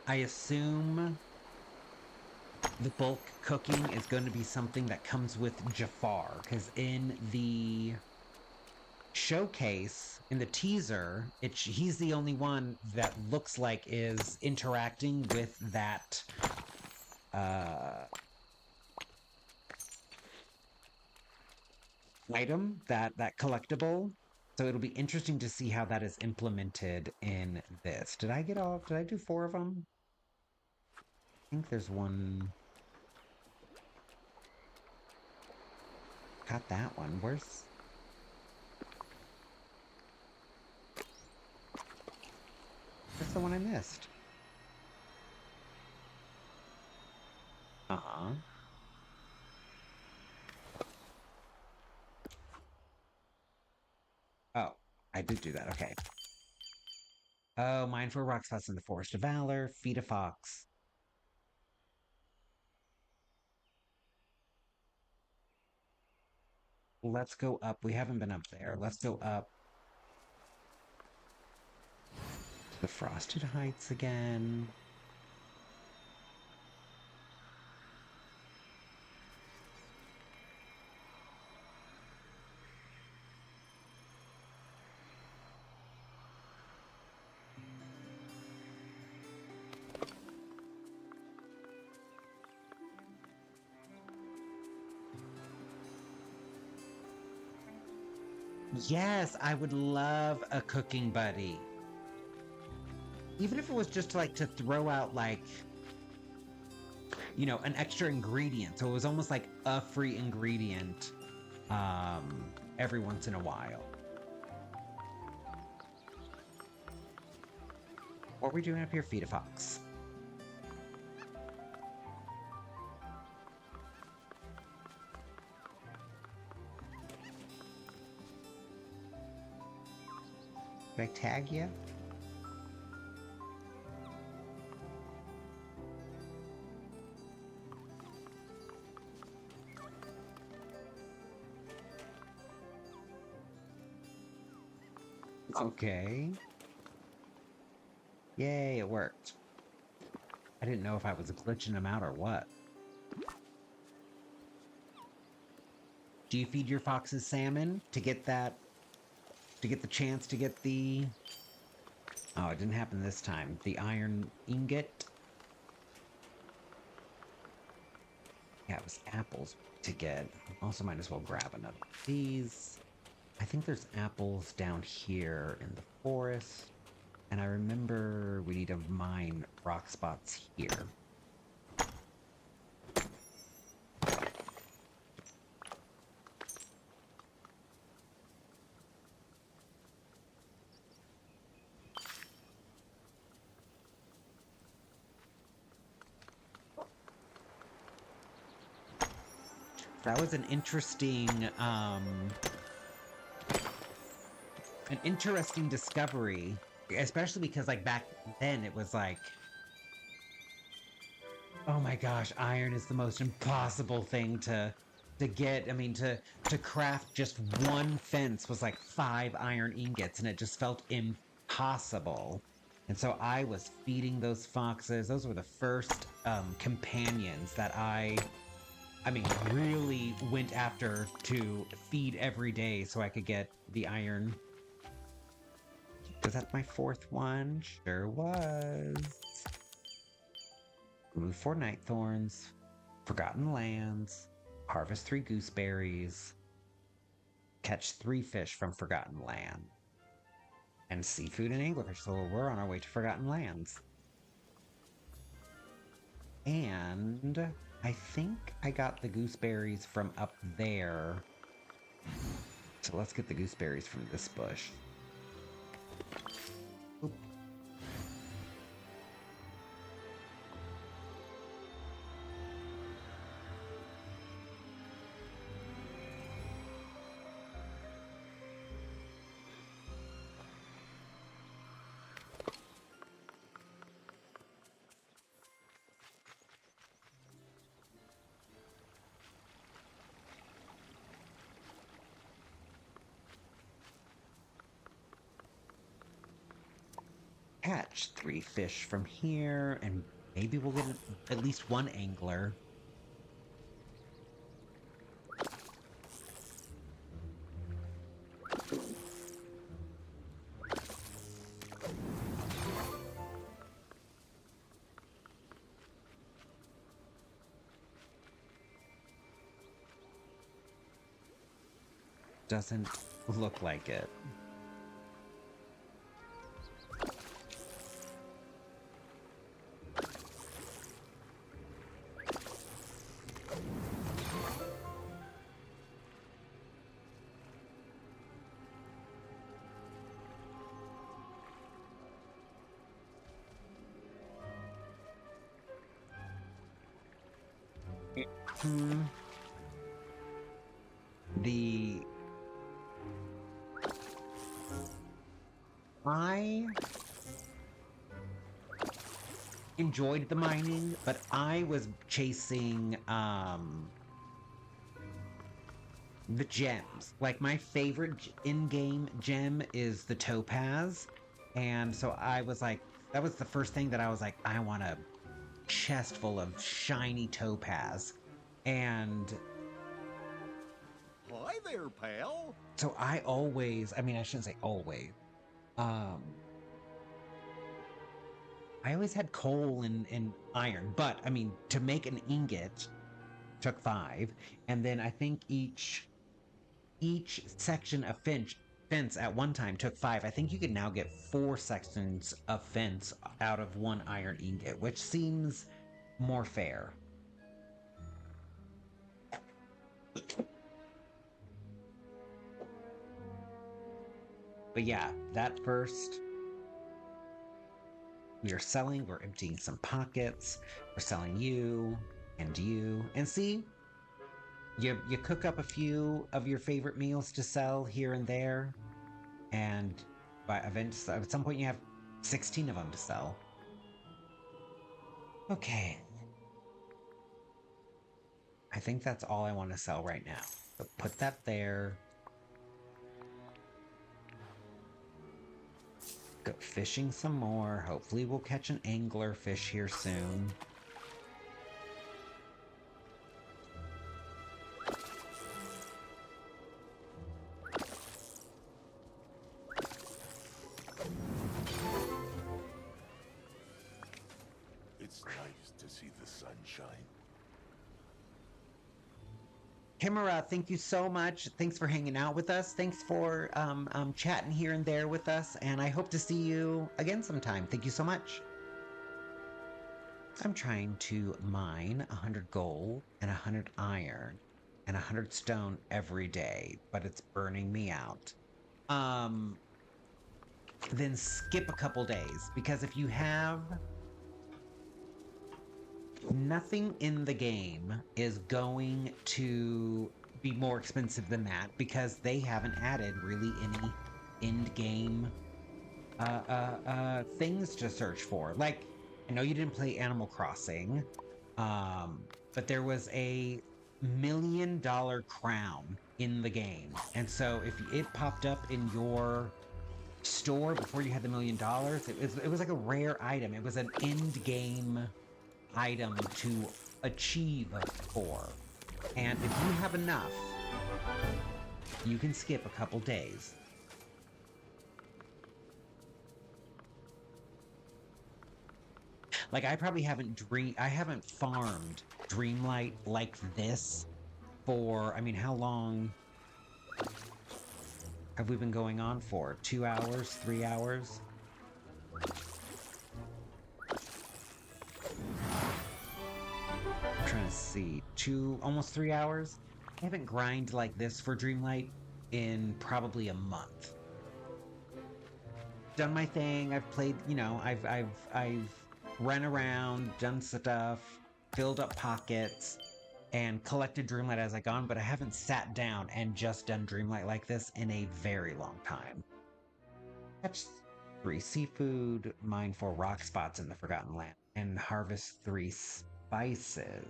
I assume the bulk cooking is going to be something that comes with Jafar, because in the showcase, in the teaser, he's the only one that looks like is interacting with that item, that collectible. So it'll be interesting to see how that is implemented in this. Did I do 4 of them? I think there's one. Got that one. Where's the one I missed? Uh-huh. Oh, I did do that. Okay. Oh, mine for rock spots in the Forest of Valor. Feed a fox. Let's go up. We haven't been up there. Let's go up to the Frosted Heights again. Yes, I would love a cooking buddy. Even if it was just to throw out an extra ingredient. So it was almost like a free ingredient every once in a while. What are we doing up here? Feed a fox. Did I tag you? Okay. Yay, it worked. I didn't know if I was glitching them out or what. Do you feed your foxes salmon to get that? To get the chance to get the... Oh, it didn't happen this time. The iron ingot. Yeah, it was apples to get. Also might as well grab another of these. I think there's apples down here in the forest. And I remember we need to mine rock spots here. That was an interesting discovery, especially because like back then it was like, oh my gosh, iron is the most impossible thing to get. I mean, to craft just one fence was like 5 iron ingots, and it just felt impossible. And so I was feeding those foxes. Those were the first companions that I mean, really went after to feed every day so I could get the iron. Was that my 4th one? Sure was. Remove 4 night thorns, forgotten lands, harvest 3 gooseberries, catch 3 fish from forgotten land, and seafood and anglerfish. So we're on our way to forgotten lands. And I think I got the gooseberries from up there. So let's get the gooseberries from this bush. Oop. Catch 3 fish from here, and maybe we'll get at least 1 angler. Doesn't look like it. I enjoyed the mining, but I was chasing the gems. Like my favorite in-game gem is the topaz, and so I was like, that was the first thing that I was like, I want a chest full of shiny topaz. And Hi there, pal. so I mean, I shouldn't say always. I always had coal and iron, but I mean, to make an ingot took 5, and then I think each section of fence at one time took 5. I think you can now get 4 sections of fence out of 1 iron ingot, which seems more fair. But yeah, that first, we are selling, we're emptying some pockets, we're selling you, and see, you cook up a few of your favorite meals to sell here and there, and by events, at some point you have 16 of them to sell. Okay. I think that's all I want to sell right now. So put that there. Go fishing some more. Hopefully we'll catch an angler fish here soon. It's nice to see the sunshine. Kimura, thank you so much. Thanks for hanging out with us. Thanks for chatting here and there with us. And I hope to see you again sometime. Thank you so much. I'm trying to mine 100 gold and 100 iron and 100 stone every day, but it's burning me out. Then skip a couple days, because if you have nothing in the game is going to be more expensive than that, because they haven't added really any end game things to search for. Like, I know you didn't play Animal Crossing, but there was a $1 million crown in the game, and so if it popped up in your store before you had the $1 million, it was like a rare item. It was an end game item to achieve for. And if you have enough, you can skip a couple days. Like, I probably haven't farmed Dreamlight like this for, I mean, how long have we been going on for? 2 hours? 3 hours? I'm trying to see. Almost 3 hours? I haven't grinded like this for Dreamlight in probably a month. Done my thing. I've played, you know, I've run around, done stuff, filled up pockets, and collected Dreamlight as I gone, but I haven't sat down and just done Dreamlight like this in a very long time. Catch 3 seafood, mine 4 rock spots in the Forgotten Land, and harvest 3 spices.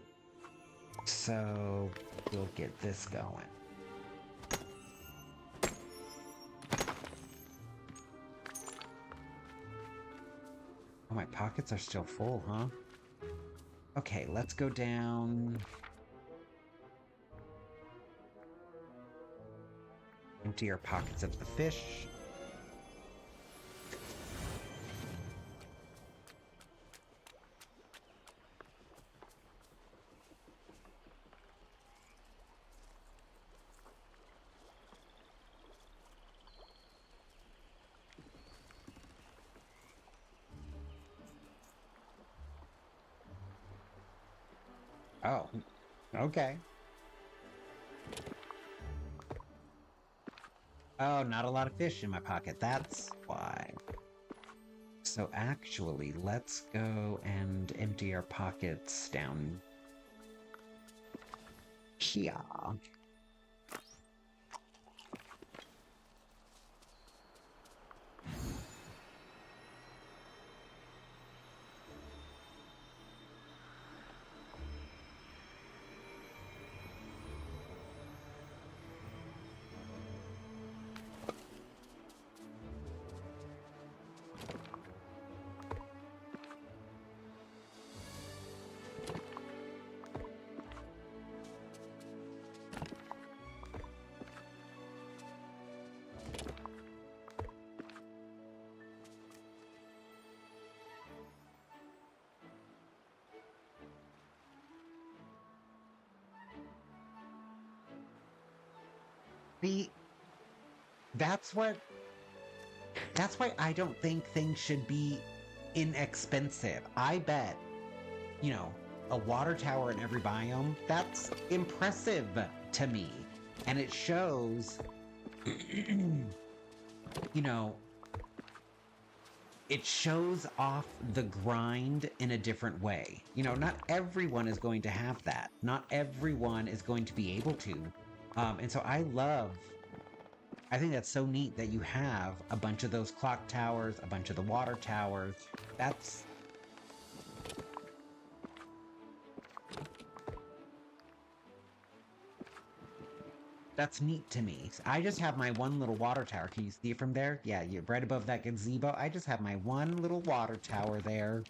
So we'll get this going. Oh, my pockets are still full, huh? Okay, let's go down. Empty our pockets of the fish. Oh, okay. Oh, not a lot of fish in my pocket. That's why. So actually, let's go and empty our pockets down here. See, that's why I don't think things should be inexpensive. I bet, you know, a water tower in every biome, that's impressive to me. And it shows, you know, it shows off the grind in a different way. You know, not everyone is going to have that. Not everyone is going to be able to. And so I think that's so neat that you have a bunch of those clock towers, a bunch of the water towers. That's neat to me. I just have my one little water tower. Can you see it from there? Yeah, you're right above that gazebo. I just have my one little water tower there.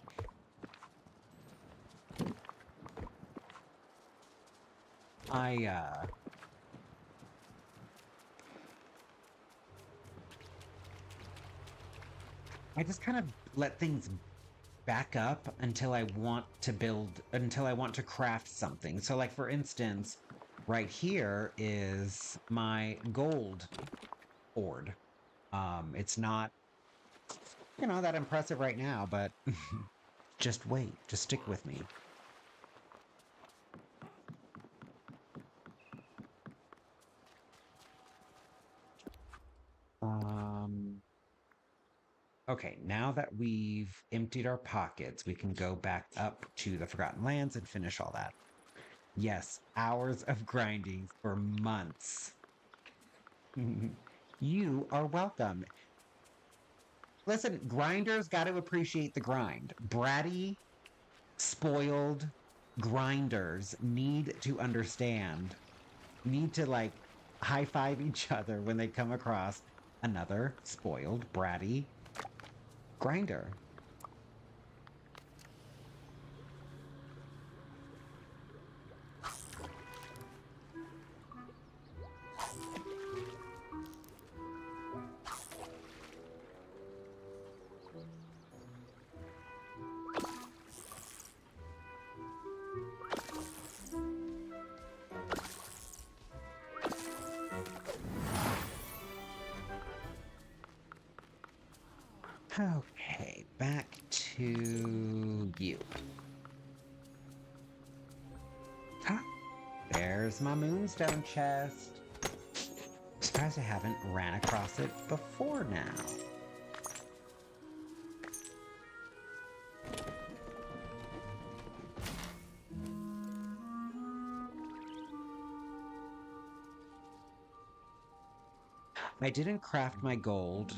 I just kind of let things back up until I want to craft something. So like, for instance, right here is my gold hoard. It's not, that impressive right now, but just wait, just stick with me. Okay, now that we've emptied our pockets, we can go back up to the Forgotten Lands and finish all that. Yes, hours of grinding for months. You are welcome. Listen, grinders got to appreciate the grind. Bratty, spoiled grinders need to understand, need to like high five each other when they come across another spoiled, bratty grinder. Okay, back to you. Ah, there's my moonstone chest. Surprised I haven't ran across it before now. I didn't craft my gold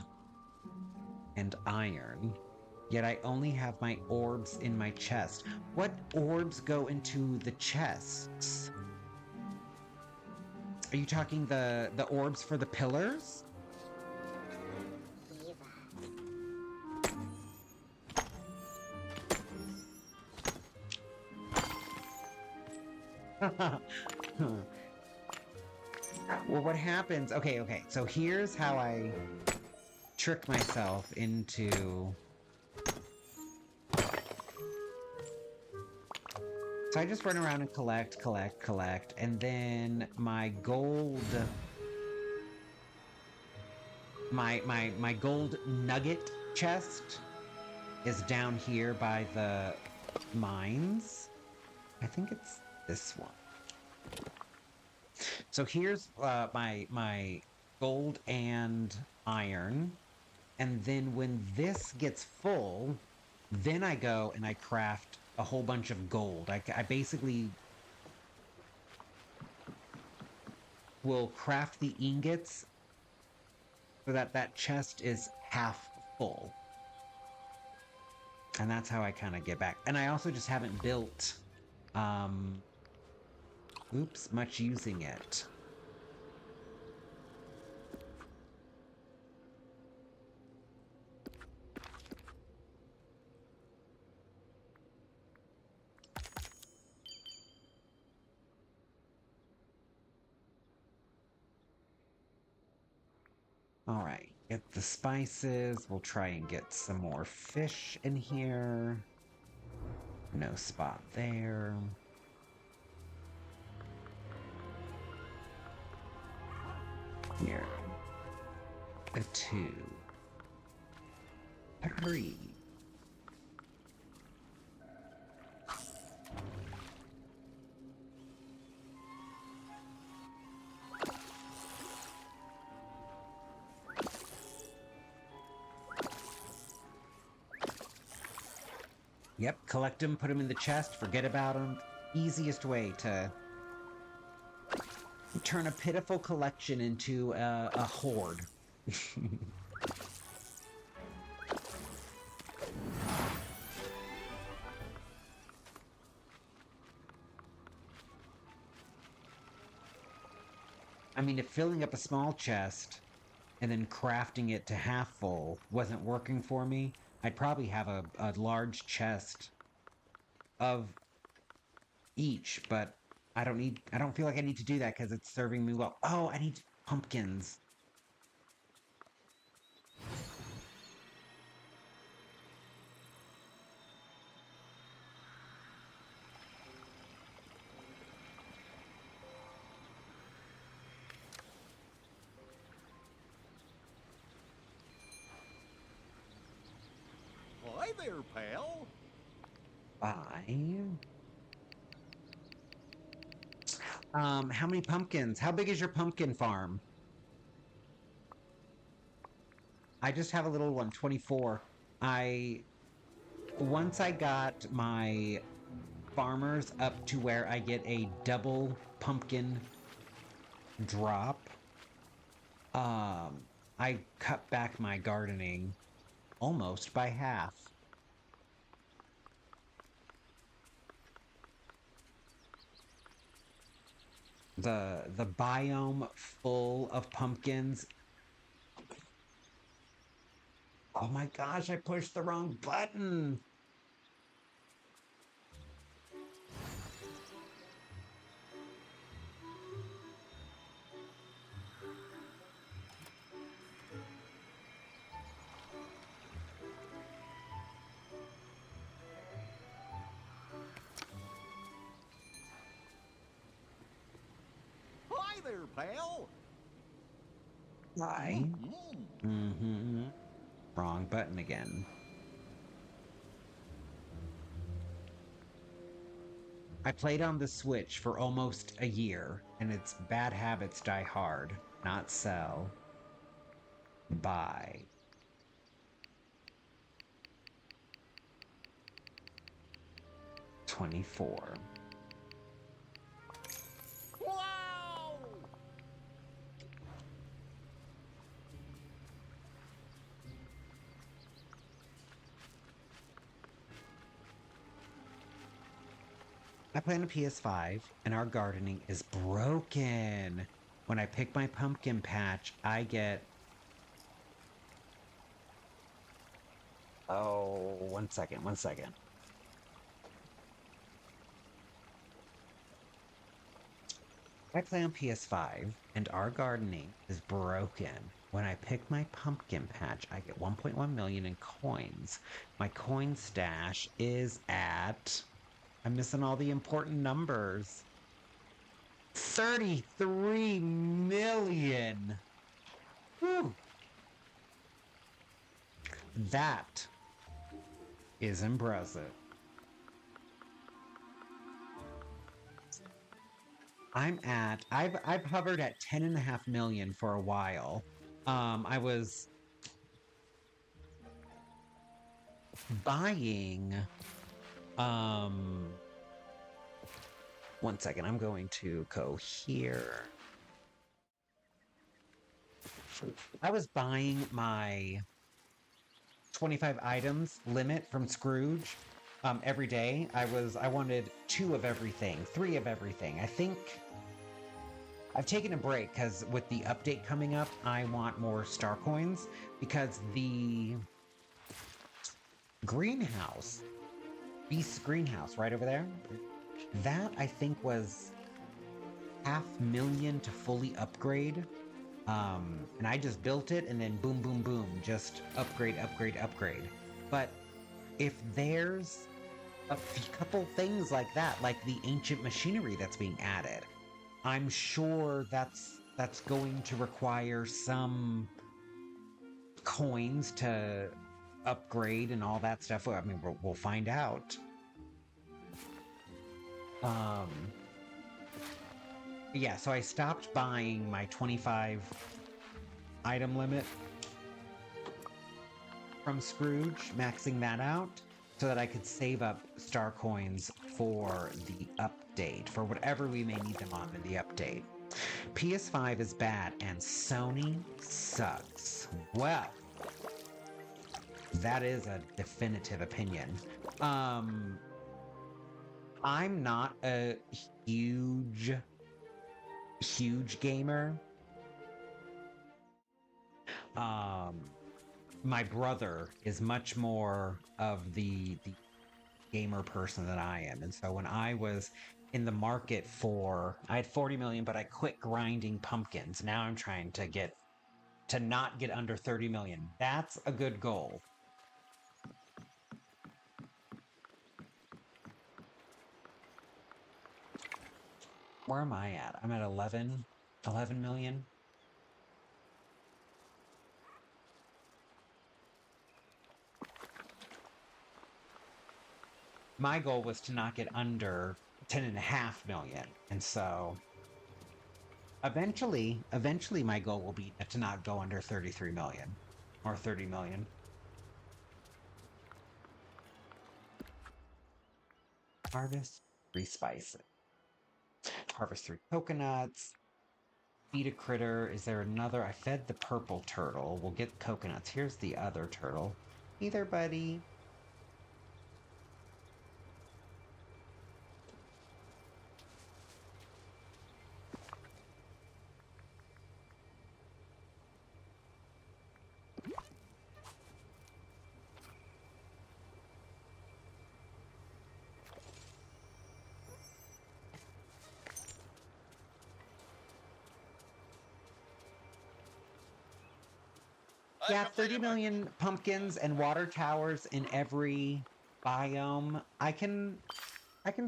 and iron, yet I only have my orbs in my chest. What orbs go into the chests? Are you talking the orbs for the pillars? Well, what happens? Okay. So here's how I trick myself into. So I just run around and collect, and then my gold, my gold nugget chest is down here by the mines. I think it's this one. So here's my gold and iron, and then when this gets full, then I go and I craft a whole bunch of gold. I basically will craft the ingots so that that chest is half full. And that's how I kind of get back. And I also just haven't built, much using it. All right, get the spices. We'll try and get some more fish in here. No spot there. Here. A 2. 3. Yep, collect them, put them in the chest, forget about them. Easiest way to turn a pitiful collection into a hoard. I mean, if filling up a small chest and then crafting it to half full wasn't working for me, I'd probably have a large chest of each, but I don't feel like I need to do that because it's serving me well. Oh, I need pumpkins. Hi there, pal. Buy. How many pumpkins? How big is your pumpkin farm? I just have a little one, 24. Once I got my farmers up to where I get a double pumpkin drop, I cut back my gardening almost by half. The biome full of pumpkins. Oh my gosh, I pushed the wrong button. Hi there, pal. Why? Wrong button again. I played on the Switch for almost a year, and its bad habits die hard. Not sell. Buy. $24. Wow! I play on a PS5, and our gardening is broken. When I pick my pumpkin patch, I get... Oh, one second. I play on PS5, and our gardening is broken. When I pick my pumpkin patch, I get 1.1 million in coins. My coin stash is at... I'm missing all the important numbers. 33 million! Whew. That is impressive. I've hovered at 10.5 million for a while. I was buying, one second, I'm going to go here. I was buying my 25 items limit from Scrooge every day. I wanted 2 of everything, 3 of everything. I think I've taken a break because with the update coming up, I want more star coins because the greenhouse, Beast's greenhouse right over there, that I think was $500,000 to fully upgrade. And I just built it and then boom, boom, boom, just upgrade. But if there's a couple things like that, like the ancient machinery that's being added, I'm sure that's going to require some coins to upgrade and all that stuff. I mean, we'll find out. Yeah, so I stopped buying my 25 item limit from Scrooge, maxing that out so that I could save up star coins for the update, for whatever we may need them on in the update. PS5 is bad and Sony sucks. Well, that is a definitive opinion. I'm not a huge gamer. My brother is much more of the gamer person than I am. And so when I was in the market I had 40 million, but I quit grinding pumpkins. Now I'm trying to not get under 30 million. That's a good goal. Where am I at? I'm at 11 million. my goal was to not get under 10.5 million. And so eventually my goal will be to not go under 33 million or 30 million. Harvest 3 spices. Harvest 3 coconuts. Feed a critter. Is there another? I fed the purple turtle. We'll get coconuts. Here's the other turtle. Hey there, buddy. Yeah, 30 million pumpkins and water towers in every biome. I can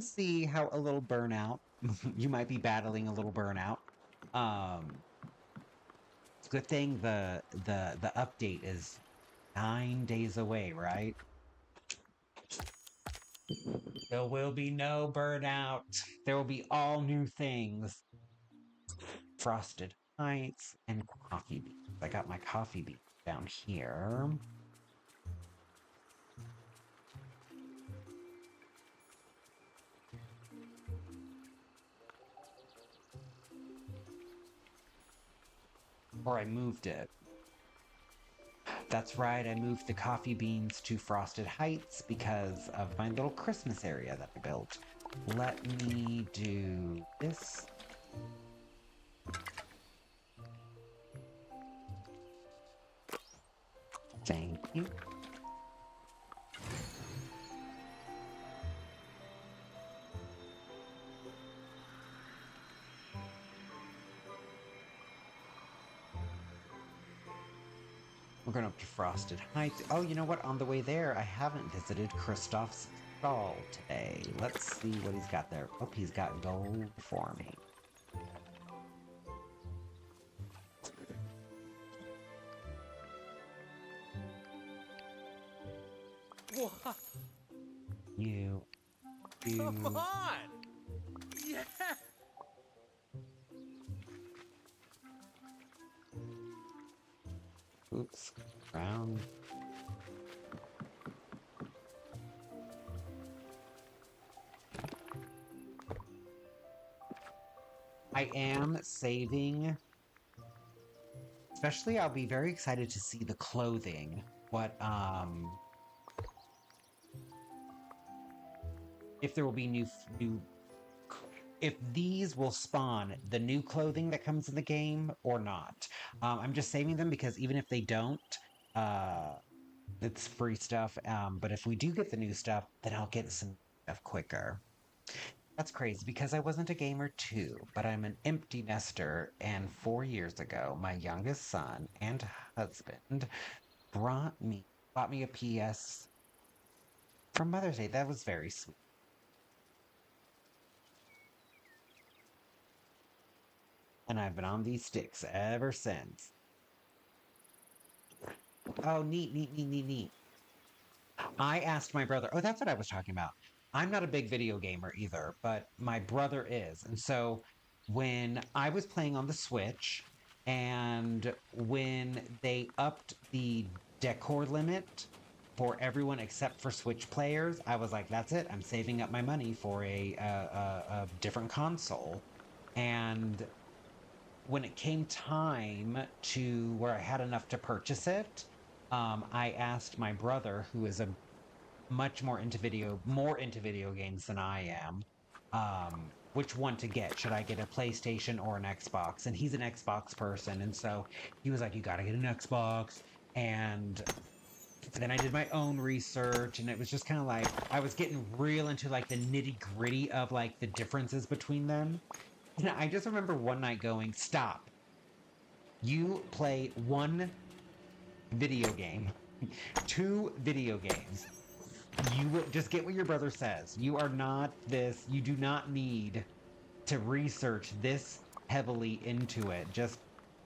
see how a little burnout. You might be battling a little burnout. Good thing the update is 9 days away, right? There will be no burnout. There will be all new things. Frosted Heights and coffee beans. I got my coffee beans down here. Or I moved it. That's right, I moved the coffee beans to Frosted Heights because of my little Christmas area that I built. Let me do this. Thank you. We're going up to Frosted Heights. Oh, you know what? On the way there, I haven't visited Kristoff's stall today. Let's see what he's got there. Oh, he's got gold for me. What? You. Come on! Yeah! Oops. Round. I am saving. Especially, I'll be very excited to see the clothing. What, if there will be new, if these will spawn the new clothing that comes in the game or not. I'm just saving them because even if they don't, it's free stuff. But if we do get the new stuff, then I'll get some stuff quicker. That's crazy because I wasn't a gamer too, but I'm an empty nester. And 4 years ago, my youngest son and husband bought me a PS for Mother's Day. That was very sweet. And I've been on these sticks ever since. Oh, neat. I asked my brother, oh, that's what I was talking about. I'm not a big video gamer either, but my brother is. And so when I was playing on the Switch and when they upped the decor limit for everyone except for Switch players, I was like, that's it. I'm saving up my money for a different console. And when it came time to where I had enough to purchase it, I asked my brother, who is a much more into video games than I am, which one to get. Should I get a PlayStation or an Xbox? And he's an Xbox person, and so he was like, you gotta get an Xbox. And then I did my own research, and it was just kind of like, I was getting real into like the nitty gritty of like the differences between them. And I just remember one night going, stop. You play one video game, 2 video games. You will just get what your brother says. You are not this, you do not need to research this heavily into it. Just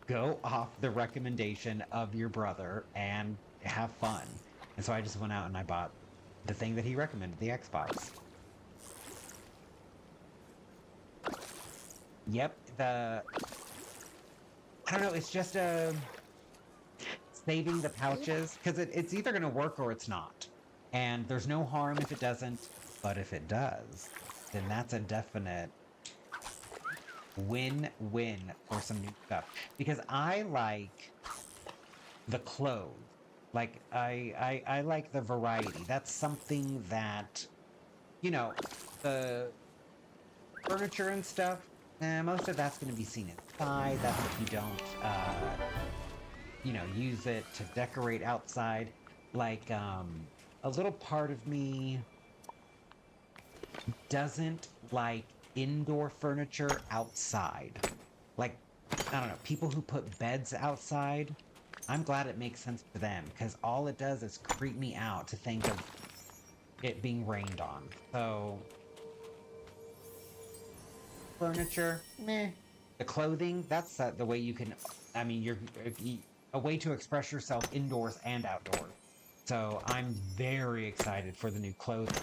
go off the recommendation of your brother and have fun. And so I just went out and I bought the thing that he recommended, the Xbox. Yep, I don't know, it's just saving the pouches, because it's either going to work or it's not. And there's no harm if it doesn't, but if it does, then that's a definite win-win for some new stuff. Because I like the clothes. Like, I like the variety. That's something that, you know, the furniture and stuff, most of that's going to be seen inside. That's if you don't, use it to decorate outside. Like, a little part of me doesn't like indoor furniture outside. Like, I don't know, people who put beds outside, I'm glad it makes sense to them, because all it does is creep me out to think of it being rained on. So, furniture, meh. The clothing, that's the way you can, I mean, a way to express yourself indoors and outdoors. So I'm very excited for the new clothing.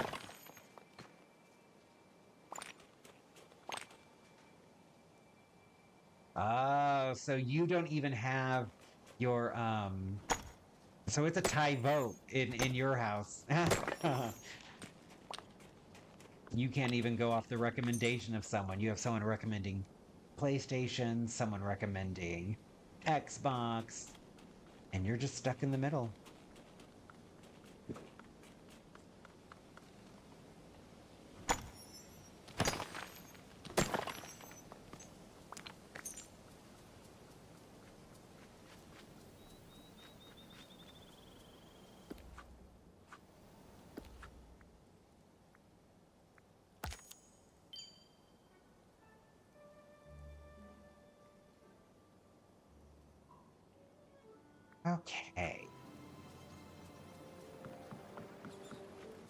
Oh, so you don't even have your, so it's a tie vote in your house. You can't even go off the recommendation of someone. You have someone recommending PlayStation, someone recommending Xbox, and you're just stuck in the middle. Okay.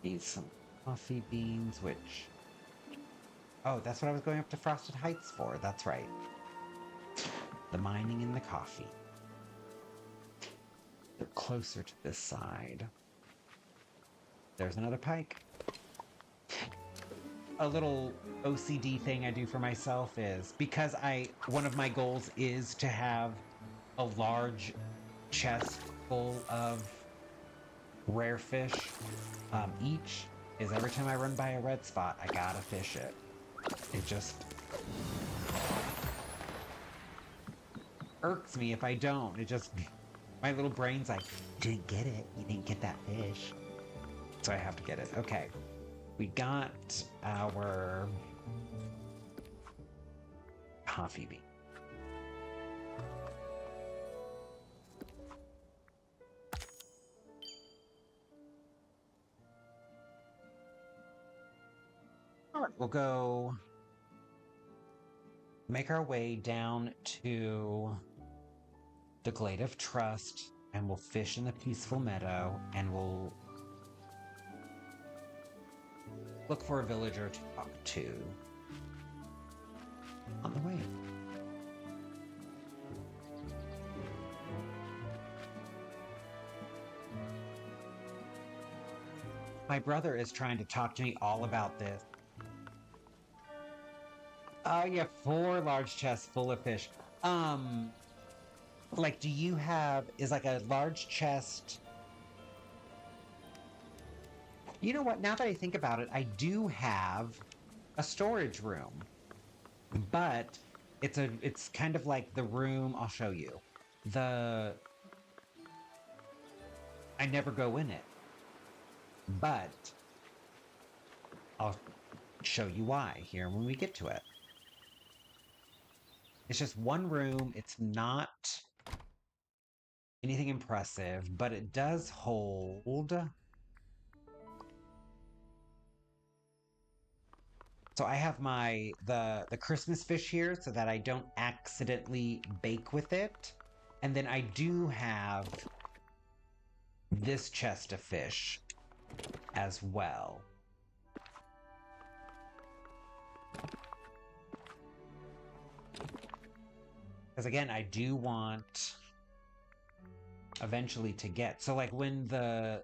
Need some coffee beans, which... Oh, that's what I was going up to Frosted Heights for. That's right. The mining and the coffee. They're closer to this side. There's another pike. A little OCD thing I do for myself is, because one of my goals is to have a large chest full of rare fish, each, is every time I run by a red spot, I gotta fish it. It just irks me if I don't. It just, my little brain's like, you didn't get it. You didn't get that fish. So I have to get it. Okay. We got our coffee bean. All right, we'll go make our way down to the Glade of Trust, and we'll fish in the peaceful meadow, and we'll look for a villager to talk to on the way. My brother is trying to talk to me all about this. Oh, yeah, 4 large chests full of fish. Like, is like a large chest... You know what, now that I think about it, I do have a storage room. But it's kind of like the room, I'll show you. I never go in it. But I'll show you why here when we get to it. It's just one room. It's not anything impressive, but it does hold... So I have the Christmas fish here so that I don't accidentally bake with it. And then I do have this chest of fish as well. Because again, I do want eventually to get... So like when the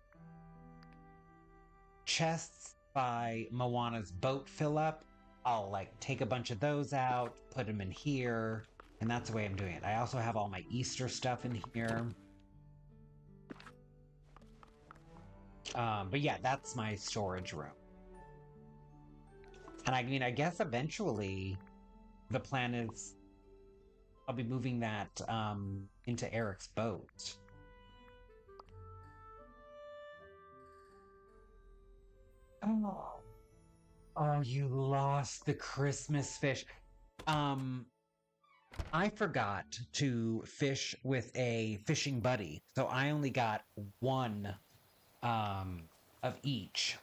chests by Moana's boat fill up, I'll like take a bunch of those out, put them in here, and that's the way I'm doing it. I also have all my Easter stuff in here. But yeah, that's my storage room. And I mean, I guess eventually the plan is I'll be moving that into Eric's boat. Oh, you lost the Christmas fish. I forgot to fish with a fishing buddy, so I only got one of each.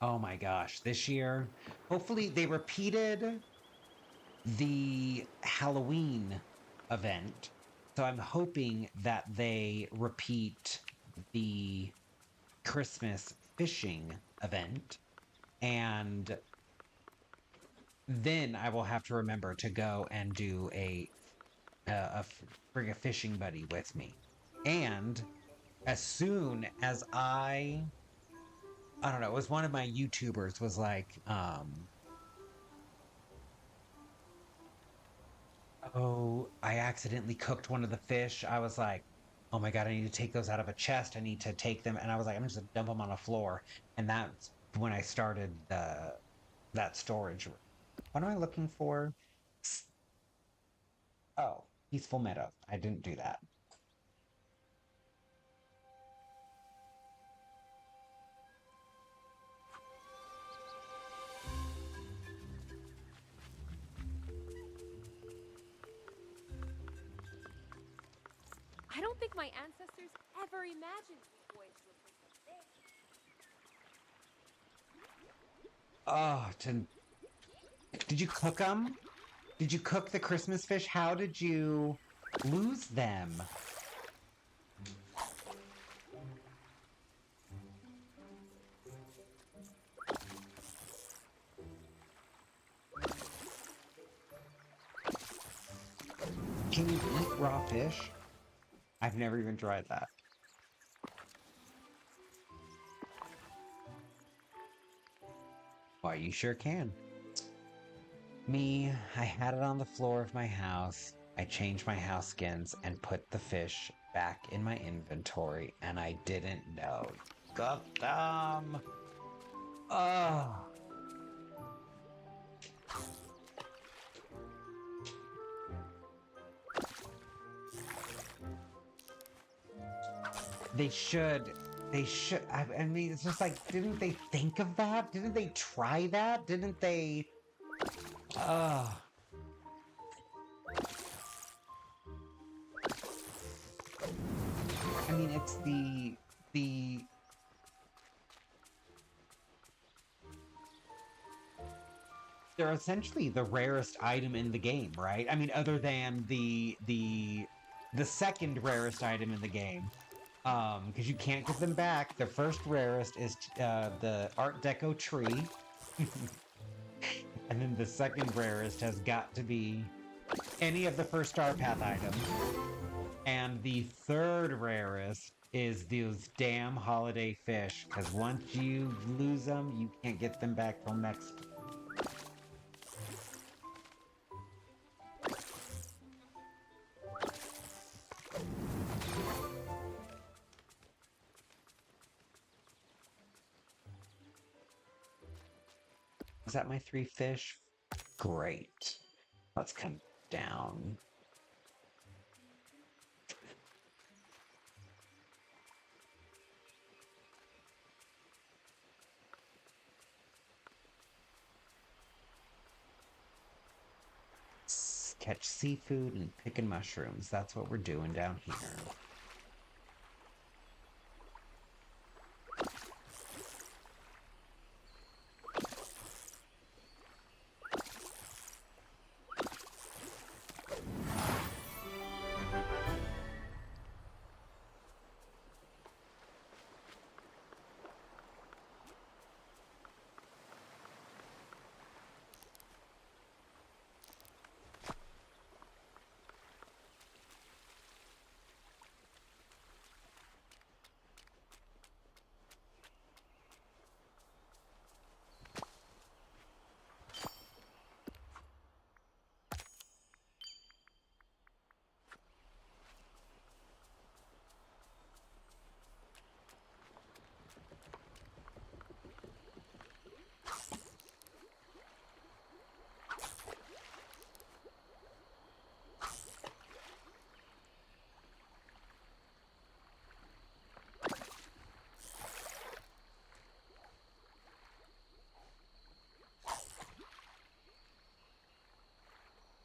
Oh my gosh, this year, hopefully they repeated the Halloween event, so I'm hoping that they repeat the Christmas fishing event, and then I will have to remember to go and do bring a fishing buddy with me. And as soon as I don't know, it was one of my YouTubers was like, oh, I accidentally cooked one of the fish. I was like, oh my God, I need to take those out of a chest. I need to take them. And I was like, I'm just gonna dump them on the floor. And that's when I started that storage room. What am I looking for? Oh, Peaceful Meadows. I didn't do that. I don't think my ancestors ever imagined these boys would be so big. Oh, did you cook them? Did you cook the Christmas fish? How did you lose them? Can you eat raw fish? I've never even tried that. Why, you sure can. Me, I had it on the floor of my house. I changed my house skins and put the fish back in my inventory, and I didn't know. Got them! Oh. They should. They should. I mean, it's just like, didn't they think of that? Didn't they try that? Didn't they? I mean, it's the. They're essentially the rarest item in the game, right? I mean, other than the second rarest item in the game. Because you can't get them back. The first rarest is the Art Deco tree. And then the second rarest has got to be any of the first Star Path items. And the third rarest is those damn holiday fish. Because once you lose them, you can't get them back till next. Is that my 3 fish? Great. Let's come down. Catch seafood and picking mushrooms. That's what we're doing down here.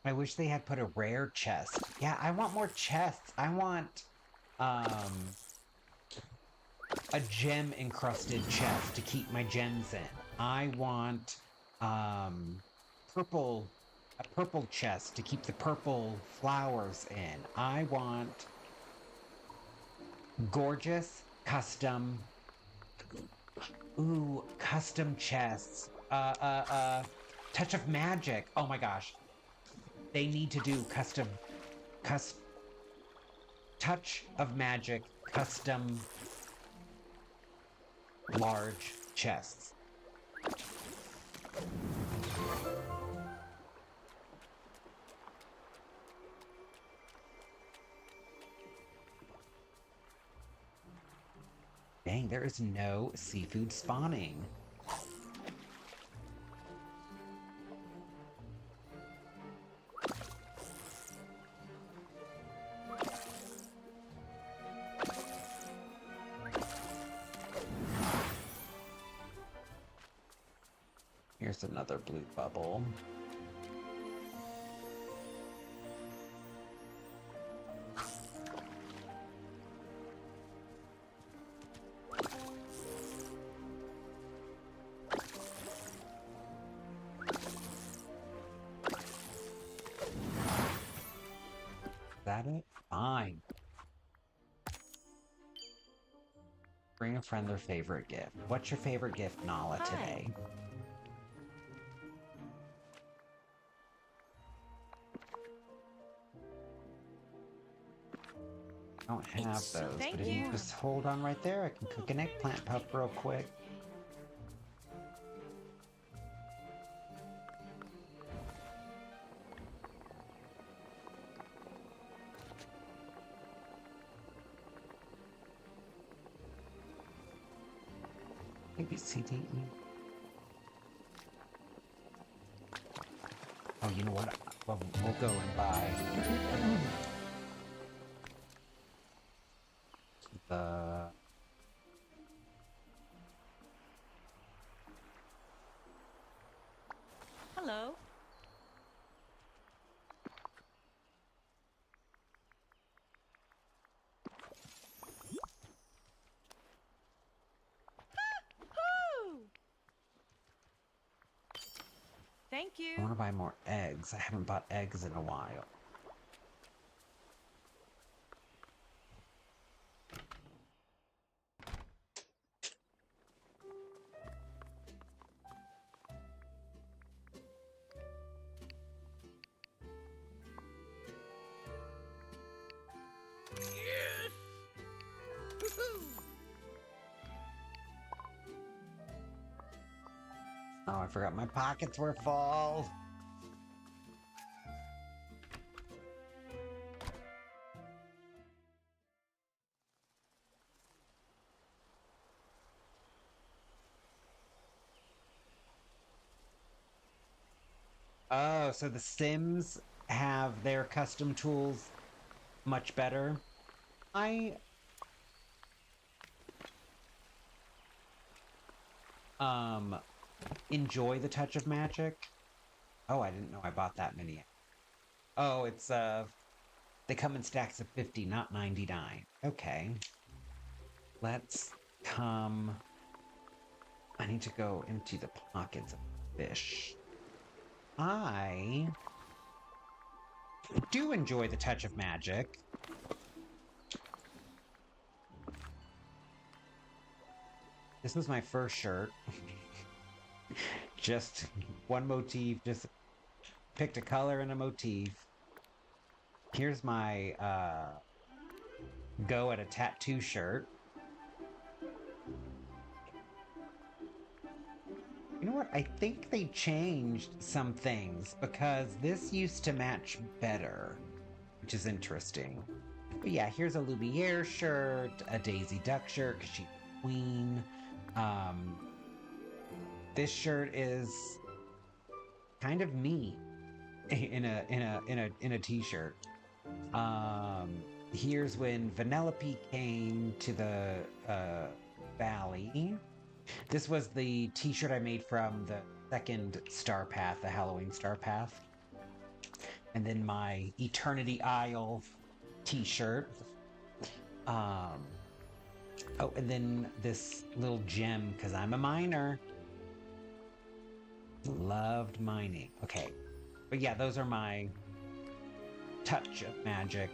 I wish they had put a rare chest. Yeah, I want more chests. I want, a gem encrusted chest to keep my gems in. I want, purple, a purple chest to keep the purple flowers in. I want gorgeous custom, custom chests. Touch of magic. Oh my gosh. They need to do touch of magic, custom large chests. Dang, there is no seafood spawning. Here's another blue bubble. Is that it? Fine. Bring a friend their favorite gift. What's your favorite gift, Nala, today? I don't have those, but if you just hold on right there, I can cook an eggplant puff real quick. Maybe CDE. Oh, you know what? Well, we'll go and buy the... Hello. Thank you. I want to buy more eggs. I haven't bought eggs in a while. Oh, I forgot my pockets were full. Oh, so the Sims have their custom tools much better. I enjoy the touch of magic. Oh, I didn't know I bought that many. Oh, it's they come in stacks of 50, not 99. Okay. Let's come. I need to go empty the pockets of fish. I do enjoy the touch of magic. This was my first shirt. Just one motif, just picked a color and a motif. Here's my go at a tattoo shirt. You know what? I think they changed some things because this used to match better, which is interesting. But yeah, here's a Lumiere shirt, a Daisy Duck shirt because she's queen. This shirt is kind of me in a t-shirt. Here's when Vanellope came to the valley. This was the t-shirt I made from the second Star Path, the Halloween Star Path. and then my Eternity Isle t-shirt. Oh, and then this little gem, because I'm a miner. Loved mining. Okay. But yeah, those are my touch of magic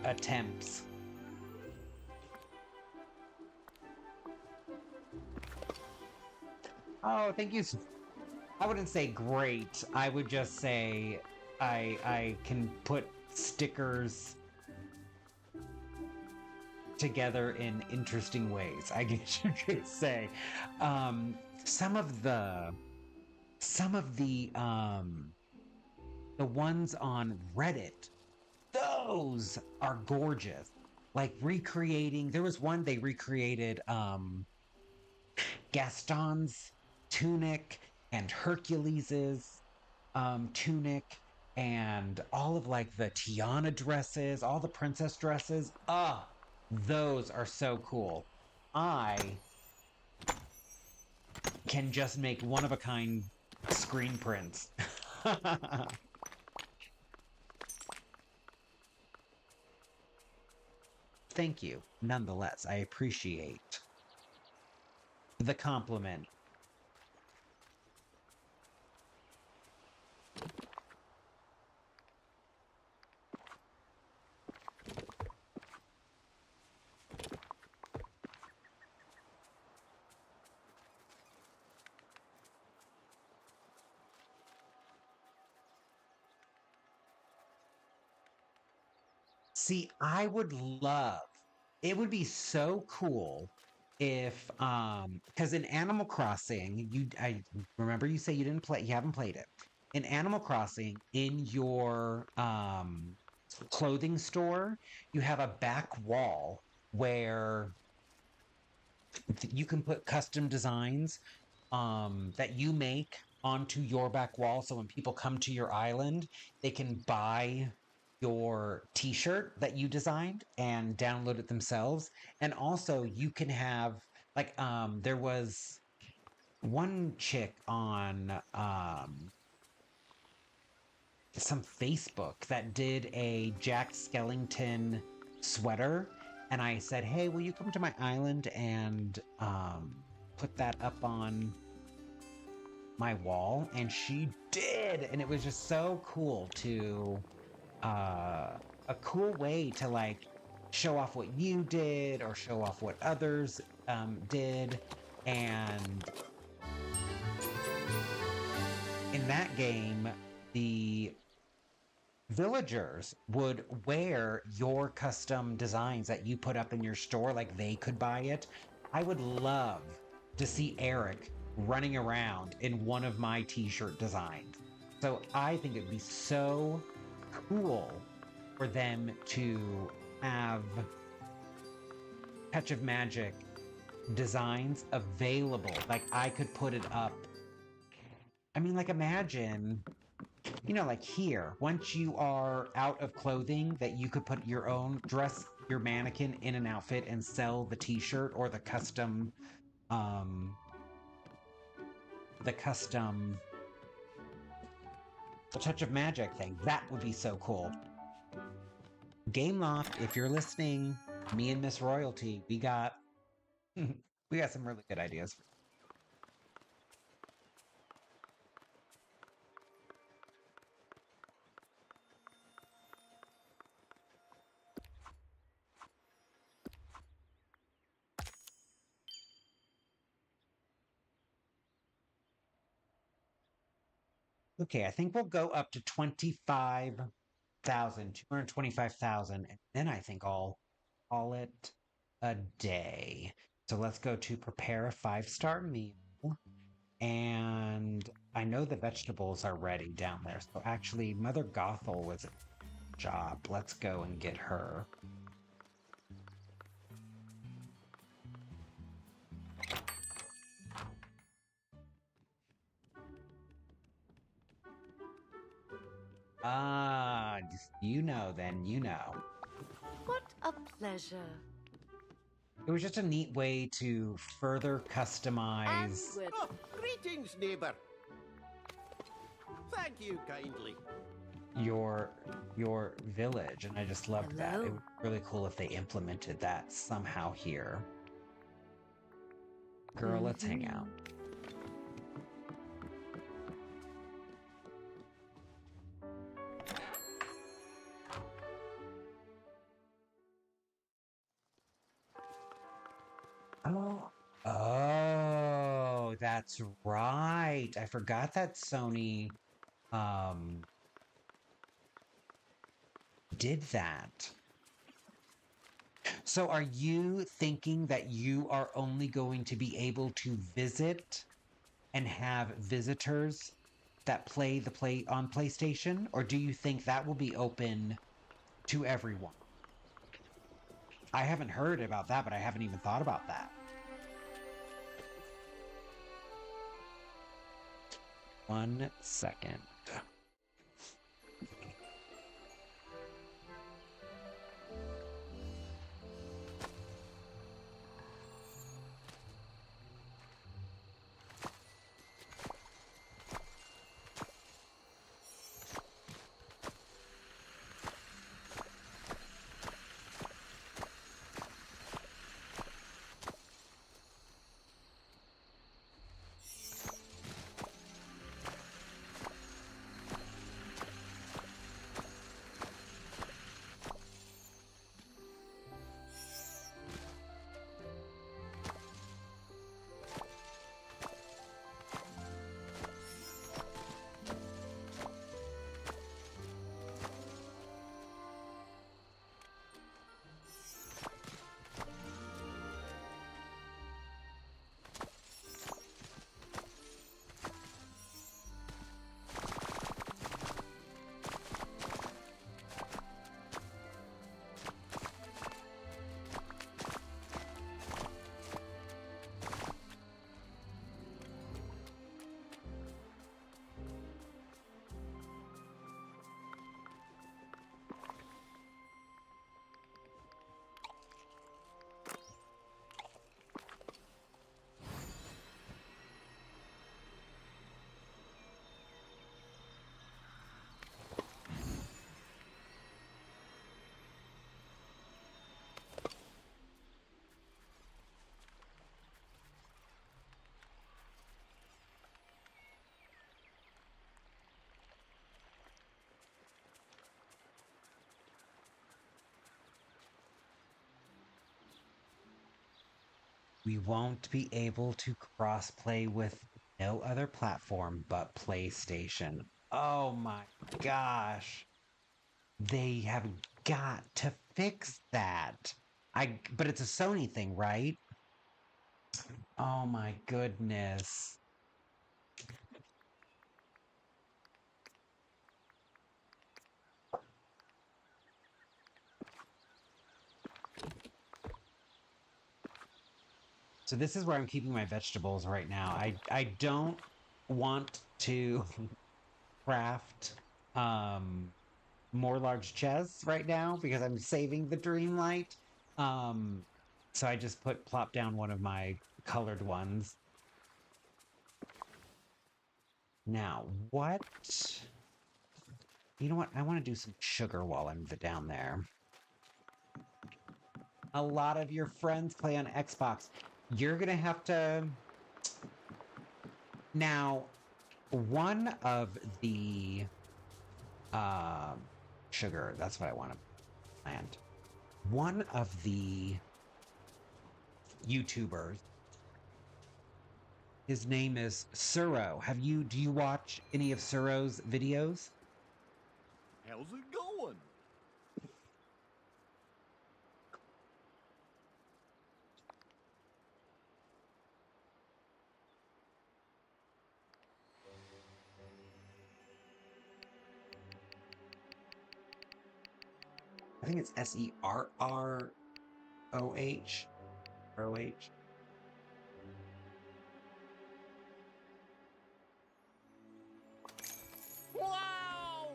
attempts. Oh, thank you. I wouldn't say great. I would just say I can put stickers together in interesting ways, I guess you could say. Some of the ones on Reddit, those are gorgeous. Like recreating, there was one they recreated Gaston's tunic and Hercules's tunic and all of like the Tiana dresses, all the princess dresses. Those are so cool. I can just make one-of-a-kind screen prints. Thank you. Nonetheless, I appreciate the compliment. See, I would love, it would be so cool if, because in Animal Crossing, I remember you say you haven't played it. In Animal Crossing, in your clothing store, you have a back wall where you can put custom designs that you make onto your back wall. So when people come to your island, they can buy your t-shirt that you designed and download it themselves. And also you can have like there was one chick on some Facebook that did a Jack Skellington sweater, and I said, hey, will you come to my island and put that up on my wall? And she did, and it was just so cool to a cool way to like show off what you did or show off what others did. And in that game, the villagers would wear your custom designs that you put up in your store, like they could buy it. I would love to see Eric running around in one of my t-shirt designs. So I think it'd be so cool for them to have Touch of Magic designs available. Like I could put it up. I mean, like imagine, you know, like here, once you are out of clothing, that you could put your own dress, your mannequin in an outfit and sell the t-shirt or the custom Touch of Magic thing. That would be so cool. Game Loft, if you're listening, me and Miss Royalty, we got some really good ideas. Okay, I think we'll go up to 225,000, and then I think I'll call it a day. So let's go to prepare a 5-star meal. And I know the vegetables are ready down there. So actually, Mother Gothel was a job. Let's go and get her. Ah, you know then, you know. What a pleasure. It was just a neat way to further customize. And with Oh, greetings, neighbor. Thank you kindly. your your village, and I just loved that. It Hello. would be really cool if they implemented that somehow here. Girl, let's hang out. Oh, oh, that's right. I forgot that Sony um did that. So are you thinking that you are only going to be able to visit and have visitors that play on PlayStation, or do you think that will be open to everyone? I haven't heard about that, but I haven't even thought about that. 1 second. We won't be able to cross-play with no other platform but PlayStation. Oh my gosh. They have got to fix that. But it's a Sony thing, right? Oh my goodness. So this is where I'm keeping my vegetables right now. I don't want to craft more large chests right now because I'm saving the Dreamlight. Um so I just plop down one of my colored ones. Now, what? You know what? I want to do some sugar while I'm down there. A lot of your friends play on Xbox. You're going to have to... Now, one of the... sugar, that's what I want to plant. One of the YouTubers, his name is Suro. Do you watch any of Suro's videos? How's it going? I think it's Serroh. ROH. Wow!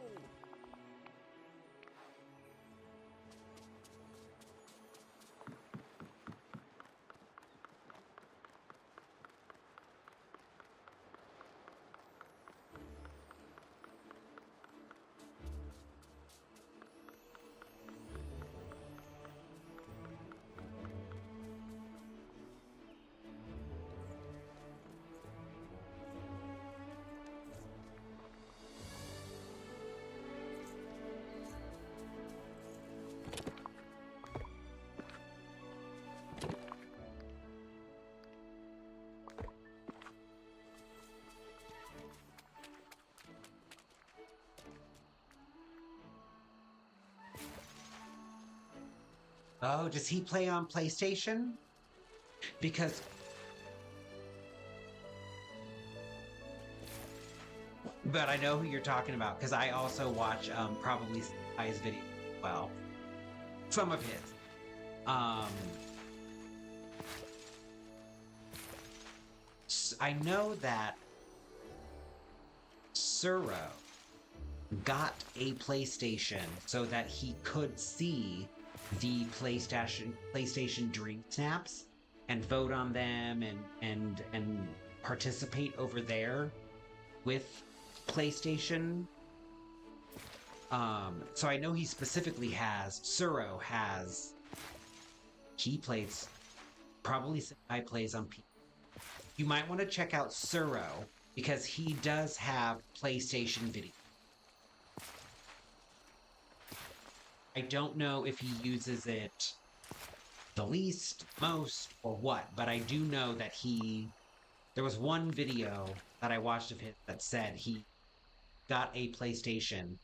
Oh, does he play on PlayStation? Because but I know who you're talking about because I also watch probably his video as well. Some of his. I know that Suro got a PlayStation so that he could see the PlayStation Dream Snaps and vote on them and participate over there with PlayStation. So I know he specifically has Suro has he plays probably I plays on PC. You might want to check out Suro because he does have PlayStation video. I don't know if he uses it the least, most, or what, but I do know that there was one video that I watched of his that said he got a PlayStation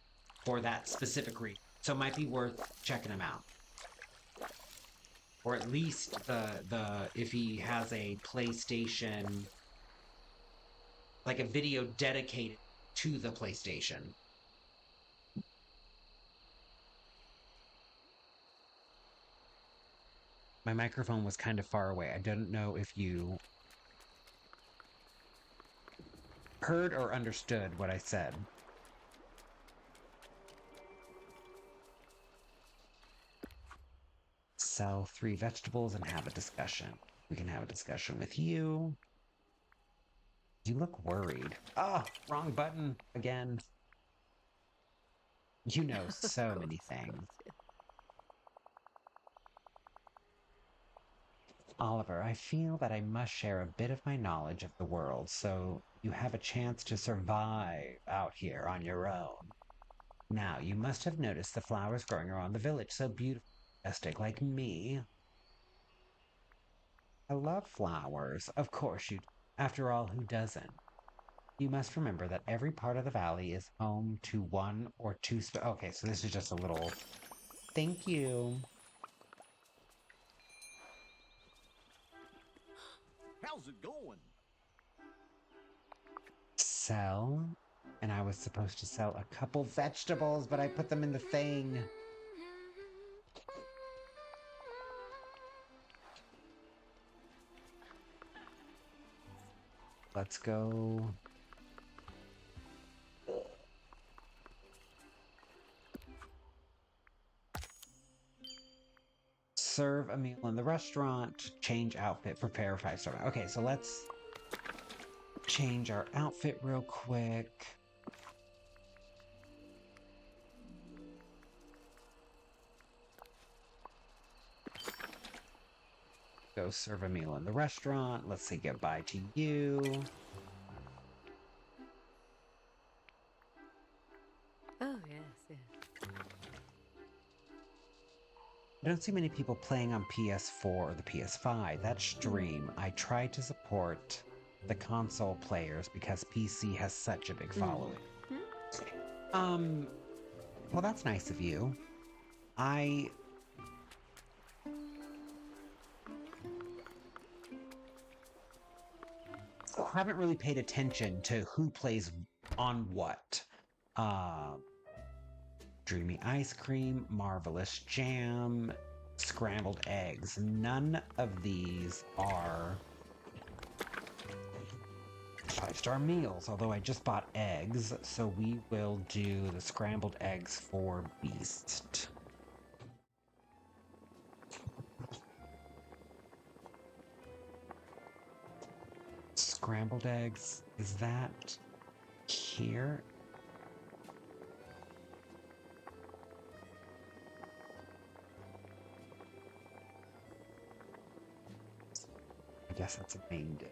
for that specific reason. So it might be worth checking him out. Or at least if he has a PlayStation, like a video dedicated to the PlayStation. My microphone was kind of far away. I don't know if you heard or understood what I said. Sell 3 vegetables and have a discussion. We can have a discussion with you. You look worried. Oh, wrong button again. You know so many things. Oliver, I feel that I must share a bit of my knowledge of the world so you have a chance to survive out here on your own. Now, you must have noticed the flowers growing around the village, so beautiful, majestic like me. I love flowers. Of course you do. After all, who doesn't? You must remember that every part of the valley is home to 1 or 2 okay, so this is just a little... Thank you. How's it going? Sell? And I was supposed to sell a couple vegetables, but I put them in the thing. Let's go. Serve a meal in the restaurant. Change outfit. Prepare 5-star. Okay, so let's change our outfit real quick. Go serve a meal in the restaurant. Let's say goodbye to you. Oh, yes, yes. I don't see many people playing on PS4 or the PS5. That's Dream. I try to support the console players because PC has such a big following. Well, that's nice of you. I haven't really paid attention to who plays on what. Dreamy ice cream, marvelous jam, scrambled eggs. None of these are 5-star meals, although I just bought eggs, so we will do the scrambled eggs for Beast. Scrambled eggs, is that here? I guess that's a main dish.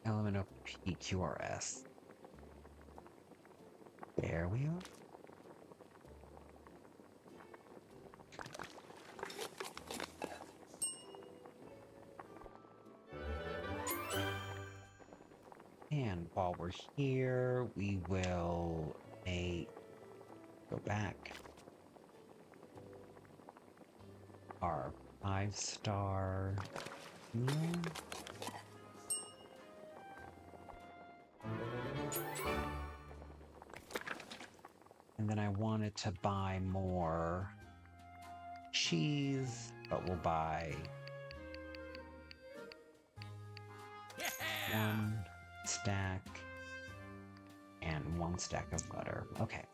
Element of PQRS. There we are. And while we're here, we will go back. Our 5-star meal. And then I wanted to buy more cheese, but we'll buy Yeah. 1 stack and 1 stack of butter. Okay.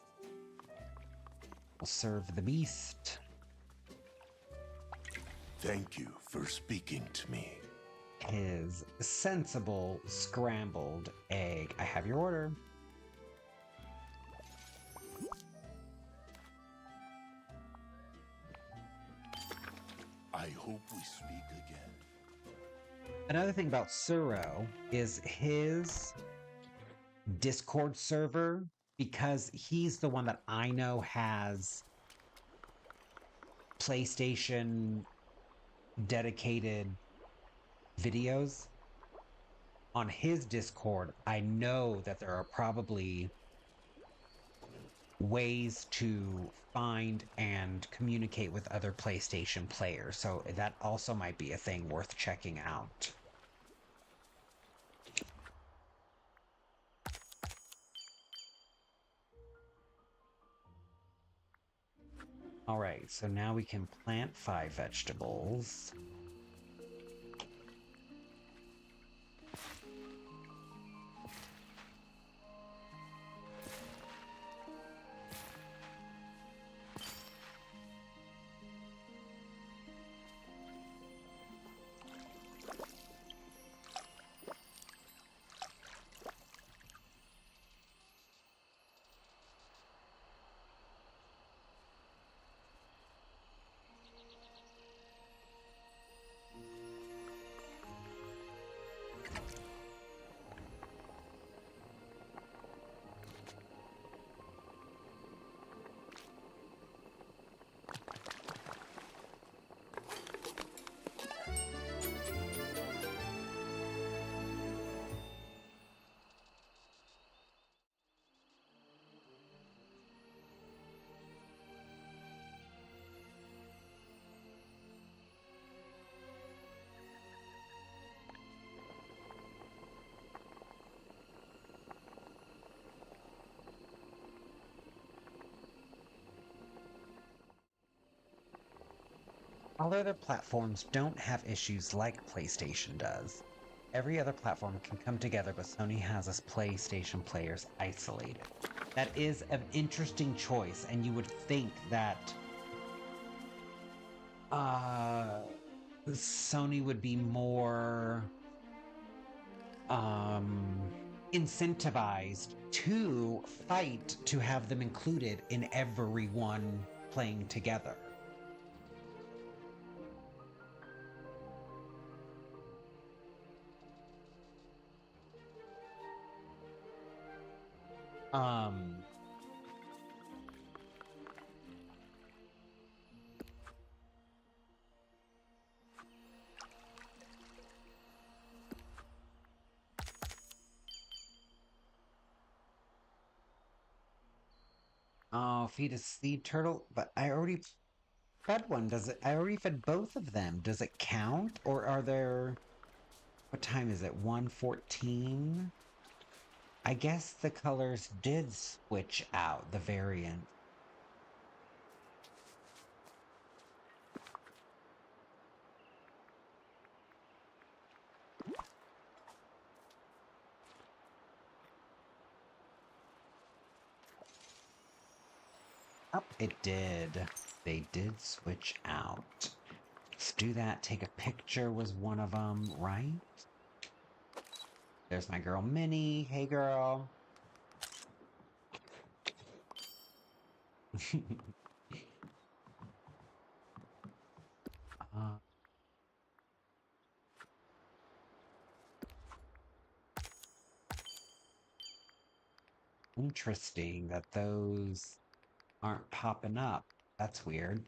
We'll serve the beast. Thank you for speaking to me. His sensible scrambled egg. I have your order. I hope we speak again. Another thing about Suro is his Discord server, because he's the one that I know has PlayStation dedicated videos. On his Discord, I know that there are probably ways to find and communicate with other PlayStation players, so that also might be a thing worth checking out. All right, so now we can plant 5 vegetables. All other platforms don't have issues like PlayStation does. Every other platform can come together, but Sony has us PlayStation players isolated. That is an interesting choice, and you would think that Sony would be more incentivized to fight to have them included in everyone playing together. Oh, feed a sea turtle, but I already fed one. Does it? I already fed both of them. Does it count, or are there? What time is it? 1:14. I guess the colors did switch out the variant. Oh, it did. They did switch out. Let's do that. Take a picture was one of them, right? There's my girl Minnie. Hey, girl. uh, Interesting that those aren't popping up. That's weird.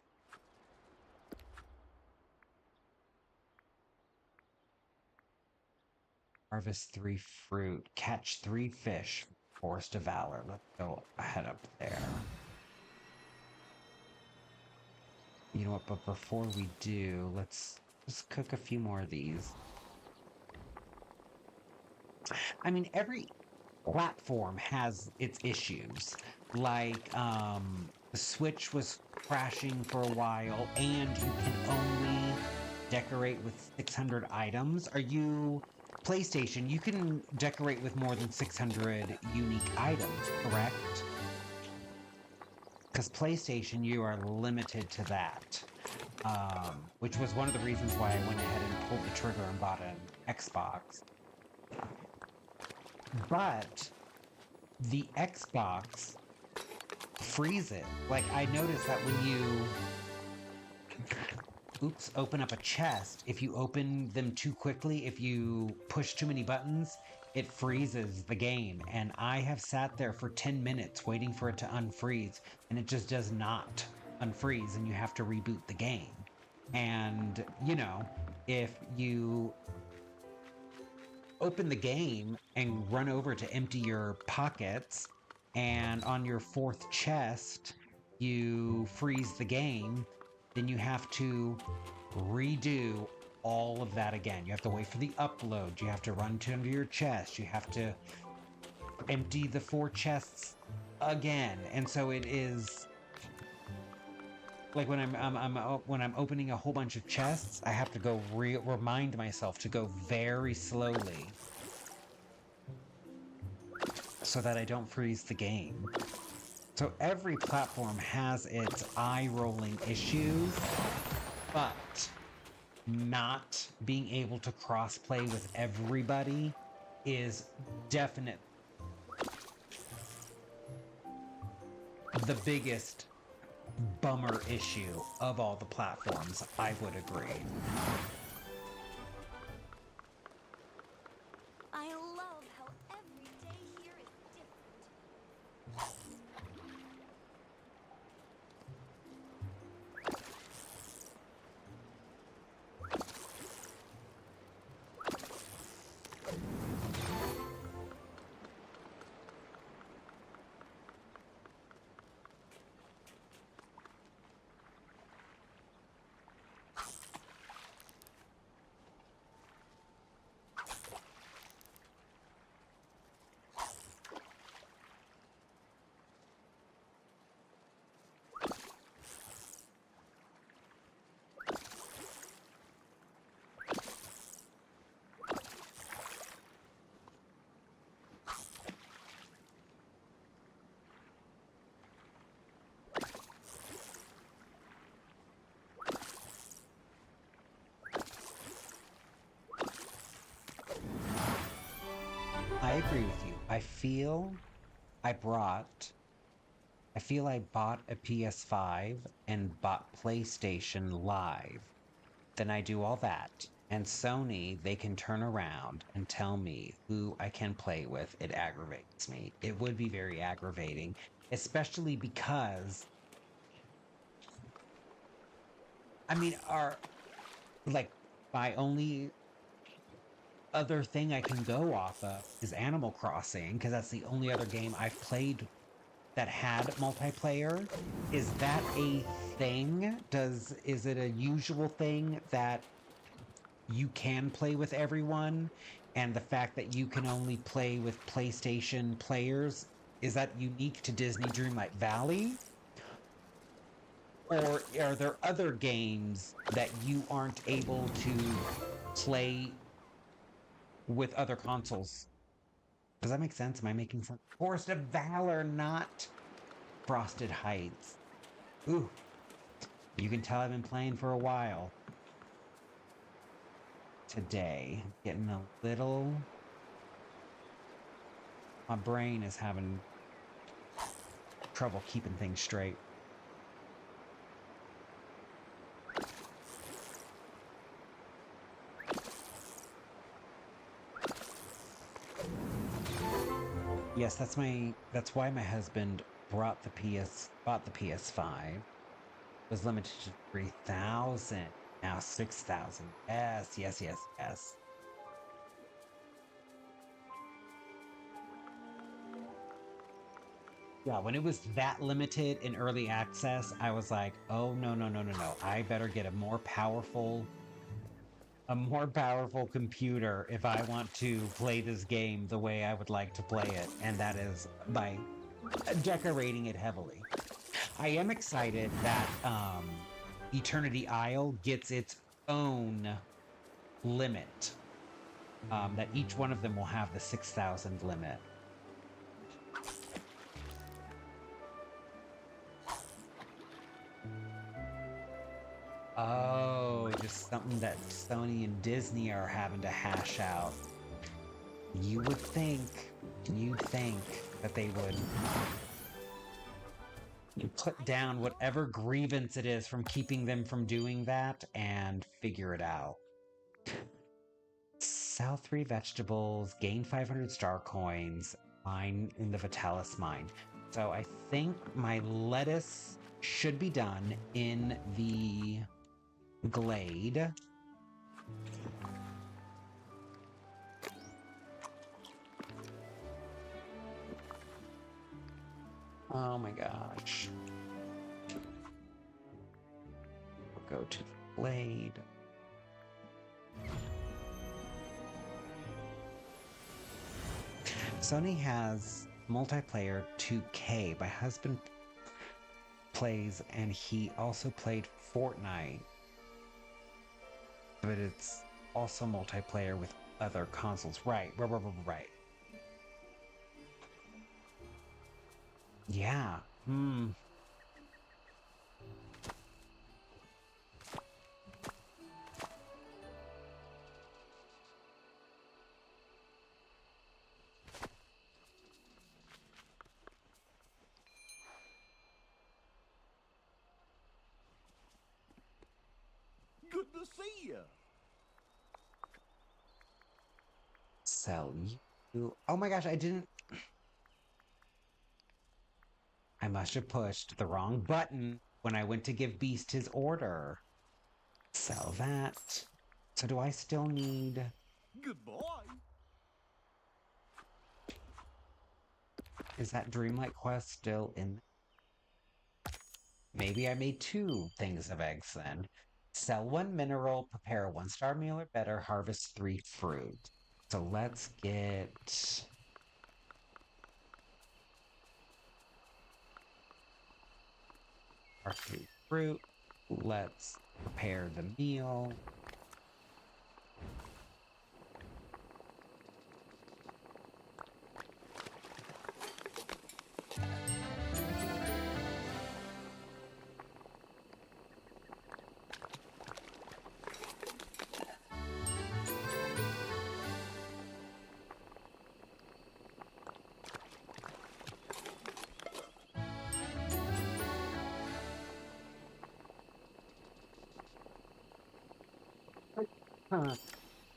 Harvest 3 fruit. Catch 3 fish. Forest of Valor. Let's go ahead up there. You know what, but before we do, let's just cook a few more of these. I mean, every platform has its issues. Like, the Switch was crashing for a while, and you can only decorate with 600 items. Are you... PlayStation, you can decorate with more than 600 unique items, correct? Because PlayStation, you are limited to that. Which was one of the reasons why I went ahead and pulled the trigger and bought an Xbox. But the Xbox freezes. Like, I noticed that when you open up a chest, if you open them too quickly, if you push too many buttons, it freezes the game. And I have sat there for 10 minutes waiting for it to unfreeze, and it just does not unfreeze, and you have to reboot the game. And, you know, if you open the game and run over to empty your pockets, and on your 4th chest, you freeze the game, then you have to redo all of that again. You have to wait for the upload. You have to run to under your chest. You have to empty the 4 chests again. And so it is like when I'm opening a whole bunch of chests, I have to go remind myself to go very slowly so that I don't freeze the game. So every platform has its eye-rolling issues, but not being able to cross-play with everybody is definitely the biggest bummer issue of all the platforms, I would agree. I love how every day here is different. I agree with you. I feel I bought a PS5 and bought PlayStation Live. Then I do all that. And Sony, they can turn around and tell me who I can play with. It aggravates me. It would be very aggravating, especially because, I mean, my only other thing I can go off of is Animal Crossing, because that's the only other game I've played that had multiplayer. Is that a thing? Is it a usual thing that you can play with everyone? And the fact that you can only play with PlayStation players, is that unique to Disney Dreamlight Valley? Or are there other games that you aren't able to play with other consoles? Does that make sense? Am I making sense? Forest of Valor, not Frosted Heights. Ooh. You can tell I've been playing for a while. Today, getting a little... My brain is having trouble keeping things straight. Yes, that's why my husband bought the PS5. It was limited to 3,000. Now 6,000. Yes. Yeah, when it was that limited in early access, I was like, oh no, no, no, no, no. I better get a more powerful computer if I want to play this game the way I would like to play it, and that is by decorating it heavily. I am excited that Eternity Isle gets its own limit. That each one of them will have the 6,000 limit. Oh, just something that Sony and Disney are having to hash out. You'd think that they would put down whatever grievance it is from keeping them from doing that and figure it out. Sell 3 vegetables, gain 500 star coins, mine in the Vitalis mine. So I think my lettuce should be done in the glade. Oh my gosh. We'll go to the glade. Sony has multiplayer 2K. My husband plays, and he also played Fortnite. But it's also multiplayer with other consoles. Right. Yeah. Good to see you. Sell you. Oh my gosh, I must have pushed the wrong button when I went to give Beast his order. Sell that. So do I still need... Goodbye. Is that Dreamlight quest still in? Maybe I made 2 things of eggs then. Sell 1 mineral, prepare a 1-star meal or better, harvest 3 fruit. So let's get... our 3 fruit. Let's prepare the meal.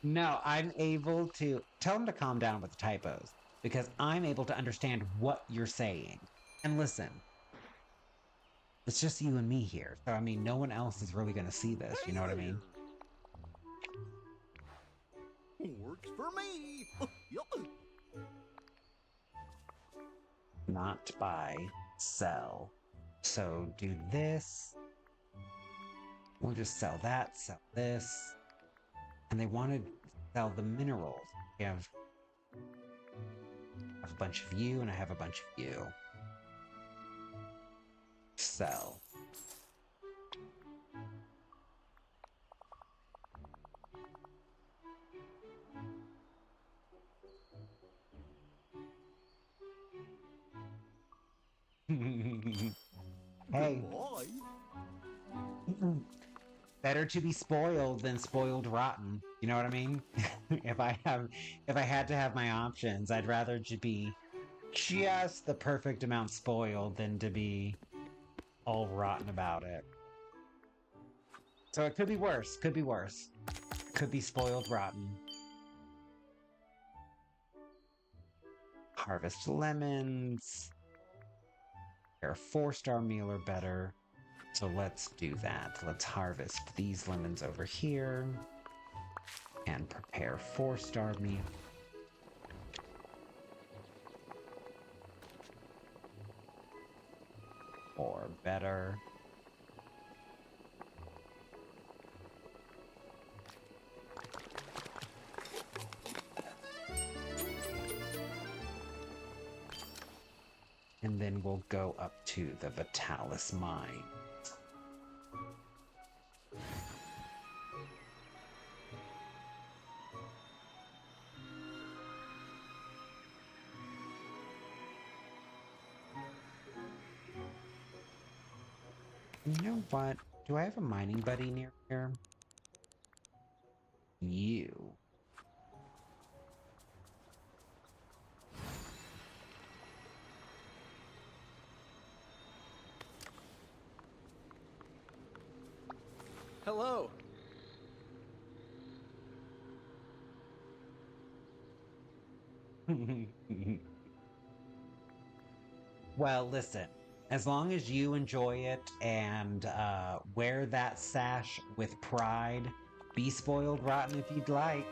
No, I'm able to tell them to calm down with the typos because I'm able to understand what you're saying. And listen, it's just you and me here. So, I mean, no one else is really going to see this. You know what I mean? Works for me. Yup. Not buy, sell. So do this. We'll just sell that, sell this. And they want to sell the minerals. We have a bunch of you, and I have a bunch of you. Sell. Hey. Goodbye. Better to be spoiled than spoiled rotten. You know what I mean? If I had to have my options, I'd rather to be just the perfect amount spoiled than to be all rotten about it. So it could be worse. Could be worse. Could be spoiled rotten. Harvest lemons. They're a 4-star meal or better. So let's do that. Let's harvest these lemons over here and prepare 4-star meal. better. And then we'll go up to the Vitalis mine. You know what? Do I have a mining buddy near here? You. Hello. Well, listen. As long as you enjoy it and wear that sash with pride, be spoiled rotten if you'd like.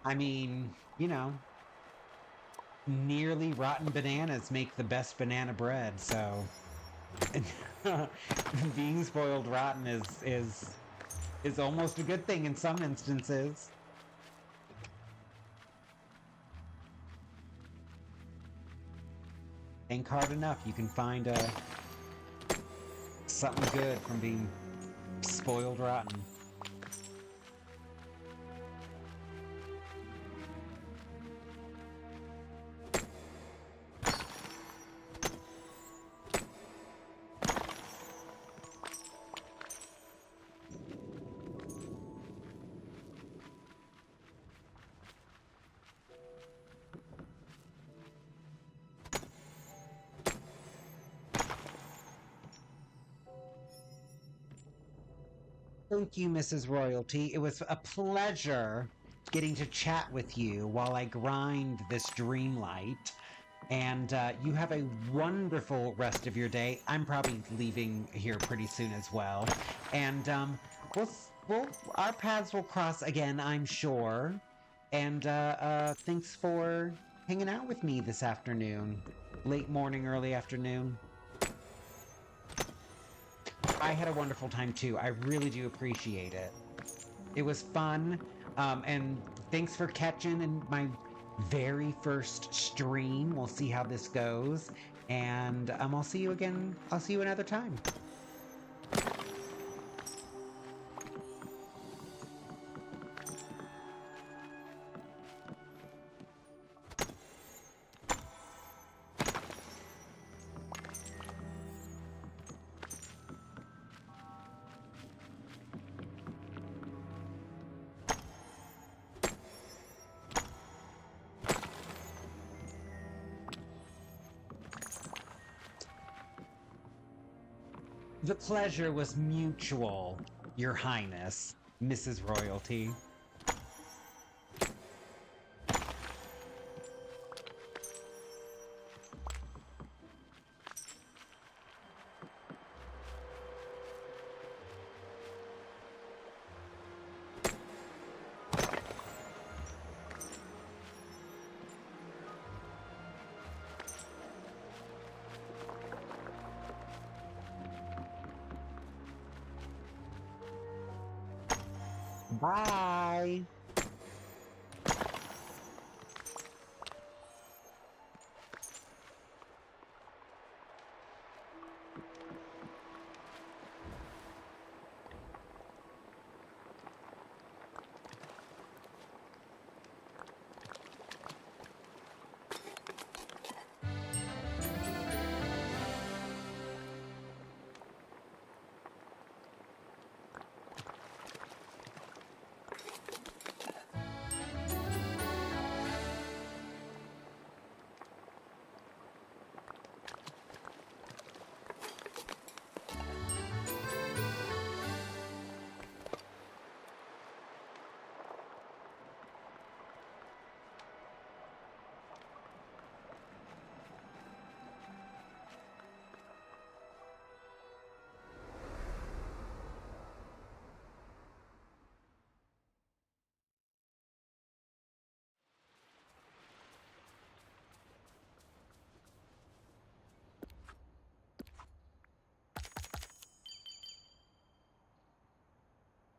I mean, you know, nearly rotten bananas make the best banana bread, so being spoiled rotten is almost a good thing in some instances. Think hard enough, you can find something good from being spoiled rotten. Thank you, Mrs. Royalty. It was a pleasure getting to chat with you while I grind this Dreamlight. And you have a wonderful rest of your day. I'm probably leaving here pretty soon as well. And our paths will cross again, I'm sure. And thanks for hanging out with me this afternoon. Late morning, early afternoon. I had a wonderful time too. I really do appreciate it. It was fun. And thanks for catching in my very first stream. We'll see how this goes. And I'll see you again. I'll see you another time. The pleasure was mutual, Your Highness, Mrs. Royalty. Bye.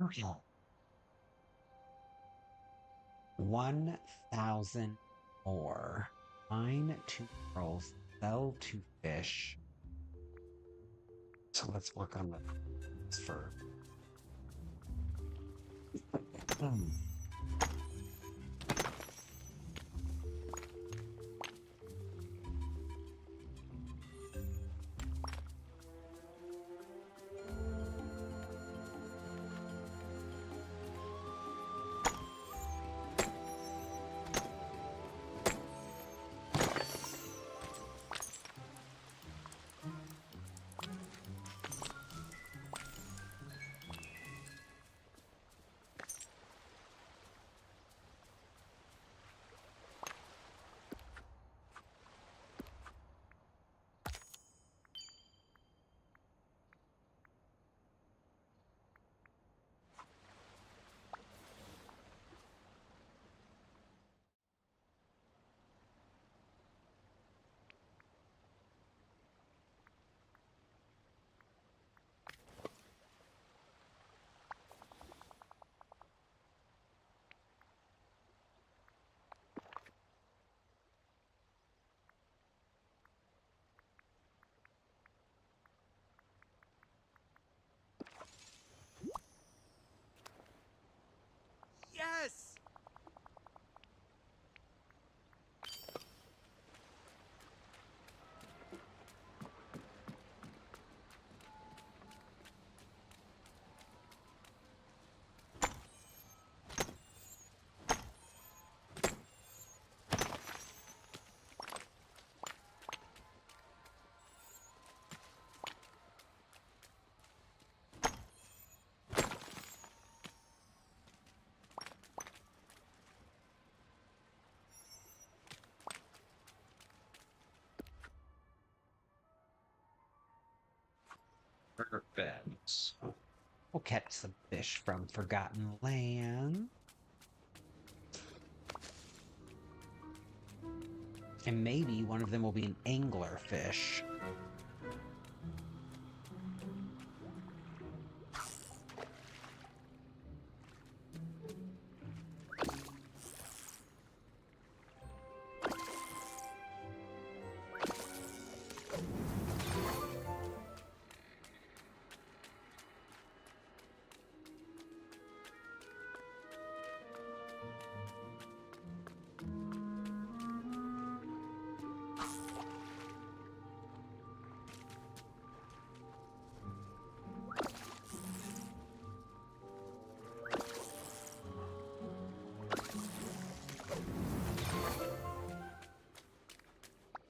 Okay. 1,000 more. Mine 2 pearls, sell 2 fish. So let's work on this for. Yes! Perfect. We'll catch some fish from Forgotten Land. And maybe one of them will be an anglerfish.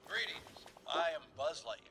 Greetings. I am Buzz Lightyear.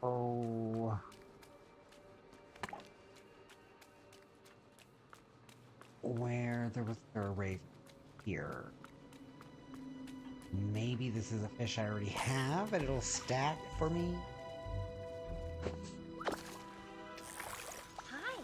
Oh. Oh. Where there was a raven here. Maybe this is a fish I already have and it'll stack for me. Hi.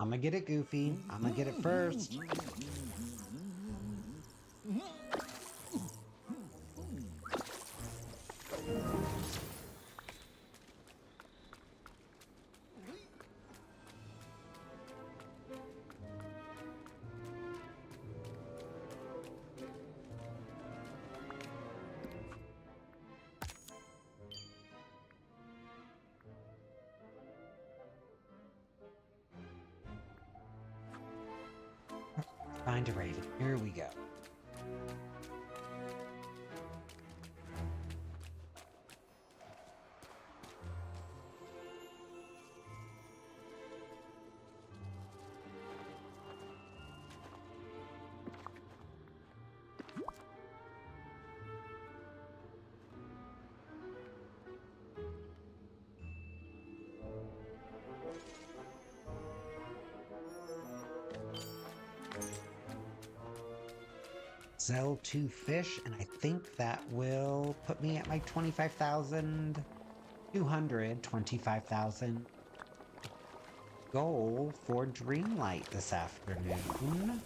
I'm gonna get it, Goofy. I'm gonna get it first. Find a raven. Here we go. Sell 2 fish, and I think that will put me at my 25,000 goal for Dreamlight this afternoon.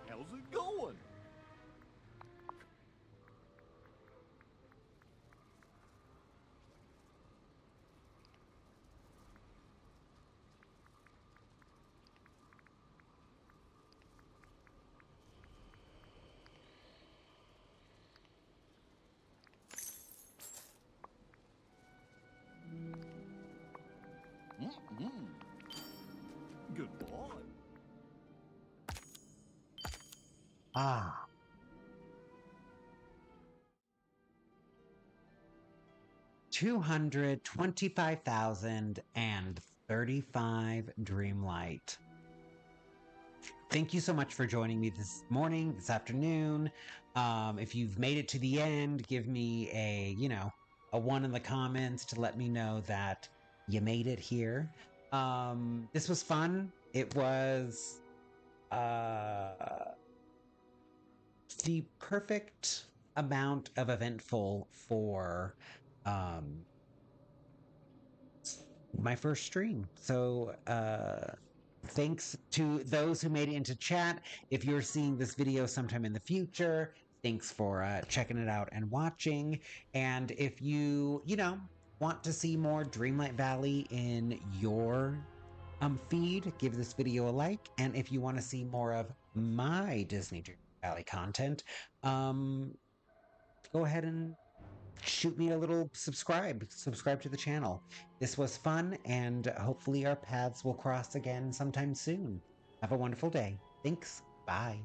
How's it going? Good boy. Ah. $225,035 Dreamlight. Thank you so much for joining me this morning, this afternoon. If you've made it to the end, give me a 1 in the comments to let me know that you made it here. This was fun. It was the perfect amount of eventful for my first stream. So thanks to those who made it into chat. If you're seeing this video sometime in the future, thanks for checking it out and watching. And if you want to see more Dreamlight Valley in your feed, give this video a like. And if you want to see more of my Disney Dreamlight Valley content, go ahead and shoot me a little subscribe to the channel. This was fun, and hopefully our paths will cross again sometime soon. Have a wonderful day. Thanks. Bye.